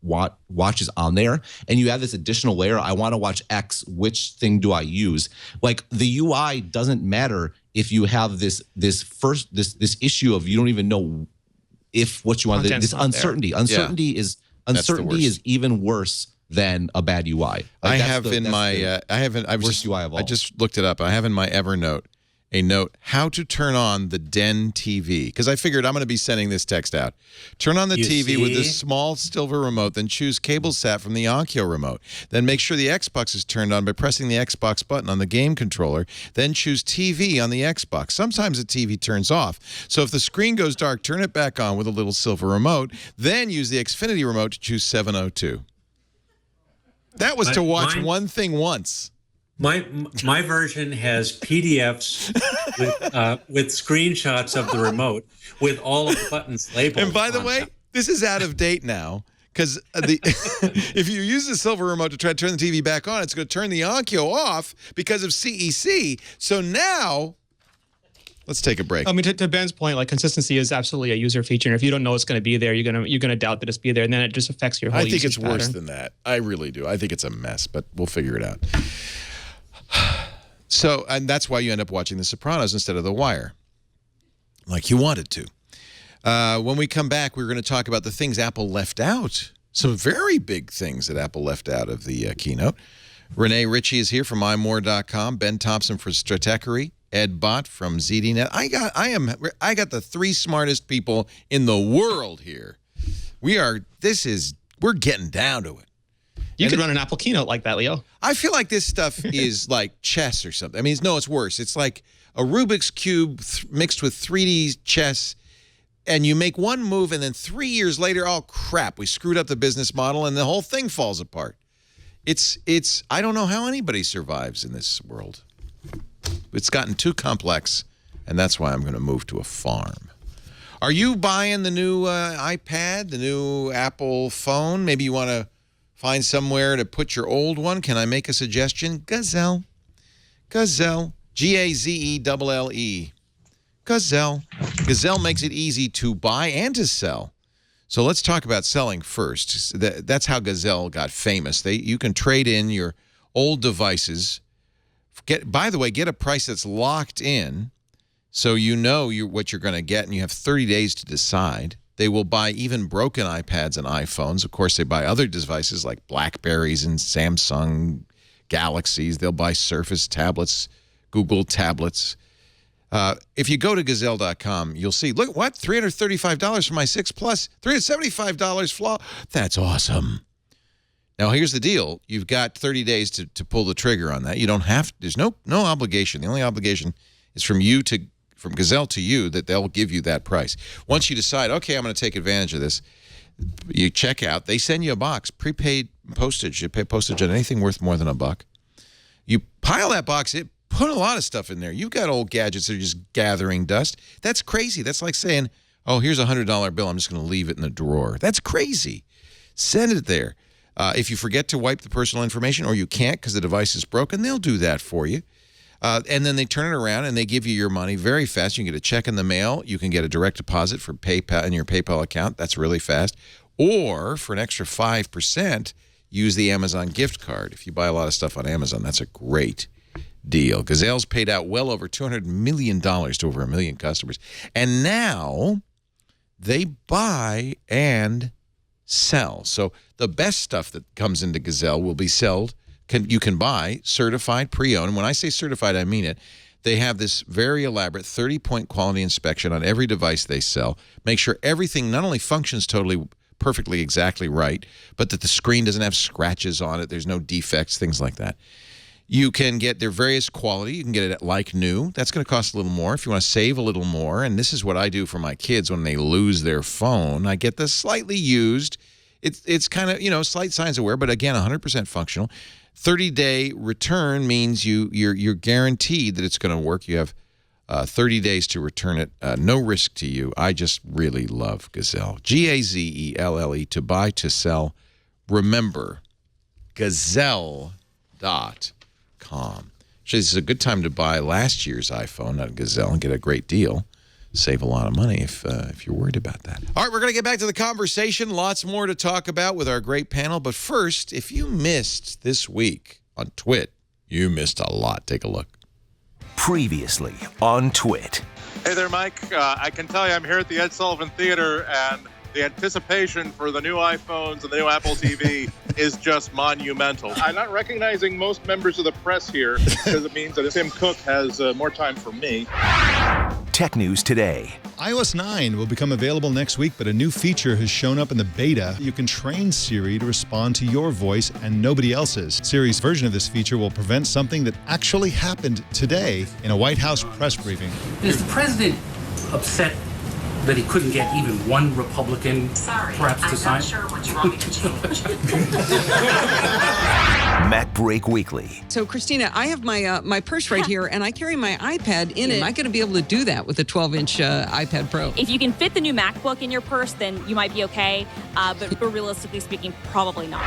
watch is on there, and you have this additional layer, I want to watch X, which thing do I use? Like the UI doesn't matter if you have this issue of you don't even know if what you want. This uncertainty. Uncertainty is even worse than a bad UI. I just looked it up. I have in my Evernote a note, how to turn on the Den TV. Because I figured I'm going to be sending this text out. Turn on the TV with this small silver remote, then choose cable sat from the Onkyo remote. Then make sure the Xbox is turned on by pressing the Xbox button on the game controller. Then choose TV on the Xbox. Sometimes the TV turns off. So if the screen goes dark, turn it back on with a little silver remote. Then use the Xfinity remote to choose 702. That was to watch one thing once. My version has PDFs with screenshots of the remote with all of the buttons labeled. And by the way, this is out of date now because if you use the silver remote to try to turn the TV back on, it's going to turn the Onkyo off because of CEC. So now, let's take a break. I mean, to Ben's point, like consistency is absolutely a user feature. And if you don't know it's going to be there, you're gonna doubt that it's be there, and then it just affects your whole. I think it's pattern. worse than that. I really do. I think it's a mess, but we'll figure it out. So, and that's why you end up watching The Sopranos instead of The Wire, like you wanted to. When we come back, we're going to talk about the things Apple left out. Some very big things that Apple left out of the keynote. Rene Ritchie is here from imore.com. Ben Thompson for Stratechery. Ed Bott from ZDNet. I got the 3 smartest people in the world here. We're getting down to it. You could run an Apple keynote like that, Leo. I feel like this stuff is like chess or something. I mean, it's worse. It's like a Rubik's Cube mixed with 3D chess, and you make one move, and then 3 years later, oh, crap, we screwed up the business model, and the whole thing falls apart. I don't know how anybody survives in this world. It's gotten too complex, and that's why I'm going to move to a farm. Are you buying the new iPad, the new Apple phone? Maybe you want to find somewhere to put your old one. Can I make a suggestion? Gazelle. Gazelle. Gazelle. Gazelle. Gazelle makes it easy to buy and to sell. So let's talk about selling first. That's how Gazelle got famous. You can trade in your old devices. By the way, get a price that's locked in so you know what you're going to get, and you have 30 days to decide. They will buy even broken iPads and iPhones. Of course, they buy other devices like BlackBerries and Samsung Galaxies. They'll buy Surface tablets, Google tablets. If you go to Gazelle.com, you'll see, look, what? $335 for my 6 Plus, $375 flaw. That's awesome. Now, here's the deal. You've got 30 days to pull the trigger on that. You don't have, there's no obligation. The only obligation is from Gazelle to you, that they'll give you that price. Once you decide, okay, I'm going to take advantage of this, you check out. They send you a box, prepaid postage. You pay postage on anything worth more than $1. You pile that box in, put a lot of stuff in there. You've got old gadgets that are just gathering dust. That's crazy. That's like saying, oh, here's a $100 bill. I'm just going to leave it in the drawer. That's crazy. Send it there. If you forget to wipe the personal information, or you can't because the device is broken, they'll do that for you. And then they turn it around and they give you your money very fast. You can get a check in the mail. You can get a direct deposit for PayPal in your PayPal account. That's really fast. Or for an extra 5%, use the Amazon gift card. If you buy a lot of stuff on Amazon, that's a great deal. Gazelle's paid out well over $200 million to over 1 million customers. And now they buy and sell. So the best stuff that comes into Gazelle will be sold. You can buy certified pre-owned. And when I say certified, I mean it. They have this very elaborate 30-point quality inspection on every device they sell. Make sure everything not only functions totally perfectly exactly right, but that the screen doesn't have scratches on it. There's no defects, things like that. You can get their various quality. You can get it like new. That's going to cost a little more if you want to save a little more. And this is what I do for my kids when they lose their phone. I get the slightly used. It's kind of, slight signs of wear, but again, 100% functional. 30-day return means you're guaranteed that it's going to work. You have 30 days to return it. No risk to you. I just really love Gazelle. Gazelle, to buy, to sell. Remember, Gazelle.com. Actually, this is a good time to buy last year's iPhone at Gazelle and get a great deal. Save a lot of money if you're worried about that. All right, we're going to get back to the conversation. Lots more to talk about with our great panel. But first, if you missed this week on Twit, you missed a lot. Take a look. Previously on Twit. Hey there, Mike. I can tell you I'm here at the Ed Sullivan Theater, and the anticipation for the new iPhones and the new Apple TV is just monumental. I'm not recognizing most members of the press here because it means that Tim Cook has more time for me. Tech News Today. iOS 9 will become available next week, but a new feature has shown up in the beta. You can train Siri to respond to your voice and nobody else's. Siri's version of this feature will prevent something that actually happened today in a White House press briefing. Is the president upset that he couldn't get even one Republican perhaps to sign? Sorry, I'm not sure what you want me to change. Mac Break Weekly. So, Christina, I have my purse right here, and I carry my iPad in it. Am I going to be able to do that with a 12-inch iPad Pro? If you can fit the new MacBook in your purse, then you might be okay. But realistically speaking, probably not.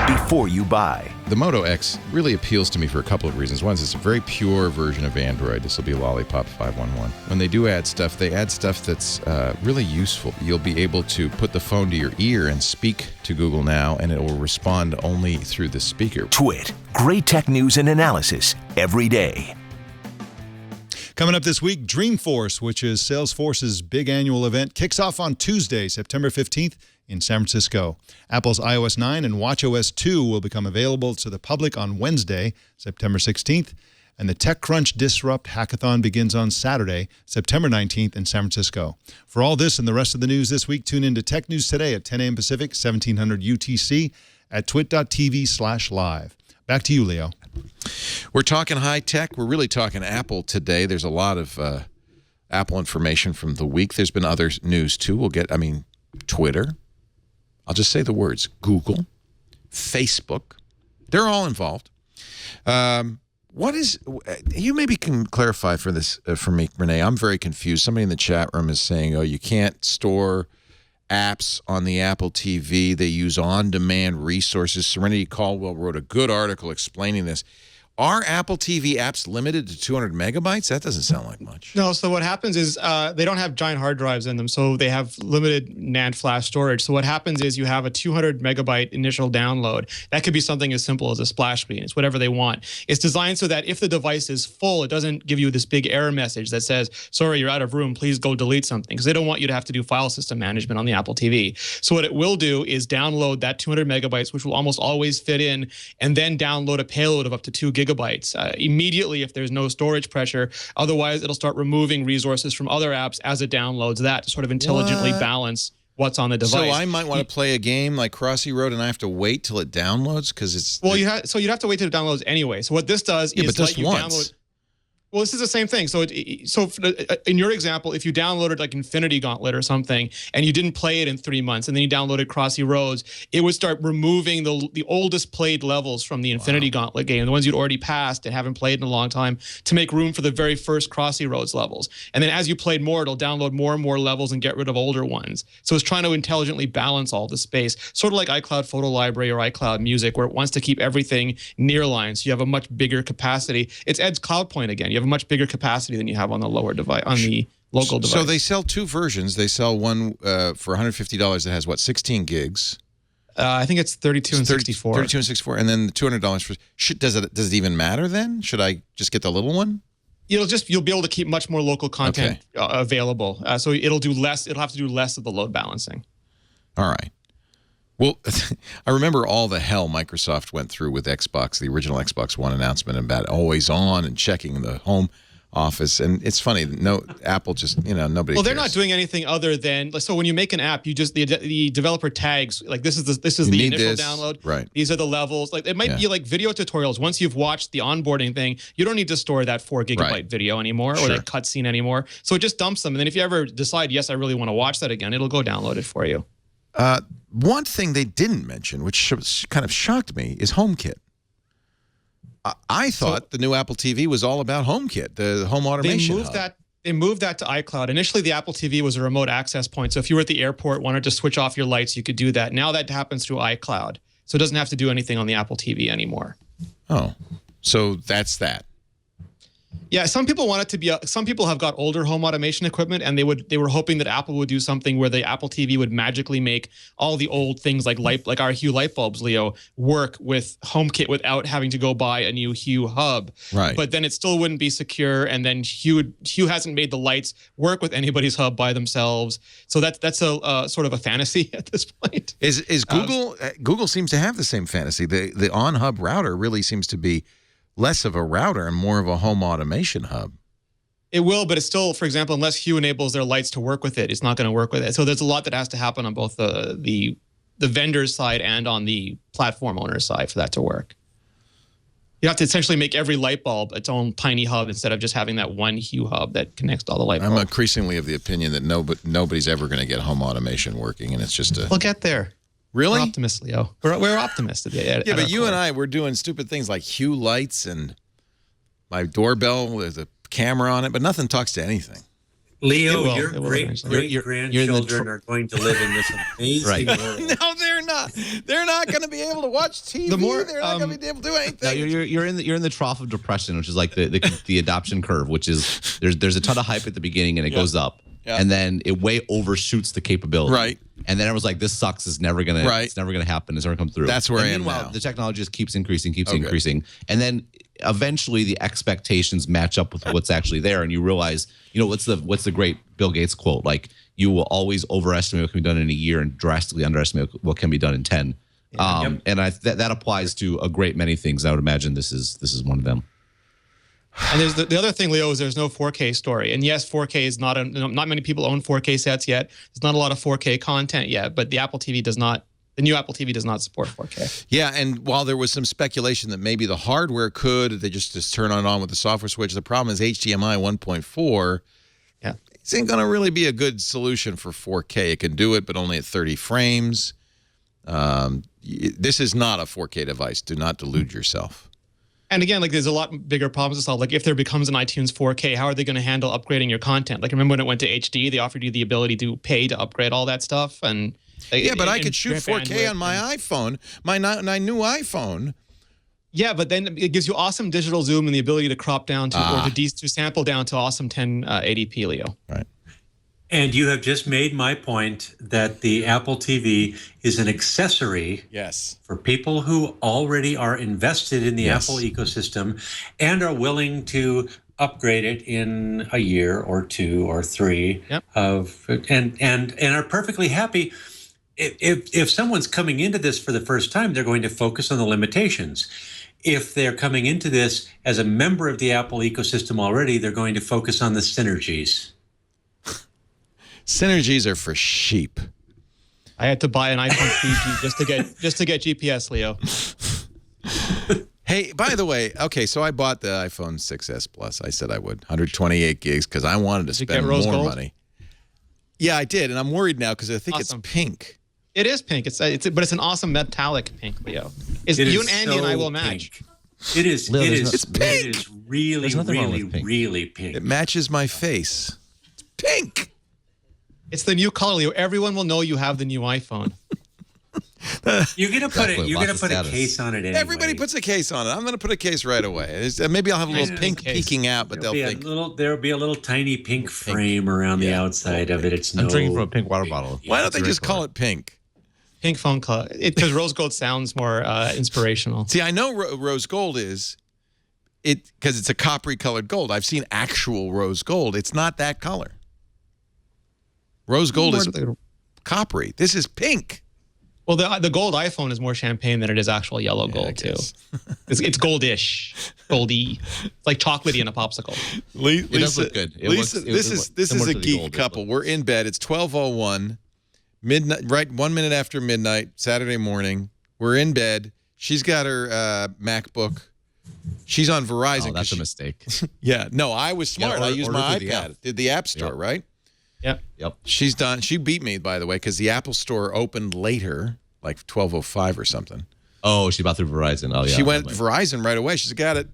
Before you buy. The Moto X really appeals to me for a couple of reasons. One is it's a very pure version of Android. This will be Lollipop 511. When they do add stuff, they add stuff that's really useful. You'll be able to put the phone to your ear and speak to Google Now, and it will respond only through the speaker. Twit. Great tech news and analysis every day. Coming up this week, Dreamforce, which is Salesforce's big annual event, kicks off on Tuesday, September 15th in San Francisco. Apple's iOS 9 and watchOS 2 will become available to the public on Wednesday, September 16th. And the TechCrunch Disrupt Hackathon begins on Saturday, September 19th in San Francisco. For all this and the rest of the news this week, tune into Tech News Today at 10 a.m. Pacific, 1700 UTC at twit.tv/live. Back to you, Leo. We're talking high tech. We're really talking Apple today. There's a lot of Apple information from the week. There's been other news, too. Twitter. I'll just say the words. Google, Facebook. They're all involved. You maybe can clarify for this for me, Rene. I'm very confused. Somebody in the chat room is saying, you can't store apps on the Apple TV. They use on-demand resources. Serenity Caldwell wrote a good article explaining this. Are Apple TV apps limited to 200 megabytes? That doesn't sound like much. No, so what happens is they don't have giant hard drives in them, so they have limited NAND flash storage. So what happens is you have a 200 megabyte initial download. That could be something as simple as a splash screen. It's whatever they want. It's designed so that if the device is full, it doesn't give you this big error message that says, sorry, you're out of room, please go delete something, because they don't want you to have to do file system management on the Apple TV. So what it will do is download that 200 megabytes, which will almost always fit in, and then download a payload of up to 2 gigabytes immediately if there's no storage pressure. Otherwise, it'll start removing resources from other apps as it downloads that to sort of intelligently balance what's on the device. So I might want to play a game like Crossy Road, and I have to wait till it downloads because it's well. You'd have to wait till it downloads anyway. So what this does is let you download. Well, this is the same thing. So, in your example, if you downloaded like Infinity Gauntlet or something, and you didn't play it in 3 months, and then you downloaded Crossy Roads, it would start removing the oldest played levels from the Infinity Gauntlet game, the ones you'd already passed and haven't played in a long time, to make room for the very first Crossy Roads levels. And then as you played more, it'll download more and more levels and get rid of older ones. So it's trying to intelligently balance all the space, sort of like iCloud Photo Library or iCloud Music, where it wants to keep everything nearline, so you have a much bigger capacity. It's Ed's Cloud Point again. You have a much bigger capacity than you have on the lower device, on the local device. So they sell two versions. They sell one for $150 that has, what, 16 gigs? I think it's 32 and 64. 32 and 64, and then the $200 for. Does it even matter then? Should I just get the little one? You'll be able to keep much more local content available. So it'll do less. It'll have to do less of the load balancing. All right. Well, I remember all the hell Microsoft went through with Xbox, the original Xbox One announcement about always on and checking the home office. And it's funny, Apple just, nobody Well, they're cares. not doing anything other than, so when you make an app, you just, the developer tags, like this is the initial download. Right. These are the levels. Like it might be like video tutorials. Once you've watched the onboarding thing, you don't need to store that 4 gigabyte video anymore or that cutscene anymore. So it just dumps them. And then if you ever decide, yes, I really want to watch that again, it'll go download it for you. One thing they didn't mention, which kind of shocked me, is HomeKit. I thought the new Apple TV was all about HomeKit, the home automation hub. They moved that to iCloud. Initially, the Apple TV was a remote access point. So if you were at the airport, wanted to switch off your lights, you could do that. Now that happens through iCloud. So it doesn't have to do anything on the Apple TV anymore. Oh, so that's that. Yeah, some people want it to be. Some people have got older home automation equipment, and they were hoping that Apple would do something where the Apple TV would magically make all the old things like our Hue light bulbs, Leo, work with HomeKit without having to go buy a new Hue hub. Right. But then it still wouldn't be secure, and then Hue hasn't made the lights work with anybody's hub by themselves. So that's a sort of a fantasy at this point. Is Google? Google seems to have the same fantasy. The on hub router really seems to be less of a router and more of a home automation hub. It will, but it's still, for example, unless Hue enables their lights to work with it, it's not going to work with it. So there's a lot that has to happen on both the vendor's side and on the platform owner's side for that to work. You have to essentially make every light bulb its own tiny hub instead of just having that one Hue hub that connects to all the light bulbs. I'm increasingly of the opinion that nobody's ever going to get home automation working, and it's just a... We'll get there. Really? We're optimists, Leo. We're optimists. But you and I, we're doing stupid things like Hue lights and my doorbell with a camera on it, but nothing talks to anything. Leo, your great-grandchildren are going to live in this amazing world. No, they're not. They're not going to be able to watch TV. They're not going to be able to do anything. No, you're in the trough of depression, which is like the adoption curve, which is there's a ton of hype at the beginning and it goes up. Yeah. And then it way overshoots the capability. Right. And then everyone's like, this sucks. It's never gonna happen. It's never come through. That's where I am meanwhile, now. the technology just keeps increasing. And then eventually the expectations match up with what's actually there. And you realize, what's the great Bill Gates quote? Like, you will always overestimate what can be done in a year and drastically underestimate what can be done in 10. And that applies to a great many things. I would imagine this is one of them. And there's the other thing, Leo, is there's no 4K story. And yes, 4K is not many people own 4K sets yet. There's not a lot of 4K content yet, but the Apple TV does not. The new Apple TV does not support 4K. Yeah, and while there was some speculation that maybe the hardware could, they just turn it on with the software switch. The problem is HDMI 1.4. Yeah, it ain't going to really be a good solution for 4K. It can do it, but only at 30 frames. This is not a 4K device. Do not delude yourself. And again, like there's a lot bigger problems to solve. Like if there becomes an iTunes 4K, how are they going to handle upgrading your content? Like remember when it went to HD, they offered you the ability to pay to upgrade all that stuff. And but I could shoot 4K on my iPhone, my new iPhone. Yeah, but then it gives you awesome digital zoom and the ability to crop down to or to sample down to awesome 1080p, Leo. Right. And you have just made my point that the Apple TV is an accessory for people who already are invested in the Apple ecosystem and are willing to upgrade it in a year or 2 or 3 and are perfectly happy. If someone's coming into this for the first time, they're going to focus on the limitations. If they're coming into this as a member of the Apple ecosystem already, they're going to focus on the synergies. Synergies are for sheep. I had to buy an iPhone 3G just to get GPS, Leo. Hey, by the way, okay, so I bought the iPhone 6s Plus. I said I would, 128 gigs, because I wanted to spend more money. Yeah, I did, and I'm worried now because I think it's pink. It is pink. But it's an awesome metallic pink, Leo. You and Andy and I will match. It is. Leo, it's pink. It is really pink. It matches my face. It's pink. It's the new color, Leo. Everyone will know you have the new iPhone. You're gonna put a case on it anyway. Everybody puts a case on it. I'm gonna put a case right away. Maybe I'll have a little pink peeking out, but there'll be a little tiny pink frame around the outside of it. I'm drinking from a pink water bottle. Why don't they just call it pink? Pink phone color. Because rose gold sounds more inspirational. See, I know rose gold is because it's a coppery colored gold. I've seen actual rose gold. It's not that color. Rose gold is coppery. This is pink. Well, the gold iPhone is more champagne than it is actual yellow gold, too. It's goldish. Goldy. It's like chocolatey in a popsicle. It does look good. This is a geek couple. We're in bed. It's 12:01, midnight, right 1 minute after midnight, Saturday morning. We're in bed. She's got her MacBook. She's on Verizon. Oh, that's a mistake. Yeah. No, I was smart. I used my iPad. Did the App Store, right? Yep. She's done. She beat me, by the way, because the Apple Store opened later, like 12:05 or something. Oh, she bought through Verizon. Oh, yeah. She went Verizon right away. She said, got it.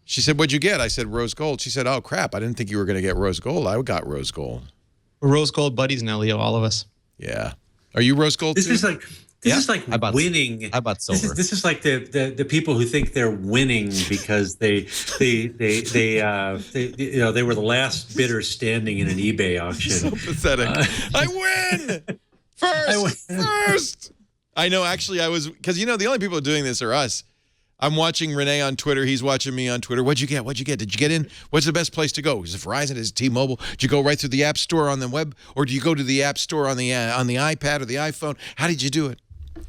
She said, what'd you get? I said, rose gold. She said, oh, crap. I didn't think you were going to get rose gold. I got rose gold. We're rose gold buddies now, Leo, all of us. Yeah. Are you rose gold too? This is like winning. I bought silver. This is like the people who think they're winning because they were the last bidder standing in an eBay auction. So pathetic. I win first. I know. Actually, I was because the only people doing this are us. I'm watching Rene on Twitter. He's watching me on Twitter. What'd you get? Did you get in? What's the best place to go? Is it Verizon? Is it T-Mobile? Did you go right through the App Store on the web, or do you go to the App Store on the iPad or the iPhone? How did you do it?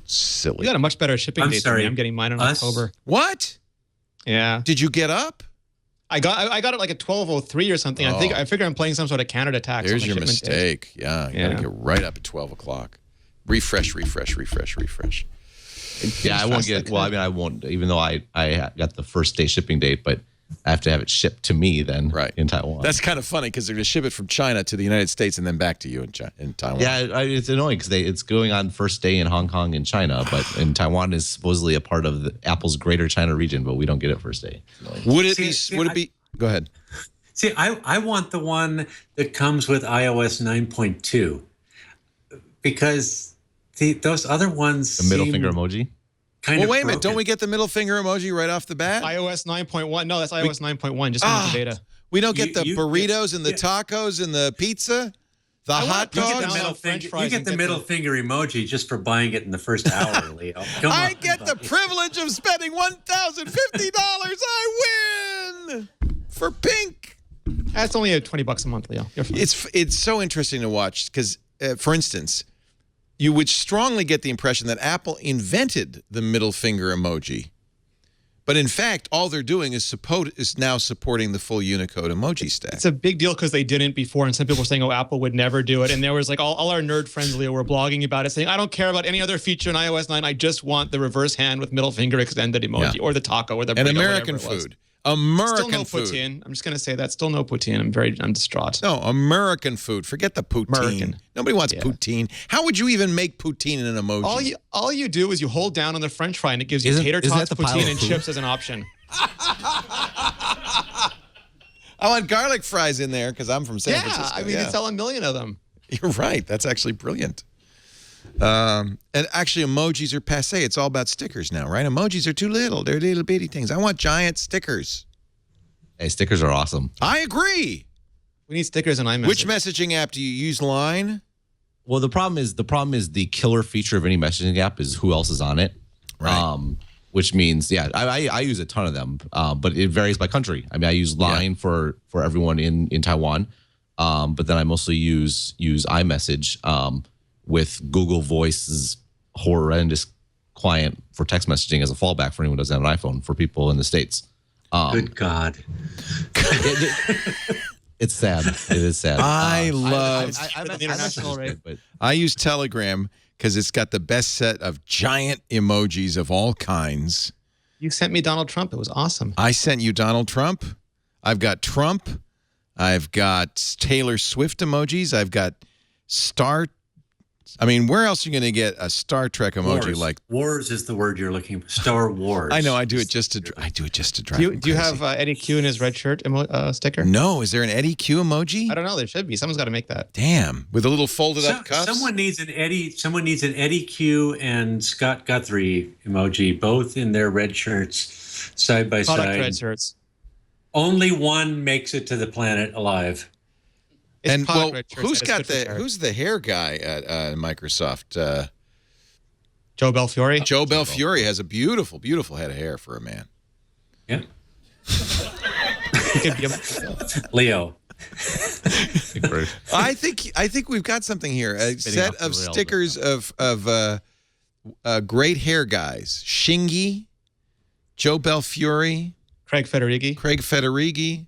Silly. You got a much better shipping date than me. I'm getting mine in October. What? Yeah. Did you get up? I got it like at 12:03 or something. Oh. I figure I'm playing some sort of Canada tax. There's your mistake. Days. Yeah. You gotta get right up at 12 o'clock. Refresh. Yeah, I won't get. Well, I mean, I won't. Even though I got the first day shipping date, but I have to have it shipped to me then in Taiwan. That's kind of funny because they're going to ship it from China to the United States and then back to you in Taiwan. Yeah, it's annoying because it's going on first day in Hong Kong and China, but in Taiwan is supposedly a part of Apple's Greater China region, but we don't get it first day. Would it be? Go ahead. See, I want the one that comes with iOS 9.2 because those other ones. The middle finger emoji. Well, wait a minute. Don't we get the middle finger emoji right off the bat? iOS 9.1. No, that's iOS 9.1. Just into beta. We don't get the burritos and the tacos and the pizza, the hot dogs. You get the middle finger emoji just for buying it in the first hour, Leo. I get the privilege of spending $1,050. I win for pink. That's only $20 a month, Leo. It's so interesting to watch because, for instance, you would strongly get the impression that Apple invented the middle finger emoji. But in fact, all they're doing is now supporting the full Unicode emoji stack. It's a big deal because they didn't before, and some people were saying, oh, Apple would never do it. And there was like all our nerd friends, Leo, were blogging about it, saying, I don't care about any other feature in iOS 9. I just want the reverse hand with middle finger extended emoji or the taco or the burrito, and American food. American food. Poutine. I'm just going to say that. Still no poutine. I'm distraught. No, American food. Forget the poutine. American. Nobody wants poutine. How would you even make poutine in an emoji? All you do is you hold down on the French fry and it gives you tater tots, poutine, and chips as an option. I want garlic fries in there because I'm from San Francisco. I mean, they sell 1 million of them. You're right. That's actually brilliant. And actually, emojis are passé. It's all about stickers now, right? Emojis are too little. They're little bitty things. I want giant stickers. Hey, stickers are awesome. I agree. We need stickers in iMessage. Which messaging app do you use? Line? Well, the problem is the killer feature of any messaging app is who else is on it. Right. Which means, I use a ton of them, but it varies by country. I mean, I use Line for everyone in Taiwan, but then I mostly use iMessage with Google Voice's horrendous client for text messaging as a fallback for anyone who doesn't have an iPhone for people in the States. Good God. It's sad. It is sad. I love the international rate. I use Telegram because it's got the best set of giant emojis of all kinds. You sent me Donald Trump. It was awesome. I sent you Donald Trump. I've got Trump. I've got Taylor Swift emojis. I've got Star. I mean, where else are you going to get a Star Trek emoji Wars. like? Wars is the word you're looking for. Star Wars. I know. I do it just to drive. Do you have Eddie Q in his red shirt sticker? No. Is there an Eddie Q emoji? I don't know. There should be. Someone's got to make that. Damn, with a little folded up cuffs. Someone needs an Eddie Q and Scott Guthrie emoji, both in their red shirts, side by side. Red shirts. Only one makes it to the planet alive. And well, who's the hair guy at Microsoft? Joe Belfiore. Joe Belfiore has a beautiful, beautiful head of hair for a man. Yeah. Leo. I think we've got something here. A set of stickers of great hair guys. Shingy, Joe Belfiore, Craig Federighi.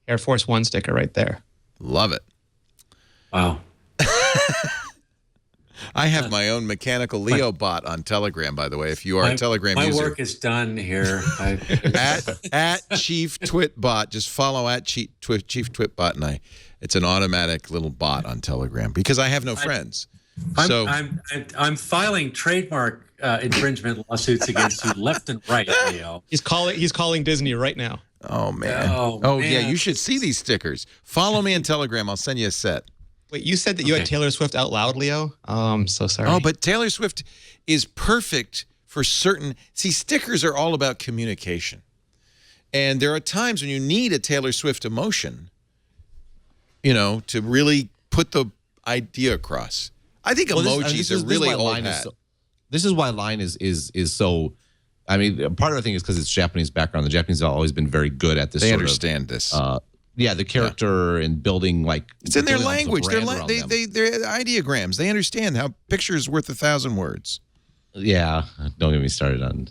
Air Force One sticker right there. Love it. Wow. I have my own mechanical Leo bot on Telegram, by the way, if you are a Telegram user. My work is done here. at Chief Twit Bot. Just follow at Chief Twit Bot, and it's an automatic little bot on Telegram because I have no friends. I'm filing trademark infringement lawsuits against you left and right, Leo. He's calling Disney right now. Oh man. Oh yeah, you should see these stickers. Follow me on Telegram. I'll send you a set. Wait, you said that you had Taylor Swift out loud, Leo? Oh, I'm so sorry. Oh, but Taylor Swift is perfect for certain. See, stickers are all about communication. And there are times when you need a Taylor Swift emotion, to really put the idea across. I think emojis are really old hat. This is why Line is so. I mean, part of the thing is because it's Japanese background. The Japanese have always been very good at this. They understand this. The character and building it's in their language. They're ideograms. They understand how picture is worth 1,000 words. Yeah, don't get me started on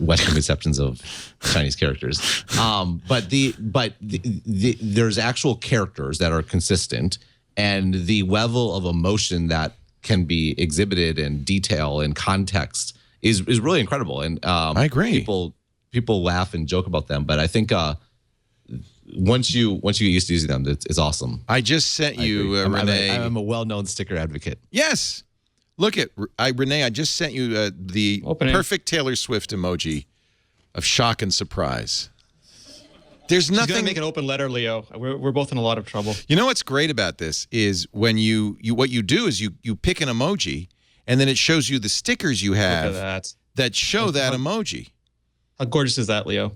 Western conceptions of Chinese characters. But there's actual characters that are consistent, and the level of emotion that can be exhibited in detail and context is really incredible. And I agree. People laugh and joke about them, but I think once you get used to using them, it's awesome. I just sent you, Rene. I'm a well-known sticker advocate. Yes. Look at Rene. I just sent you the perfect Taylor Swift emoji of shock and surprise. There's nothing. She's gonna make an open letter, Leo. We're both in a lot of trouble. You know what's great about this is when what you do is you pick an emoji and then it shows you the stickers you have that show that emoji. How gorgeous is that, Leo?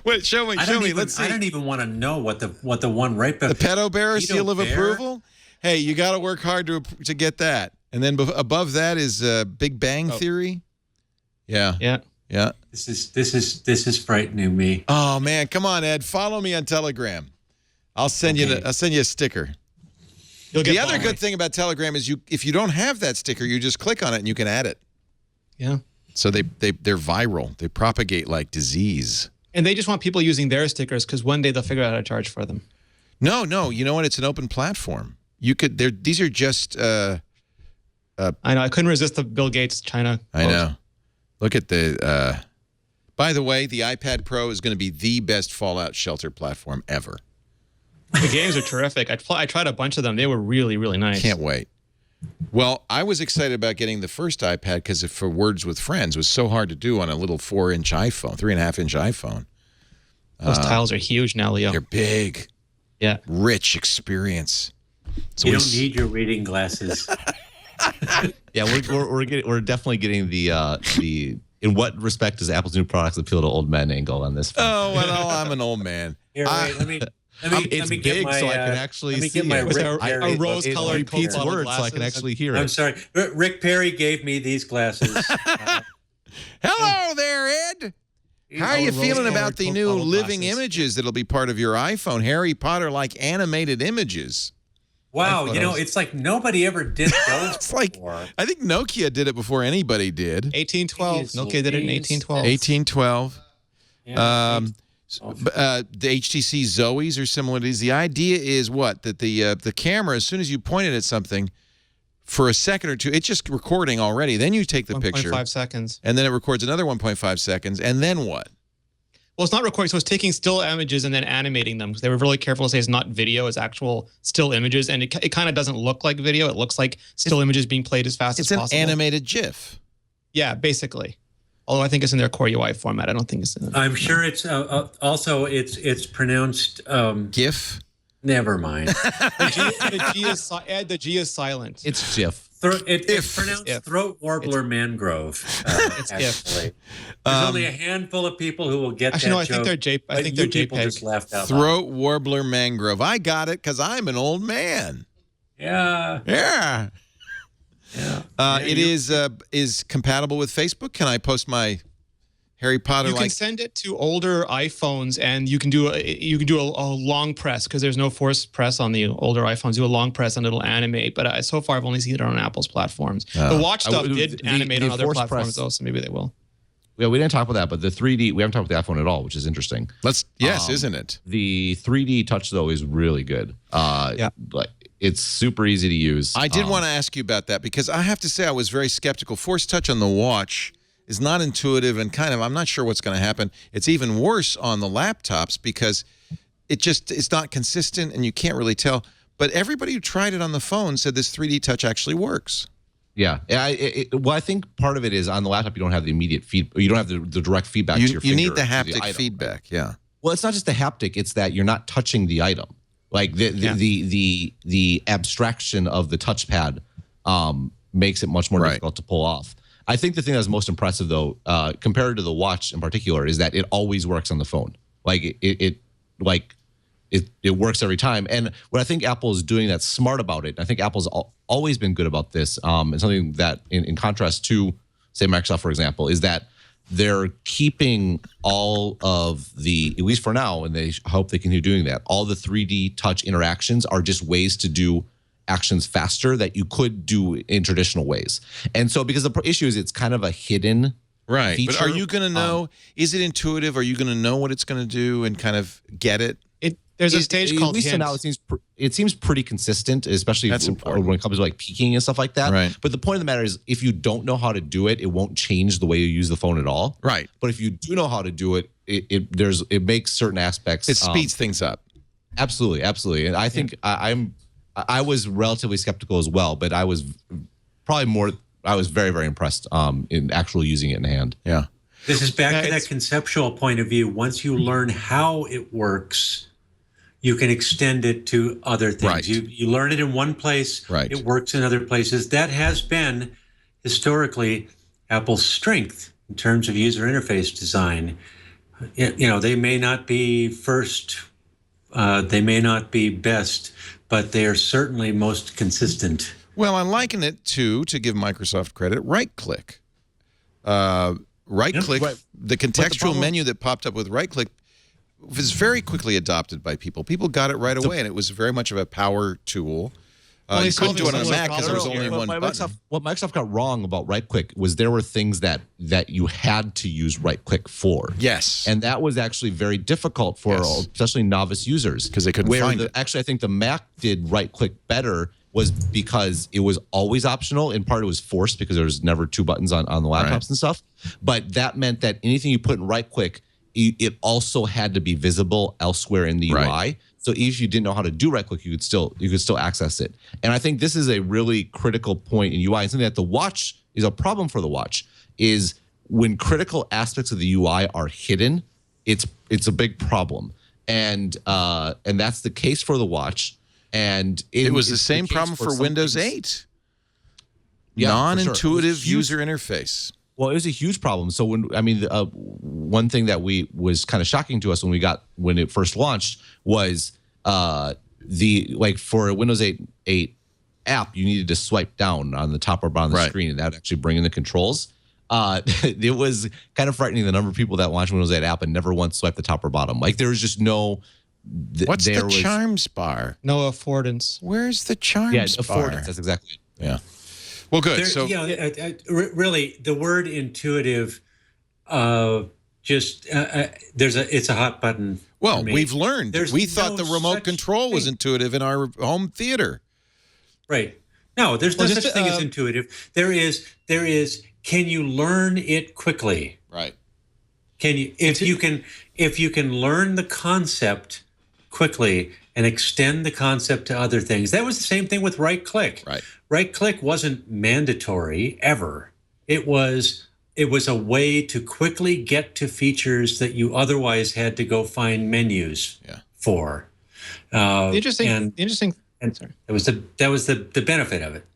Wait, show me. Let's see. I don't even want to know what the one right the pedo bearer seal of approval. Hey, you got to work hard to get that. And then above that is Big Bang Theory. Yeah. This is frightening me. Oh man, come on, Ed. Follow me on Telegram. I'll send you a sticker. The other good thing about Telegram is if you don't have that sticker, you just click on it and you can add it. Yeah. So they're viral. They propagate like disease. And they just want people using their stickers because one day they'll figure out how to charge for them. No. You know what? It's an open platform. These are just. I know. I couldn't resist the Bill Gates China quote. I know. Look at the. By the way, the iPad Pro is going to be the best Fallout Shelter platform ever. The games are terrific. I tried a bunch of them. They were really, really nice. Can't wait. Well, I was excited about getting the first iPad because for Words with Friends was so hard to do on a little 4-inch iPhone, 3.5-inch iPhone. Those tiles are huge now, Leo. They're big. Yeah. Rich experience. So you don't need your reading glasses. Yeah, we're definitely getting the in what respect does Apple's new products appeal to old men angle on this? Oh well, I'm an old man. Here, wait, let me it's big, big, so I can actually see get my it. Rick Perry. A rose-colored repeats Coke bottle words, so I can glasses. actually hear I'm it. sorry. Rick Perry gave me these glasses. Hello there, Ed. How are you feeling about the new living images that'll be part of your iPhone? Harry Potter-like animated images. Wow, it's like nobody ever did those It's like, before. I think Nokia did it before anybody did. 1812. Nokia did it in 1812. 1812. Yeah. The HTC Zoes are similar to these. The idea is what? That the camera, as soon as you point it at something, for a second or two, it's just recording already. Then you take the picture. 1.5 seconds. And then it records another 1.5 seconds. And then what? Well, it's not recording, so it's taking still images and then animating them. They were really careful to say it's not video, it's actual still images. And it kind of doesn't look like video. It looks like still images being played as fast as possible. It's an animated GIF. Yeah, basically. Although I think it's in their Core UI format. I don't think it's in I'm sure it's also it's pronounced GIF. Never mind. the G is silent. It's GIF. It's pronounced throat warbler mangrove. It's actually. There's only a handful of people who will get actually, that no, I joke. think they're people JPEG. just laughed out Throat warbler mangrove. I got it because I'm an old man. Yeah. Yeah. It is compatible with Facebook. Can I post my Harry Potter? You can send it to older iPhones, and you can do a long press because there's no forced press on the older iPhones. Do a long press and it'll animate. But so far, I've only seen it on Apple's platforms. The Watch stuff did animate on other platforms, though, so maybe they will. Yeah, we didn't talk about that, but the 3D, we haven't talked about the iPhone at all, which is interesting. Isn't it? The 3D touch, though, is really good. It's super easy to use. I did want to ask you about that because I have to say I was very skeptical. Force touch on the Watch is not intuitive and I'm not sure what's going to happen. It's even worse on the laptops because it's not consistent and you can't really tell. But everybody who tried it on the phone said this 3D touch actually works. Yeah. I think part of it is on the laptop, you don't have the immediate feedback. You don't have the direct feedback to your finger. You need the haptic feedback, yeah. Well, it's not just the haptic. It's that you're not touching the item. Like the abstraction of the touchpad makes it much more difficult to pull off. I think the thing that's most impressive, though, compared to the Watch in particular, is that it always works on the phone. Like it works every time. And what I think Apple is doing that's smart about it, I think Apple's always been good about this, and something that, in contrast to, say, Microsoft, for example, is that they're keeping all of the, at least for now, and they hope they continue doing that, all the 3D touch interactions are just ways to do actions faster that you could do in traditional ways. And so because the issue is it's kind of a hidden feature. But are you going to know, is it intuitive? Are you going to know what it's going to do and kind of get it? There's a stage called At least now it seems pretty consistent, especially when it comes to like peaking and stuff like that. Right. But the point of the matter is if you don't know how to do it, it won't change the way you use the phone at all. Right. But if you do know how to do it, it makes certain aspects. It speeds things up. Absolutely. And I think I was relatively skeptical as well, but I was very, very impressed in actually using it in hand. Yeah. This is back to that conceptual point of view. Once you learn how it works, you can extend it to other things. Right. You learn it in one place, it works in other places. That has been historically Apple's strength in terms of user interface design. They may not be first, they may not be best, but they are certainly most consistent. Well, I liken it to give Microsoft credit, right-click. Right-click, the contextual menu that popped up with right-click was very quickly adopted by people. People got it right away, and it was very much of a power tool. You couldn't do it on a Mac because there was only one button. What Microsoft got wrong about right-click was there were things that you had to use right-click for. Yes. And that was actually very difficult for especially novice users. Because they couldn't find it. Actually, I think the Mac did right-click better was because it was always optional. In part, it was forced because there was never two buttons on the laptops and stuff. But that meant that anything you put in right-click, it also had to be visible elsewhere in the UI. So if you didn't know how to do right-click, you could still access it. And I think this is a really critical point in UI. And something that the Watch is a problem for the Watch is when critical aspects of the UI are hidden, it's a big problem. And that's the case for the Watch. And it was the same problem for Windows 8. Yeah, non-intuitive for sure. user interface. Well, it was a huge problem. So one thing that was kind of shocking to us when it first launched was for a Windows 8 app, you needed to swipe down on the top or bottom of the screen, and that would actually bring in the controls. It was kind of frightening, the number of people that launched Windows 8 app and never once swiped the top or bottom. Like, there was just no. What's the charms bar? No affordance. Where's the charms bar? Affordance. That's exactly it. Yeah. Well, good. So, really, the word intuitive, it's a hot button. Well, we've learned. We thought the remote control was intuitive in our home theater. Right. No, there's no such thing as intuitive. There is. Can you learn it quickly? Right. Can you? If you can learn the concept quickly and extend the concept to other things. That was the same thing with right click. Right. Right click wasn't mandatory ever. It was a way to quickly get to features that you otherwise had to go find menus for. The interesting. Sorry. That was the benefit of it.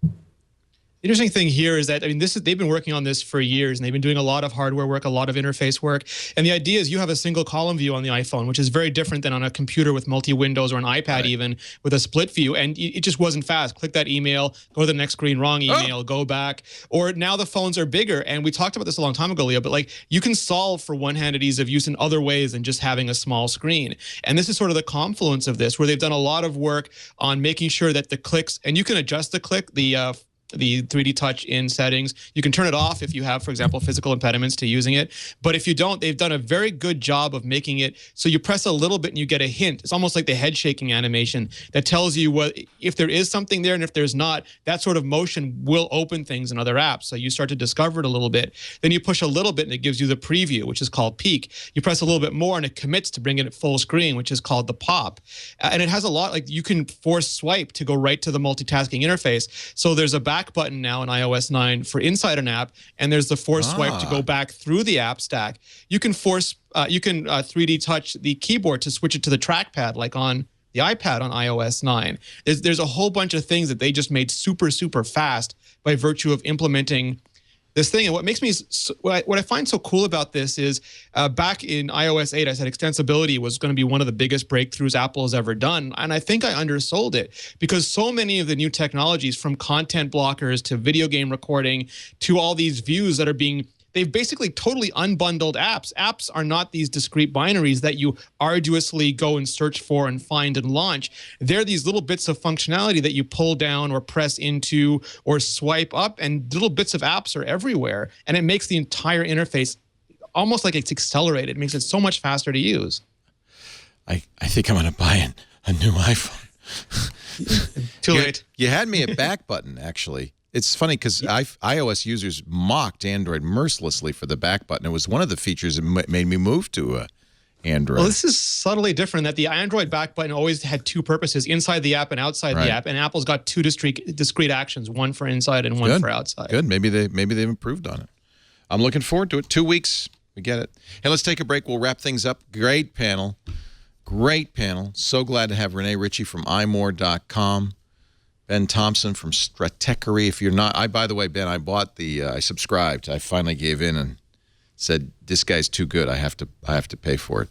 The interesting thing here is that, they've been working on this for years, and they've been doing a lot of hardware work, a lot of interface work. And the idea is you have a single column view on the iPhone, which is very different than on a computer with multi-windows or an iPad even with a split view. And it just wasn't fast. Click that email, go to the next screen, wrong email, go back. Or now the phones are bigger. And we talked about this a long time ago, Leo, but you can solve for one-handed ease of use in other ways than just having a small screen. And this is sort of the confluence of this, where they've done a lot of work on making sure that the clicks, and you can adjust the click, the 3D touch in settings. You can turn it off if you have, for example, physical impediments to using it. But if you don't, they've done a very good job of making it so you press a little bit and you get a hint. It's almost like the head shaking animation that tells you if there is something there, and if there's not, that sort of motion will open things in other apps. So you start to discover it a little bit. Then you push a little bit and it gives you the preview, which is called peek. You press a little bit more and it commits to bring it at full screen, which is called the pop. And it has a lot, you can force swipe to go right to the multitasking interface. So there's a back button now in iOS 9 for inside an app, and there's the force swipe to go back through the app stack. You can 3D touch the keyboard to switch it to the trackpad, like on the iPad on iOS 9. There's a whole bunch of things that they just made super, super fast by virtue of implementing this thing. And what makes me, what I find so cool about this is back in iOS 8, I said extensibility was going to be one of the biggest breakthroughs Apple has ever done. And I think I undersold it, because so many of the new technologies, from content blockers to video game recording to all these views that are they've basically totally unbundled apps. Apps are not these discrete binaries that you arduously go and search for and find and launch. They're these little bits of functionality that you pull down or press into or swipe up, and little bits of apps are everywhere. And it makes the entire interface almost like it's accelerated. It makes it so much faster to use. I think I'm going to buy a new iPhone. Too late. You had me at back button, actually. It's funny because iOS users mocked Android mercilessly for the back button. It was one of the features that made me move to Android. Well, this is subtly different, that the Android back button always had two purposes, inside the app and outside the app. And Apple's got two discrete actions, one for inside and one for outside. Good. Maybe they've improved on it. I'm looking forward to it. 2 weeks. We get it. Hey, let's take a break. We'll wrap things up. Great panel. Great panel. So glad to have Rene Ritchie from imore.com. Ben Thompson from Stratechery. If you're not, by the way, Ben, I bought I subscribed. I finally gave in and said, this guy's too good. I have to pay for it.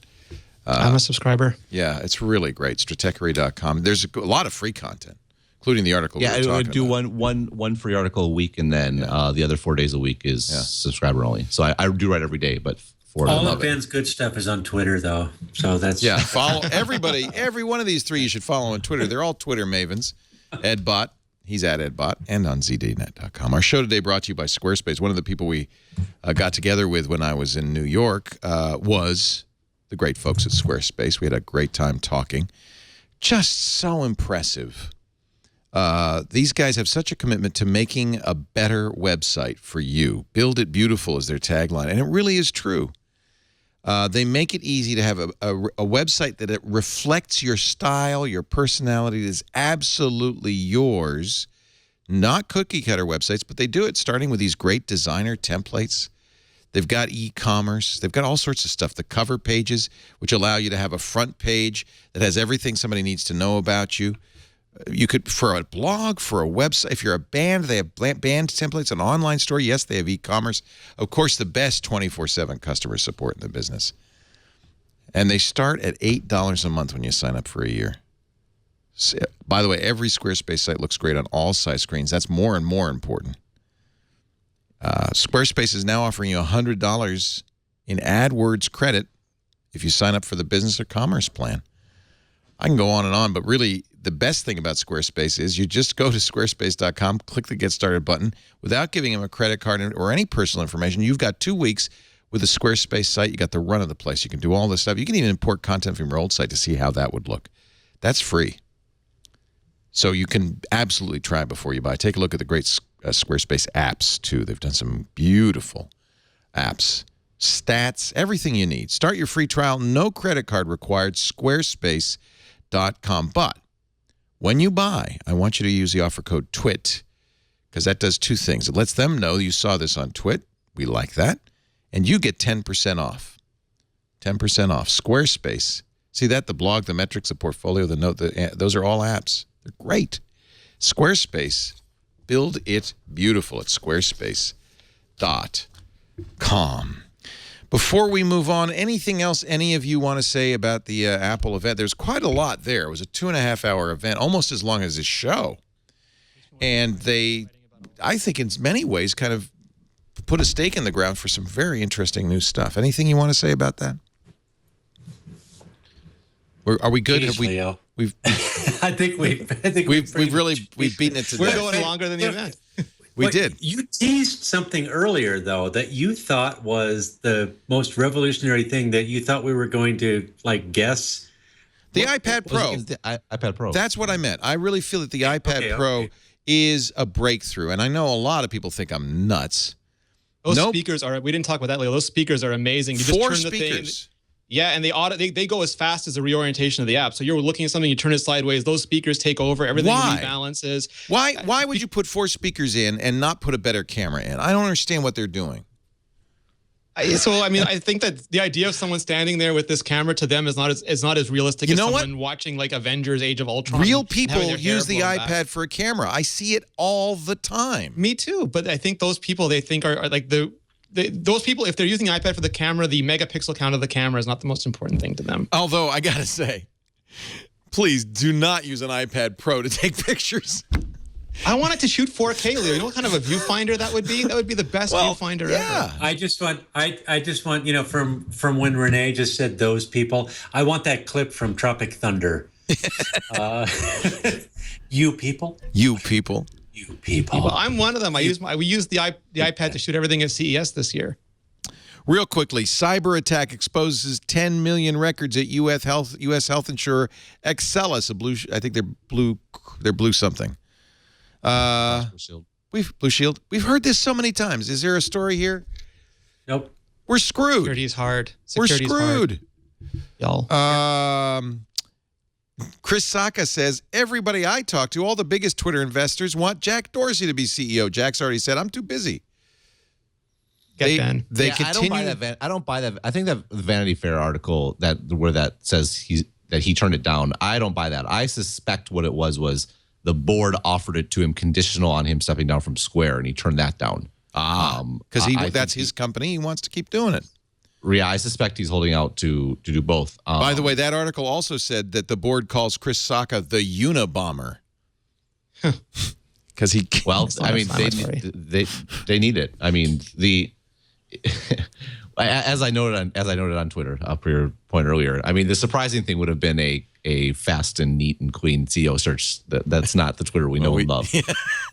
I'm a subscriber. Yeah, it's really great. Stratechery.com. There's a lot of free content, including the article. Yeah, I would do one free article a week, and then the other 4 days a week is subscriber only. So I do write every day, but all of Ben's good stuff is on Twitter, though. So that's follow everybody. Every one of these three you should follow on Twitter. They're all Twitter mavens. Ed Bott, he's at Ed Bott, and on zdnet.com. Our show today brought to you by Squarespace. One of the people we got together with when I was in New York was the great folks at Squarespace. We had a great time talking. Just so impressive. These guys have such a commitment to making a better website for you. Build it beautiful is their tagline, and it really is true. They make it easy to have a website that it reflects your style, your personality, that is absolutely yours. Not cookie-cutter websites, but they do it starting with these great designer templates. They've got e-commerce. They've got all sorts of stuff. The cover pages, which allow you to have a front page that has everything somebody needs to know about you. You could, for a blog, for a website, if you're a band, they have band templates, an online store. Yes, they have e-commerce. Of course, the best 24/7 customer support in the business. And they start at $8 a month when you sign up for a year. By the way, every Squarespace site looks great on all size screens. That's more and more important. Squarespace is now offering you $100 in AdWords credit if you sign up for the business or commerce plan. I can go on, but really the best thing about Squarespace is you just go to squarespace.com, click the Get Started button. Without giving them a credit card or any personal information, you've got 2 weeks with a Squarespace site. You got the run of the place. You can do all this stuff. You can even import content from your old site to see how that would look. That's free. So you can absolutely try it before you buy. Take a look at the great Squarespace apps, too. They've done some beautiful apps. Stats, everything you need. Start your free trial. No credit card required. Squarespace.com. But when you buy, I want you to use the offer code TWIT because that does 2 things. It lets them know you saw this on Twit. We like that. And you get 10% off. 10% off. Squarespace. See that? The blog, the metrics, the portfolio, the note, those are all apps. They're great. Squarespace. Build it beautiful at squarespace.com. Before we move on, anything else any of you want to say about the Apple event? There's quite a lot there. It was a 2.5-hour event, almost as long as this show. And they, I think in many ways, kind of put a stake in the ground for some very interesting new stuff. Anything you want to say about that? Are we good? Jeez, Have we've I think we've beaten it to We're death. going longer than the event. We did. You teased something earlier, though, that you thought was the most revolutionary thing that you thought we were going to, guess. The iPad Pro. The iPad Pro. That's what I meant. I really feel that the iPad Pro is a breakthrough. And I know a lot of people think I'm nuts. Those speakers are, we didn't talk about that later. Those speakers are amazing. You just 4 turn speakers. The thing. Yeah, and they go as fast as the reorientation of the app. So you're looking at something, you turn it sideways, those speakers take over, everything rebalances. Why would you put 4 speakers in and not put a better camera in? I don't understand what they're doing. I think that the idea of someone standing there with this camera to them is not as realistic as someone watching Avengers Age of Ultron. Real people use the iPad for a camera. I see it all the time. Me too, but I think those people they think are like those people, if they're using the iPad for the camera, the megapixel count of the camera is not the most important thing to them. Although, I got to say, please do not use an iPad Pro to take pictures. I want it to shoot 4K, Leo. You know what kind of a viewfinder that would be? That would be the best viewfinder ever. I just want, from when Rene just said those people, I want that clip from Tropic Thunder. You people. You people. You people. Well, I'm one of them. We used the iPad to shoot everything at CES this year. Real quickly, cyber attack exposes 10 million records at U.S. health insurer Excellus. I think they're blue something. Blue Shield. We've heard this so many times. Is there a story here? Nope. We're screwed. Security's hard. We're screwed. Y'all. Chris Sacca says, everybody I talk to, all the biggest Twitter investors want Jack Dorsey to be CEO. Jack's already said, I'm too busy. They continue. I don't buy that. I think that the Vanity Fair article where that says that he turned it down, I don't buy that. I suspect what it was the board offered it to him conditional on him stepping down from Square, and he turned that down. Because that's his company. He wants to keep doing it. Yeah, I suspect he's holding out to do both. By the way, that article also said that the board calls Chris Sacca the Unabomber. Because he. Well, I mean, they need it. I mean, as I noted on Twitter, per your point earlier. I mean, the surprising thing would have been a fast and neat and clean CEO search. That's not the Twitter we know and love. Yeah.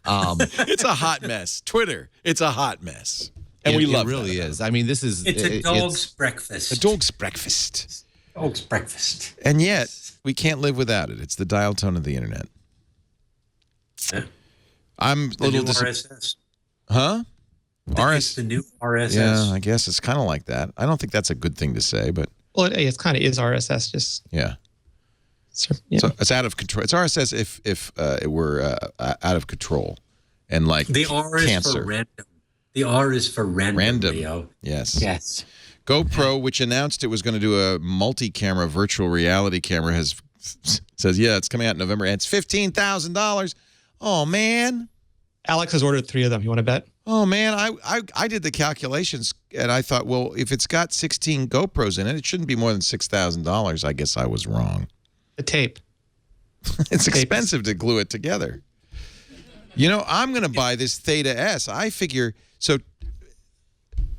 It's a hot mess. Twitter. It's a hot mess. And we love it. It really is. I mean, this is... It's a dog's breakfast. A dog's breakfast. Dog's breakfast. And yet, we can't live without it. It's the dial tone of the internet. Yeah. I'm a little RSS. Huh? It's the new RSS. Yeah, I guess it's kind of like that. I don't think that's a good thing to say, but... Well, it kind of is RSS, just... Yeah. So it's out of control. It's RSS if it were out of control. And like the R cancer. Is for random. The R is for random. Leo. Yes. Yes. GoPro, which announced it was going to do a multi-camera virtual reality camera, has says, yeah, it's coming out in November, and it's $15,000. Oh, man. Alex has ordered 3 of them. You want to bet? Oh, man, I did the calculations, and I thought, well, if it's got 16 GoPros in it, it shouldn't be more than $6,000. I guess I was wrong. The tape. It's expensive to glue it together. You know, I'm going to buy this Theta S. I figure, so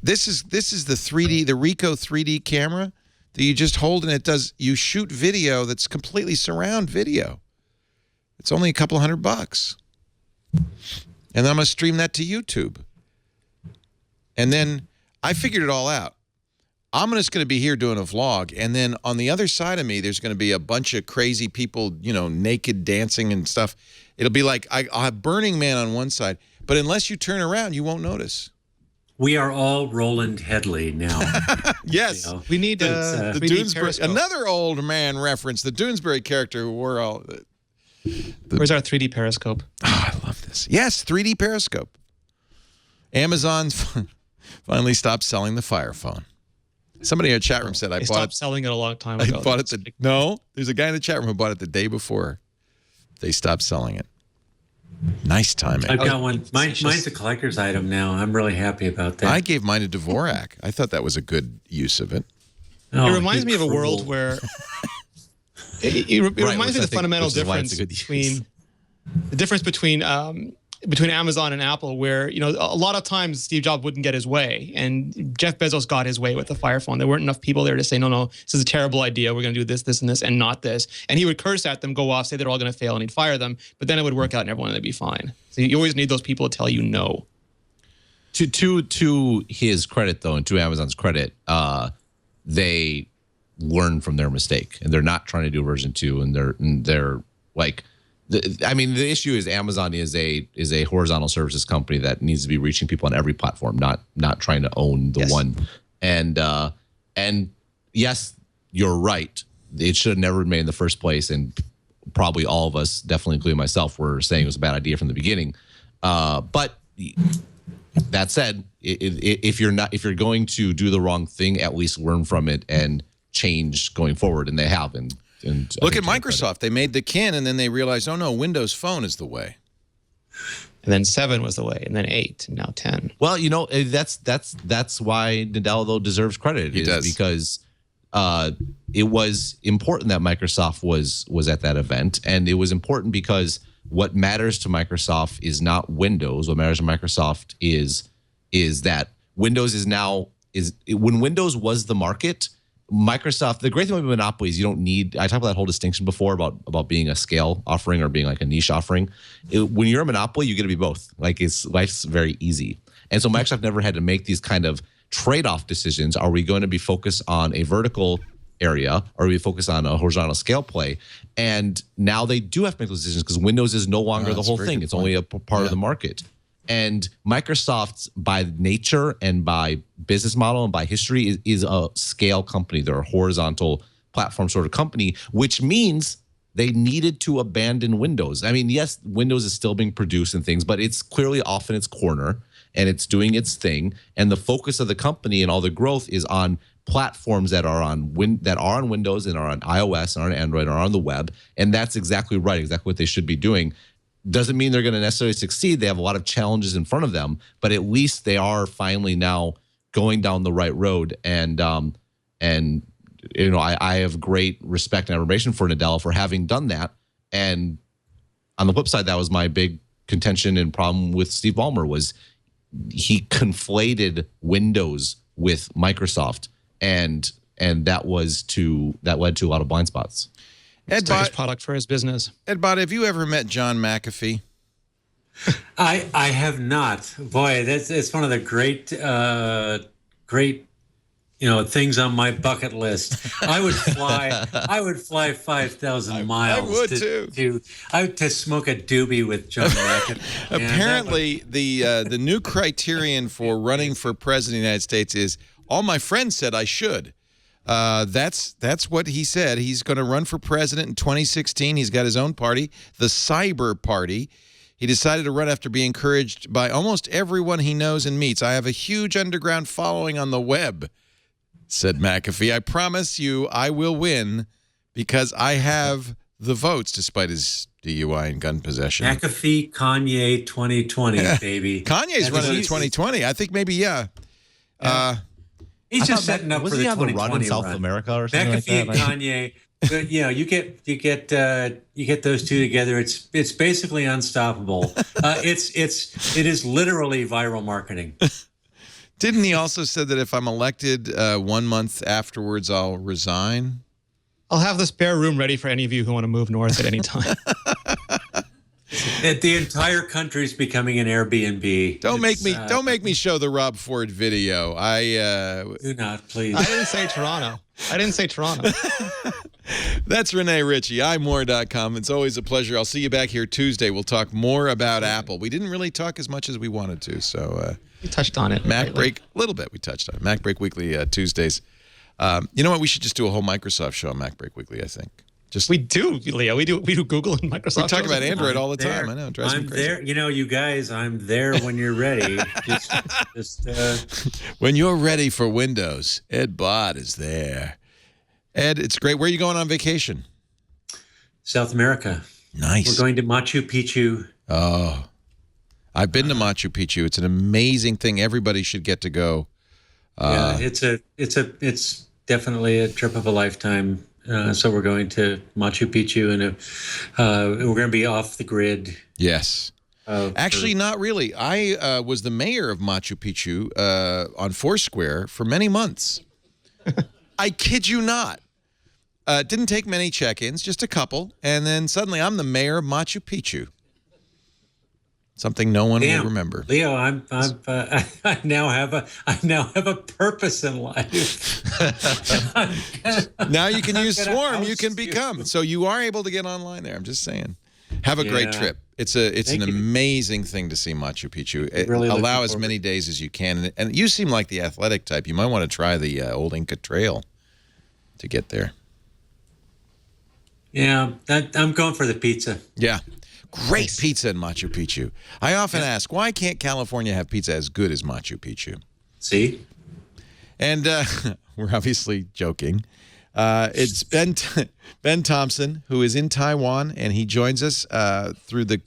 this is the 3D, the Ricoh 3D camera that you just hold, and you shoot video that's completely surround video. It's only a couple $100. And I'm going to stream that to YouTube. And then I figured it all out. I'm just going to be here doing a vlog, and then on the other side of me, there's going to be a bunch of crazy people, you know, naked dancing and stuff. It'll be like I'll have Burning Man on one side, but unless you turn around, you won't notice. We are all Roland Headley now. Yes. You know? We need the Doonesbury, another old man reference, the Doonesbury character who wore all... Where's our 3D periscope? Oh, I love this. Yes, 3D periscope. Amazon finally stopped selling the Fire Phone. Somebody in our chat room said They stopped selling it a long time ago. I bought it. No, there's a guy in the chat room who bought it the day before they stopped selling it. Nice timing. I've got one. Mine's a collector's item now. I'm really happy about that. I gave mine to Dvorak. I thought that was a good use of it. Oh, it reminds me of a world where... It reminds me of the fundamental difference between Amazon and Apple, where, you know, a lot of times Steve Jobs wouldn't get his way, and Jeff Bezos got his way with the Fire Phone. There weren't enough people there to say, no, this is a terrible idea. We're going to do this, this, and this, and not this. And he would curse at them, go off, say they're all going to fail, and he'd fire them. But then it would work out, and everyone would be fine. So you always need those people to tell you no. To his credit, though, and to Amazon's credit, they learn from their mistake, and they're not trying to do version 2, and they're like, I mean, the issue is Amazon is a horizontal services company that needs to be reaching people on every platform, not trying to own the one. And yes, you're right. It should have never been made in the first place, and probably all of us, definitely including myself, were saying it was a bad idea from the beginning. But that said, if you're going to do the wrong thing, at least learn from it and change going forward, and they have. And look at Microsoft. They made the Kin, and then they realized, oh no, Windows Phone is the way. And then 7 was the way, and then 8, and now 10. Well, you know, that's why Nadella, though, deserves credit. He does. Because it was important that Microsoft was at that event, and it was important because what matters to Microsoft is not Windows. What matters to Microsoft is that Windows is now when Windows was the market. Microsoft, the great thing about monopoly is you don't need, I talked about that whole distinction before about being a scale offering or being like a niche offering. When you're a monopoly, you get to be both. Like life's very easy. And so Microsoft never had to make these kind of trade-off decisions. Are we going to be focused on a vertical area, or are we focused on a horizontal scale play? And now they do have to make those decisions because Windows is no longer the whole thing. It's only a part of the market. And Microsoft, by nature and by business model and by history, is a scale company. They're a horizontal platform sort of company, which means they needed to abandon Windows. I mean, yes, Windows is still being produced and things, but it's clearly off in its corner and it's doing its thing. And the focus of the company and all the growth is on platforms that are on Windows and are on iOS and are on Android and are on the web. And that's exactly right, exactly what they should be doing. Doesn't mean they're going to necessarily succeed. They have a lot of challenges in front of them, but at least they are finally now going down the right road. And you know, I have great respect and admiration for Nadella for having done that. And on the flip side, that was my big contention and problem with Steve Ballmer was he conflated Windows with Microsoft, and that led to a lot of blind spots. Ed Bott, product for his business. Ed Bott, have you ever met John McAfee? I have not. Boy, it's one of the great things on my bucket list. I would fly 5,000 miles. I would too. To smoke a doobie with John McAfee. Apparently, the new criterion for running for president of the United States is all my friends said I should. That's what he said. He's going to run for president in 2016. He's got his own party, the Cyber Party. He decided to run after being encouraged by almost everyone he knows and meets. I have a huge underground following on the web, said McAfee. I promise you I will win because I have the votes despite his DUI and gun possession. McAfee Kanye 2020, baby. Kanye's running in 2020. I think maybe, yeah. He's just setting up for the 2020 run in South America or something McAfee like that. and Kanye. But you get those two together. It's basically unstoppable. It is literally viral marketing. Didn't he also say that if I'm elected 1 month afterwards, I'll resign? I'll have the spare room ready for any of you who want to move north at any time. The entire country's becoming an Airbnb. Don't make me show the Rob Ford video. Do not, please. I didn't say Toronto. That's Rene Ritchie. I'm more.com. It's always a pleasure. I'll see you back here Tuesday. We'll talk more about Apple. We didn't really talk as much as we wanted to, so we touched on it. Mac Break, a little bit. We touched on it. Mac Break Weekly Tuesdays. You know what? We should just do a whole Microsoft show on Mac Break Weekly, I think. We do, Leo. We do Google and Microsoft. We talk about Android all the time. I know. It drives me crazy. There. You guys, I'm there when you're ready. When you're ready for Windows, Ed Bott is there. Ed, it's great. Where are you going on vacation? South America. Nice. We're going to Machu Picchu. Oh, I've been to Machu Picchu. It's an amazing thing. Everybody should get to go. Yeah, it's definitely a trip of a lifetime. So we're going to Machu Picchu, and we're going to be off the grid. Yes. Actually, not really. I was the mayor of Machu Picchu on Foursquare for many months. I kid you not. Didn't take many check-ins, just a couple, and then suddenly I'm the mayor of Machu Picchu. Something no one will remember. Leo, I now have a purpose in life. Now you can use Swarm. You can become. So you are able to get online there. I'm just saying. Have a great trip. It's an amazing thing to see Machu Picchu. Really allow as many days as you can. And you seem like the athletic type. You might want to try the old Inca Trail to get there. Yeah, I'm going for the pizza. Yeah. Great pizza in Machu Picchu. I often ask, why can't California have pizza as good as Machu Picchu? See? And we're obviously joking. It's Ben Thompson, who is in Taiwan, and he joins us through the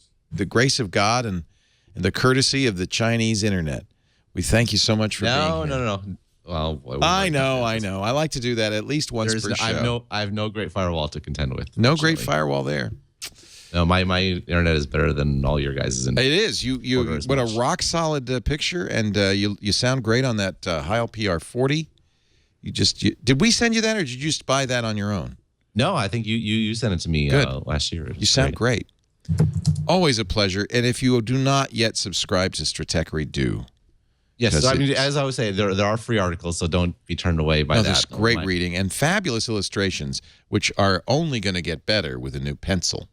grace of God and the courtesy of the Chinese internet. We thank you so much for being here. No. Well, I know. I like to do that at least once per show. I have no great firewall to contend with. No great firewall there. No, my internet is better than all your guys' internet. It is. You what a rock solid picture, and you sound great on that Howell PR40. Did we send you that, or did you just buy that on your own? No, I think you sent it to me last year. You sound great. Always a pleasure. And if you do not yet subscribe to Stratechery, do. Yes, so, as I was saying, there are free articles, so don't be turned away by that. There's great reading and fabulous illustrations, which are only going to get better with a new pencil.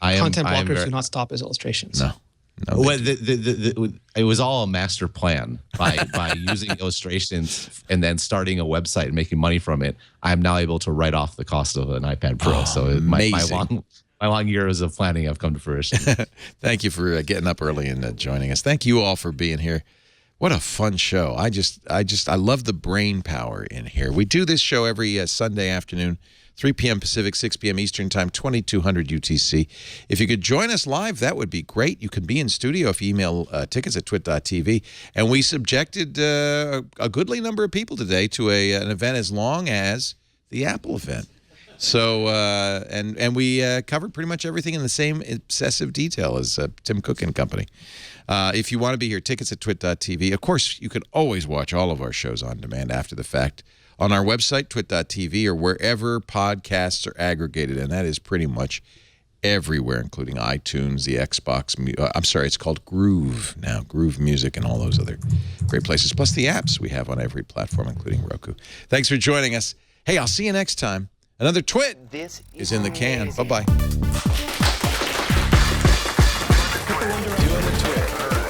Content blockers do not stop as illustrations. No. Well, it was all a master plan by using illustrations and then starting a website and making money from it. I'm now able to write off the cost of an iPad Pro. So my long years of planning have come to fruition. Thank you for getting up early and joining us. Thank you all for being here. What a fun show. I love the brain power in here. We do this show every Sunday afternoon, 3 p.m. Pacific, 6 p.m. Eastern Time, 2200 UTC. If you could join us live, that would be great. You can be in studio if you email tickets at twit.tv. And we subjected a goodly number of people today to an event as long as the Apple event. So, and we covered pretty much everything in the same obsessive detail as Tim Cook and company. If you want to be here, tickets at twit.tv. Of course, you can always watch all of our shows on demand after the fact on our website, twit.tv, or wherever podcasts are aggregated, and that is pretty much everywhere, including iTunes, the Xbox. I'm sorry, it's called Groove now, Groove Music, and all those other great places, plus the apps we have on every platform, including Roku. Thanks for joining us. Hey, I'll see you next time. Another Twit is in the can. Bye-bye. Doing the Twit.